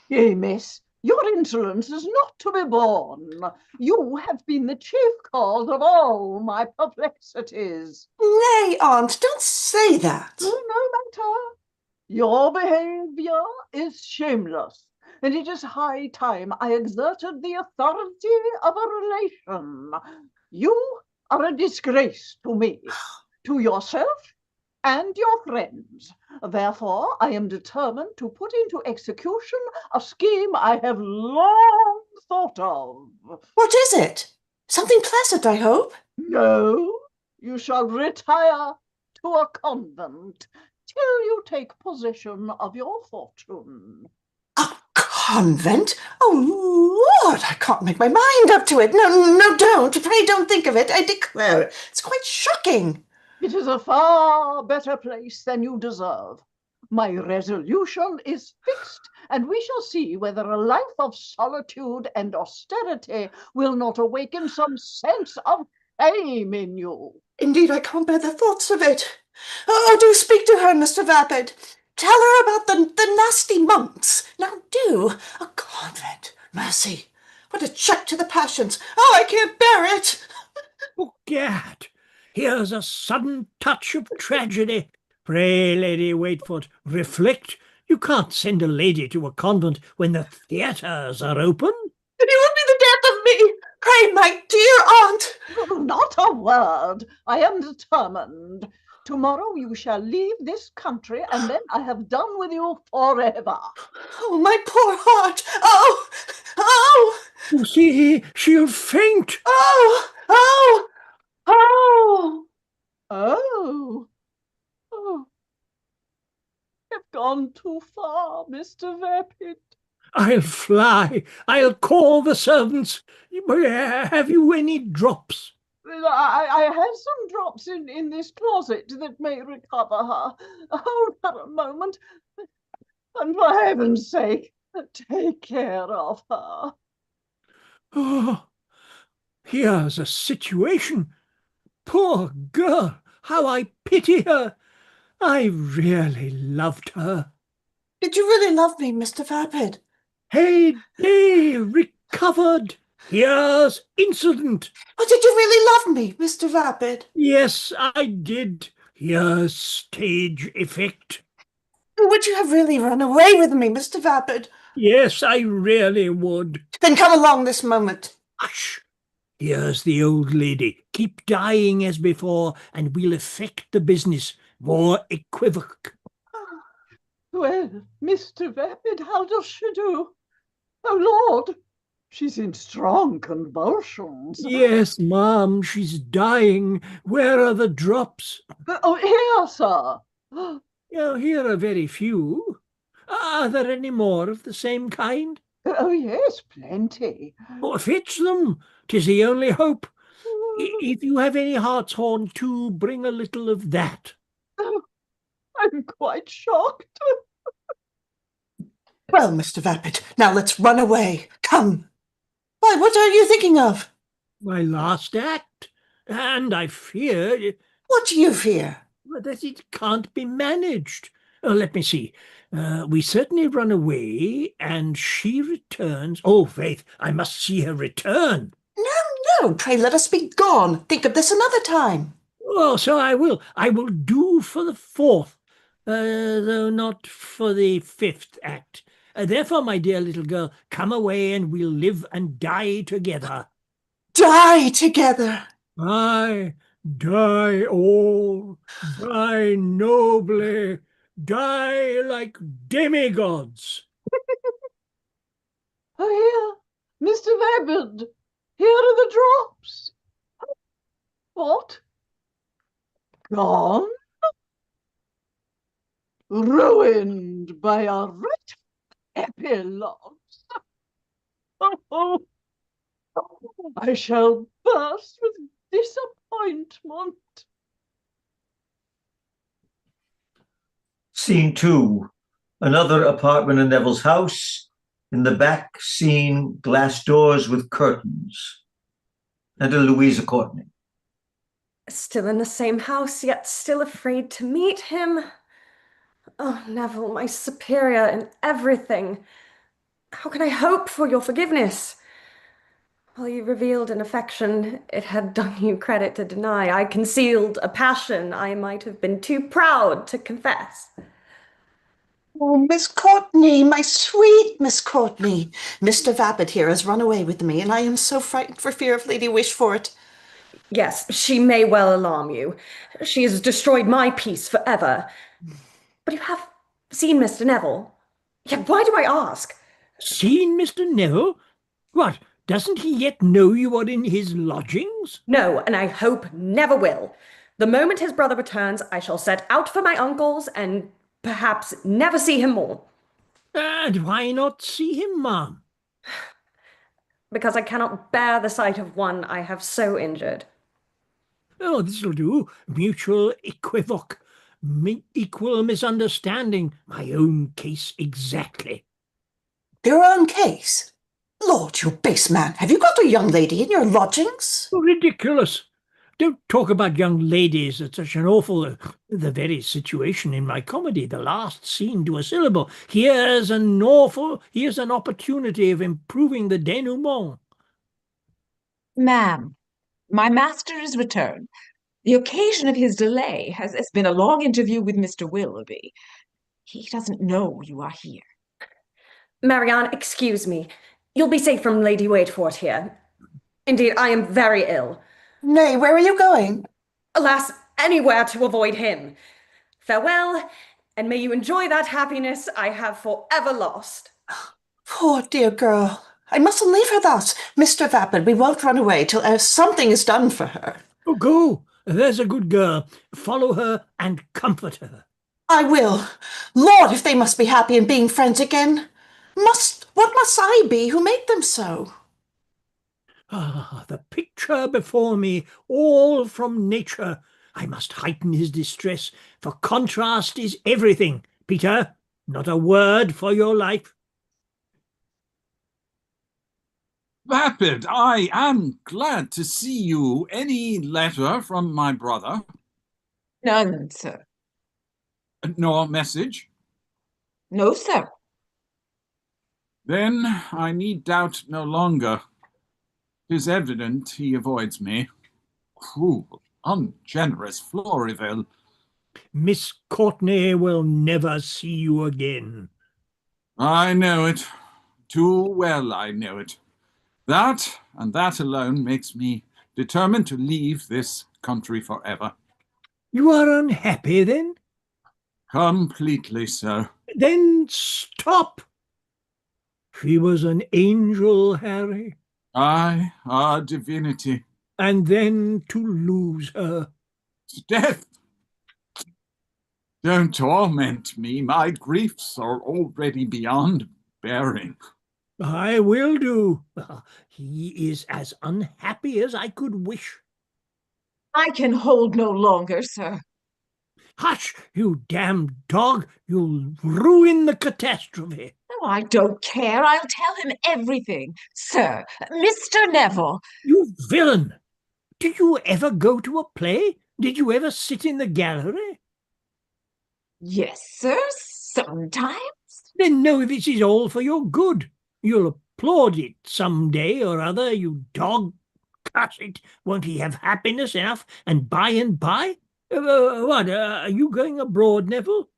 Yea, miss, your insolence is not to be borne. You have been the chief cause of all my perplexities. Nay, aunt, don't say that. No matter. Your behavior is shameless, and it is high time I exerted the authority of a relation. You are a disgrace to me, to yourself, and your friends. Therefore, I am determined to put into execution a scheme I have long thought of. What is it? Something pleasant, I hope. No, you shall retire to a convent till you take possession of your fortune. A convent? Oh, Lord, I can't make my mind up to it. No, don't. Pray don't think of it. I declare it. It's quite shocking. It is a far better place than you deserve. My resolution is fixed, and we shall see whether a life of solitude and austerity will not awaken some sense of shame in you. Indeed, I can't bear the thoughts of it. Oh, do speak to her, Mr. Vapid. Tell her about the nasty monks. Now do. A convent. Mercy. What a check to the passions. Oh, I can't bear it. Oh, gad! Here's a sudden touch of tragedy. Pray, Lady Waitford, reflect. You can't send a lady to a convent when the theatres are open. It would be the death of me. Pray, my dear aunt. Not a word. I am determined. Tomorrow you shall leave this country, and then I have done with you forever. Oh, my poor heart. Oh. You see, she'll faint. Oh. Oh. I've gone too far, Mr. Vapid. I'll fly. I'll call the servants. Have you any drops? I have some drops in this closet that may recover her. Hold her a moment. And for heaven's sake, take care of her. Oh, here's a situation. Poor girl, how I pity her. I really loved her. Did you really love me, Mr. Vapid? Hey, recovered. Here's incident. Oh, did you really love me, Mr. Vapid? Yes, I did. Here's stage effect. Would you have really run away with me, Mr. Vapid? Yes, I really would. Then come along this moment. Hush! Here's the old lady. Keep dying as before, and we'll effect the business. More equivoc. Well, Mr. Vapid, how does she do? Oh, Lord, she's in strong convulsions. Yes, ma'am, she's dying. Where are the drops? Oh, here, sir. Here are very few. Are there any more of the same kind? Oh, yes, plenty. Oh, fetch them. 'Tis the only hope. If you have any hartshorn too, bring a little of that. Oh, I'm quite shocked. Well, Mr. Vapid, now let's run away. Come. Why, what are you thinking of? My last act. And I fear What do you fear? that it can't be managed. Let me see. We certainly run away, and she returns. Oh, faith, I must see her return. No, pray let us be gone. Think of this another time. Oh, so I will. I will do for the fourth, though not for the fifth act. Therefore, my dear little girl, come away and we'll live and die together. Die together. Aye, die all, die nobly, die like demigods. Oh, here, Mr. Vapid, here are the drops. What? Gone? Ruined by a right epilogue. Oh, I shall burst with disappointment. Scene 2. Another apartment in Neville's house. In the back scene, glass doors with curtains. Enter Louisa Courtney. Still in the same house, yet still afraid to meet him. Oh, Neville, my superior in everything. How can I hope for your forgiveness? While you revealed an affection it had done you credit to deny, I concealed a passion I might have been too proud to confess. Oh, Miss Courtney, my sweet Miss Courtney. Mr. Vapid here has run away with me, and I am so frightened for fear of Lady Wishfort. Yes, she may well alarm you. She has destroyed my peace forever. But you have seen Mr. Neville. Yet why do I ask? Seen Mr. Neville? What, doesn't he yet know you are in his lodgings? No, and I hope never will. The moment his brother returns, I shall set out for my uncle's and perhaps never see him more. And why not see him, ma'am? Because I cannot bear the sight of one I have so injured. Oh, this'll do. Mutual equivoc. Equal misunderstanding. My own case exactly. Your own case? Lord, you base man, have you got a young lady in your lodgings? Oh, ridiculous. Don't talk about young ladies at such an awful, the very situation in my comedy, the last scene to a syllable. Here's an opportunity of improving the denouement. Ma'am, my master is returned. The occasion of his delay has been a long interview with Mr. Willoughby. He doesn't know you are here. Marianne, excuse me. You'll be safe from Lady Waitfort here. Indeed, I am very ill. Nay, where are you going? Alas, anywhere to avoid him. Farewell, and may you enjoy that happiness I have forever lost. Poor dear girl. I mustn't leave her thus. Mr. Vapid, we won't run away till something is done for her. Oh, go. There's a good girl. Follow her and comfort her. I will. Lord, if they must be happy in being friends again. What must I be who made them so? Ah, the picture before me, all from nature. I must heighten his distress, for contrast is everything. Peter, not a word for your life. Vapid, I am glad to see you. Any letter from my brother? None, sir. Nor message? No, sir. Then I need doubt no longer. 'Tis evident he avoids me. Cruel, ungenerous Floryville. Miss Courtney will never see you again. I know it. Too well I know it. That, and that alone, makes me determined to leave this country forever. You are unhappy, then? Completely so. Then stop. She was an angel, Harry. I, a divinity. And then to lose her. Death! Don't torment me. My griefs are already beyond bearing. I will do. He is as unhappy as I could wish. I can hold no longer, sir. Hush, you damned dog. You'll ruin the catastrophe. No, I don't care. I'll tell him everything. Sir, Mr. Neville. You villain! Did you ever go to a play? Did you ever sit in the gallery? Yes, sir, sometimes. Then know this is all for your good. You'll applaud it some day or other, you dog. Curse it, won't he have happiness enough and by? What, are you going abroad, Neville?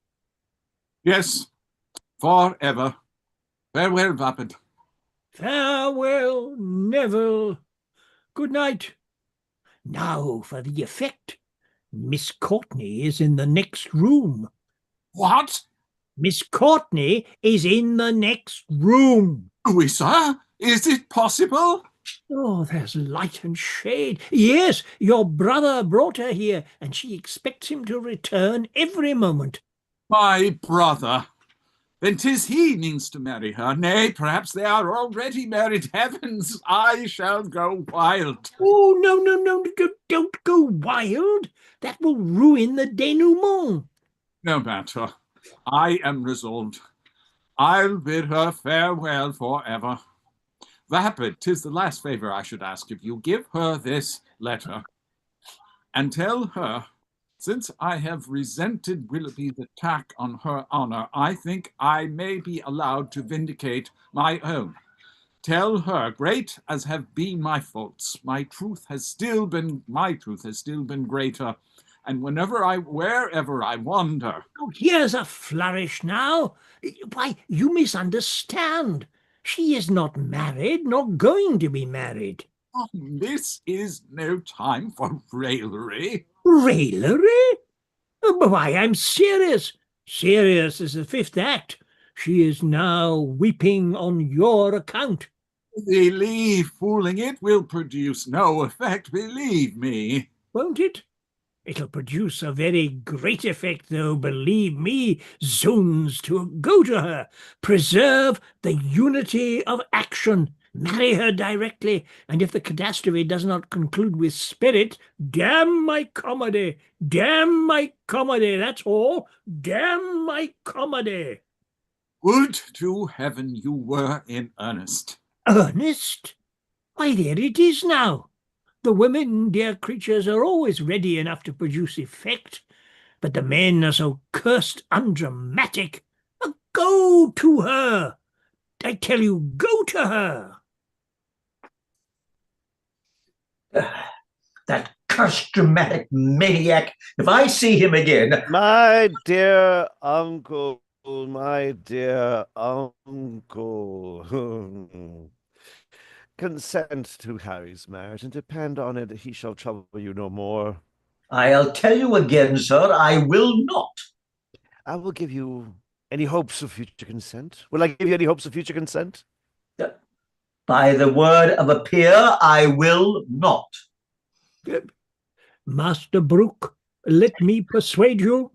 Yes, forever. Farewell, Vapid. Farewell, Neville. Good night. Now for the effect. Miss Courtney is in the next room. What? Miss Courtney is in the next room. Louisa, is it possible? Oh, there's light and shade. Yes, your brother brought her here, and she expects him to return every moment. My brother. Then 'tis he means to marry her. Nay, perhaps they are already married. Heavens, I shall go wild. Oh, no, don't go wild. That will ruin the denouement. No matter. I am resolved. I'll bid her farewell forever. Vapid, 'tis the last favour I should ask of you. Give her this letter, and tell her, since I have resented Willoughby's attack on her honour, I think I may be allowed to vindicate my own. Tell her, great as have been my faults, my truth has still been greater, and wherever I wander. Oh, here's a flourish now. Why, you misunderstand. She is not married, nor going to be married. Oh, this is no time for raillery. Raillery? Why, I'm serious. Serious as the fifth act. She is now weeping on your account. Believe fooling it will produce no effect, believe me. Won't it? It'll produce a very great effect, though, believe me. Zounds, to go to her. Preserve the unity of action. Marry her directly, and if the catastrophe does not conclude with spirit, damn my comedy. Damn my comedy, that's all. Damn my comedy. Would to heaven you were in earnest. Earnest? Why, there it is now. The women, dear creatures, are always ready enough to produce effect, but the men are so cursed undramatic. Go to her! I tell you, go to her! That cursed dramatic maniac. If I see him again. My dear uncle, my dear uncle. Consent to Harry's marriage, and depend on it, he shall trouble you no more. I'll tell you again, sir, I will not. I will give you any hopes of future consent. Will I give you any hopes of future consent? By the word of a peer, I will not. Master Brooke, let me persuade you.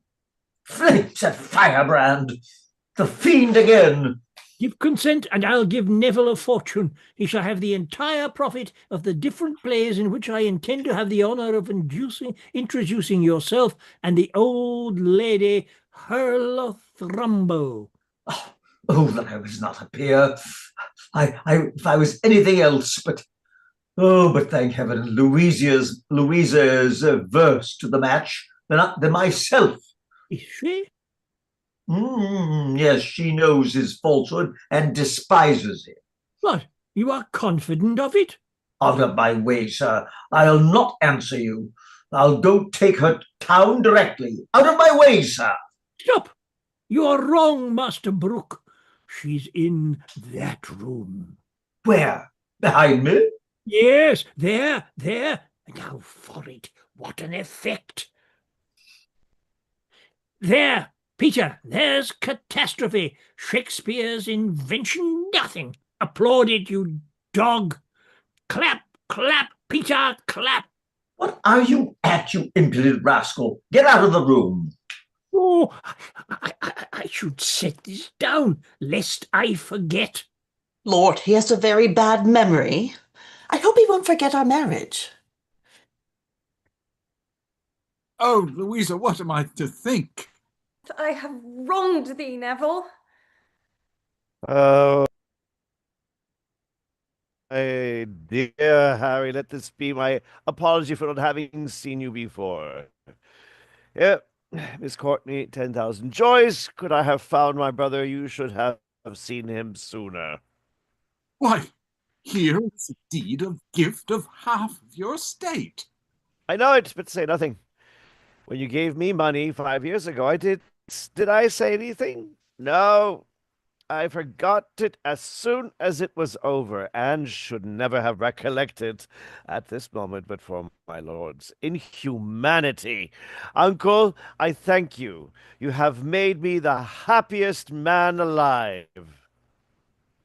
Flint and firebrand, the fiend again. Give consent, and I'll give Neville a fortune. He shall have the entire profit of the different plays in which I intend to have the honour of introducing yourself and the old lady Hurlothrumbo. Oh, that I was not a peer. If I was anything else, but thank heaven, Louisa is averse to the match than myself. Is she? Yes, she knows his falsehood and despises him. What? You are confident of it? Out of my way, sir. I'll not answer you. I'll go take her to town directly. Out of my way, sir. Stop! You are wrong, Master Brooke. She's in that room. Where? Behind me? Yes, there. Now for it. What an effect. There, Peter, there's catastrophe. Shakespeare's invention, nothing. Applaud it, you dog. Clap, Peter, clap. What are you at, you impudent rascal? Get out of the room. Oh, I should set this down, lest I forget. Lord, he has a very bad memory. I hope he won't forget our marriage. Oh, Louisa, what am I to think? I have wronged thee, Neville. Oh, my dear Harry, let this be my apology for not having seen you before. Yep, Miss Courtney, 10,000 joys. Could I have found my brother, you should have seen him sooner. Why, here is indeed a gift of half of your estate. I know it, but say nothing. When you gave me money 5 years ago, did I say anything? No, I forgot it as soon as it was over, and should never have recollected at this moment but for my lord's inhumanity. Uncle, I thank you. You have made me the happiest man alive.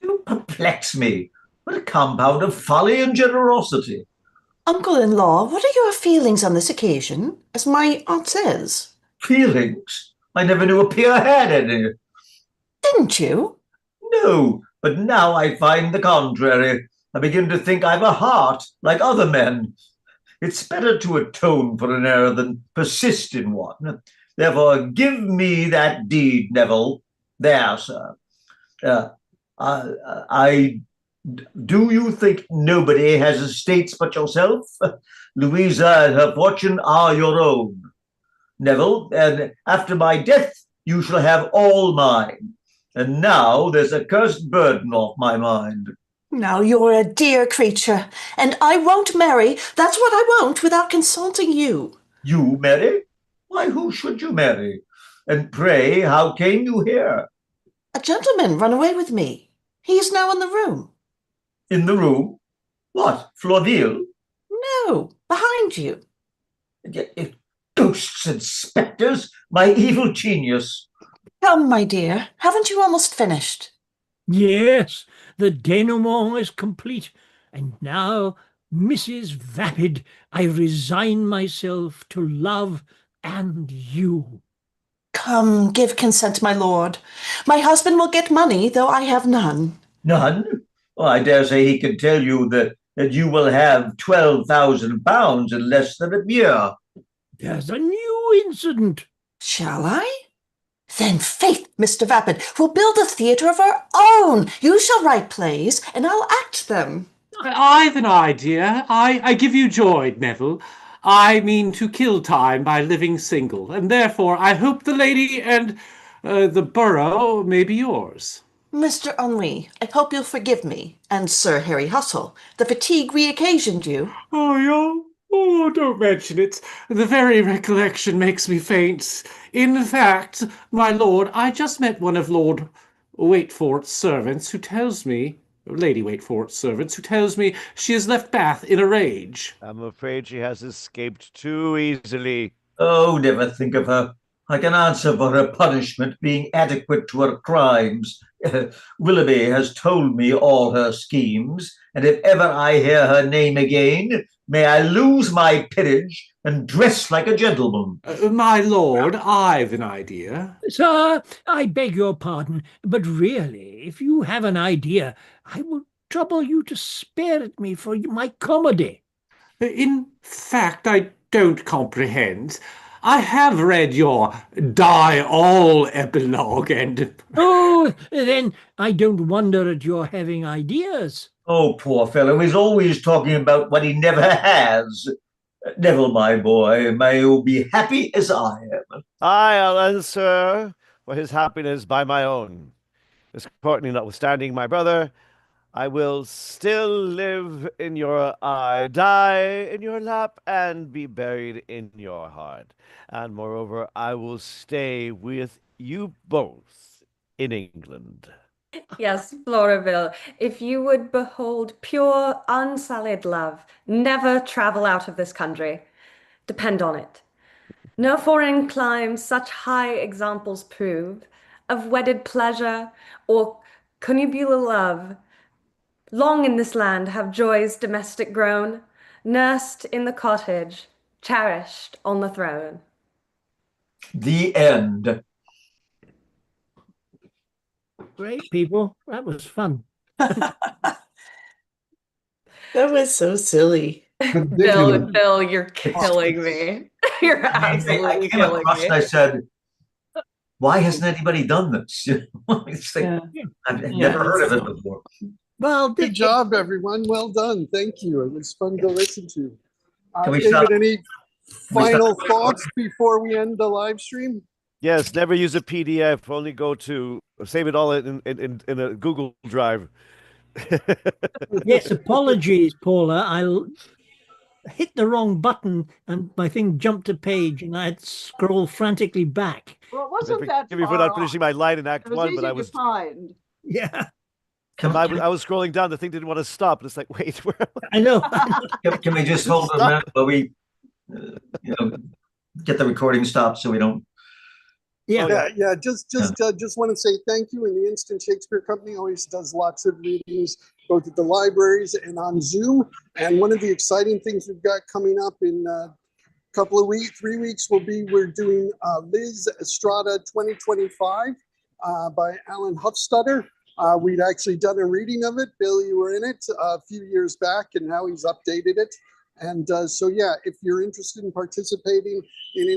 You perplex me. What a compound of folly and generosity. Uncle-in-law, what are your feelings on this occasion, as my aunt says? Feelings? I never knew a peer had any. Didn't you? No, but now I find the contrary. I begin to think I've a heart, like other men. It's better to atone for an error than persist in one. Therefore, give me that deed, Neville. There, sir. I do you think nobody has estates but yourself? Louisa and her fortune are your own. Neville, and after my death, you shall have all mine. And now there's a cursed burden off my mind. Now you're a dear creature, and I won't marry. That's what I won't without consulting you. You marry? Why, who should you marry? And pray, how came you here? A gentleman run away with me. He is now in the room. In the room? What, Fleurville? No, behind you. Ghosts and spectres, my evil genius. Come, my dear, haven't you almost finished? Yes, the denouement is complete. And now, Mrs. Vapid, I resign myself to love and you. Come, give consent, my lord. My husband will get money, though I have none. None? Well, I dare say he can tell you that you will have £12,000 in less than a year. There's a new incident. Shall I? Then, faith, Mr. Vapid, we'll build a theatre of our own. You shall write plays, and I'll act them. I've an idea. I give you joy, Neville. I mean to kill time by living single, and therefore I hope the lady and the borough may be yours. Mr. Henri, I hope you'll forgive me, and Sir Harry Hustle, the fatigue we occasioned you. Oh, don't mention it. The very recollection makes me faint. In fact, my lord, I just met one of Lord Waitfort's servants who tells me, Lady Waitfort's servants, who tells me she has left Bath in a rage. I'm afraid she has escaped too easily. Oh, never think of her. I can answer for her punishment being adequate to her crimes. Willoughby has told me all her schemes, and if ever I hear her name again, may I lose my peerage and dress like a gentleman. My lord, I've an idea. Sir, I beg your pardon, but really, if you have an idea, I will trouble you to spare it me for my comedy. In fact, I don't comprehend. I have read your Die All epilogue, and Oh, then I don't wonder at your having ideas. Oh, poor fellow, he's always talking about what he never has. Neville, my boy, may you be happy as I am. I'll answer for his happiness by my own. Miss Courtney, notwithstanding my brother, I will still live in your eye, die in your lap, and be buried in your heart. And moreover, I will stay with you both in England. Yes, Floraville, if you would behold pure, unsullied love, never travel out of this country. Depend on it. No foreign climes such high examples prove of wedded pleasure or connubial love. Long in this land have joys domestic grown, nursed in the cottage, cherished on the throne. The end. Great, people. That was fun. That was so silly. Ridiculous. Bill, you're killing me. You're I absolutely came killing across me. and I said, why hasn't anybody done this? It's like, Yeah. I've Yeah, never heard of it's- it before. Well, Good job, everyone. Well done. Thank you. It was fun to listen to. Can we David, stop? any we stop- final thoughts before we end the live stream? Yes, never use a PDF. Only go to save it all in a Google Drive. yes, apologies, Paula. I hit the wrong button and my thing jumped a page and I had to scroll frantically back. Well, it wasn't that Forgive me for far not off. finishing my line in Act It was 1, easy but I to was find. Yeah, Can, I was scrolling down. The thing didn't want to stop. And it's like, wait, where? I know. can we just hold a minute while we get the recording stopped so we don't? Yeah. Just want to say thank you. And the Instant Shakespeare Company always does lots of readings, both at the libraries and on Zoom. And one of the exciting things we've got coming up in a couple of weeks, 3 weeks, we're doing Liz Estrada 2025 by Alan Hufstadter. We'd actually done a reading of it. Bill, you were in it a few years back, and now he's updated it. And so, yeah, if you're interested in participating in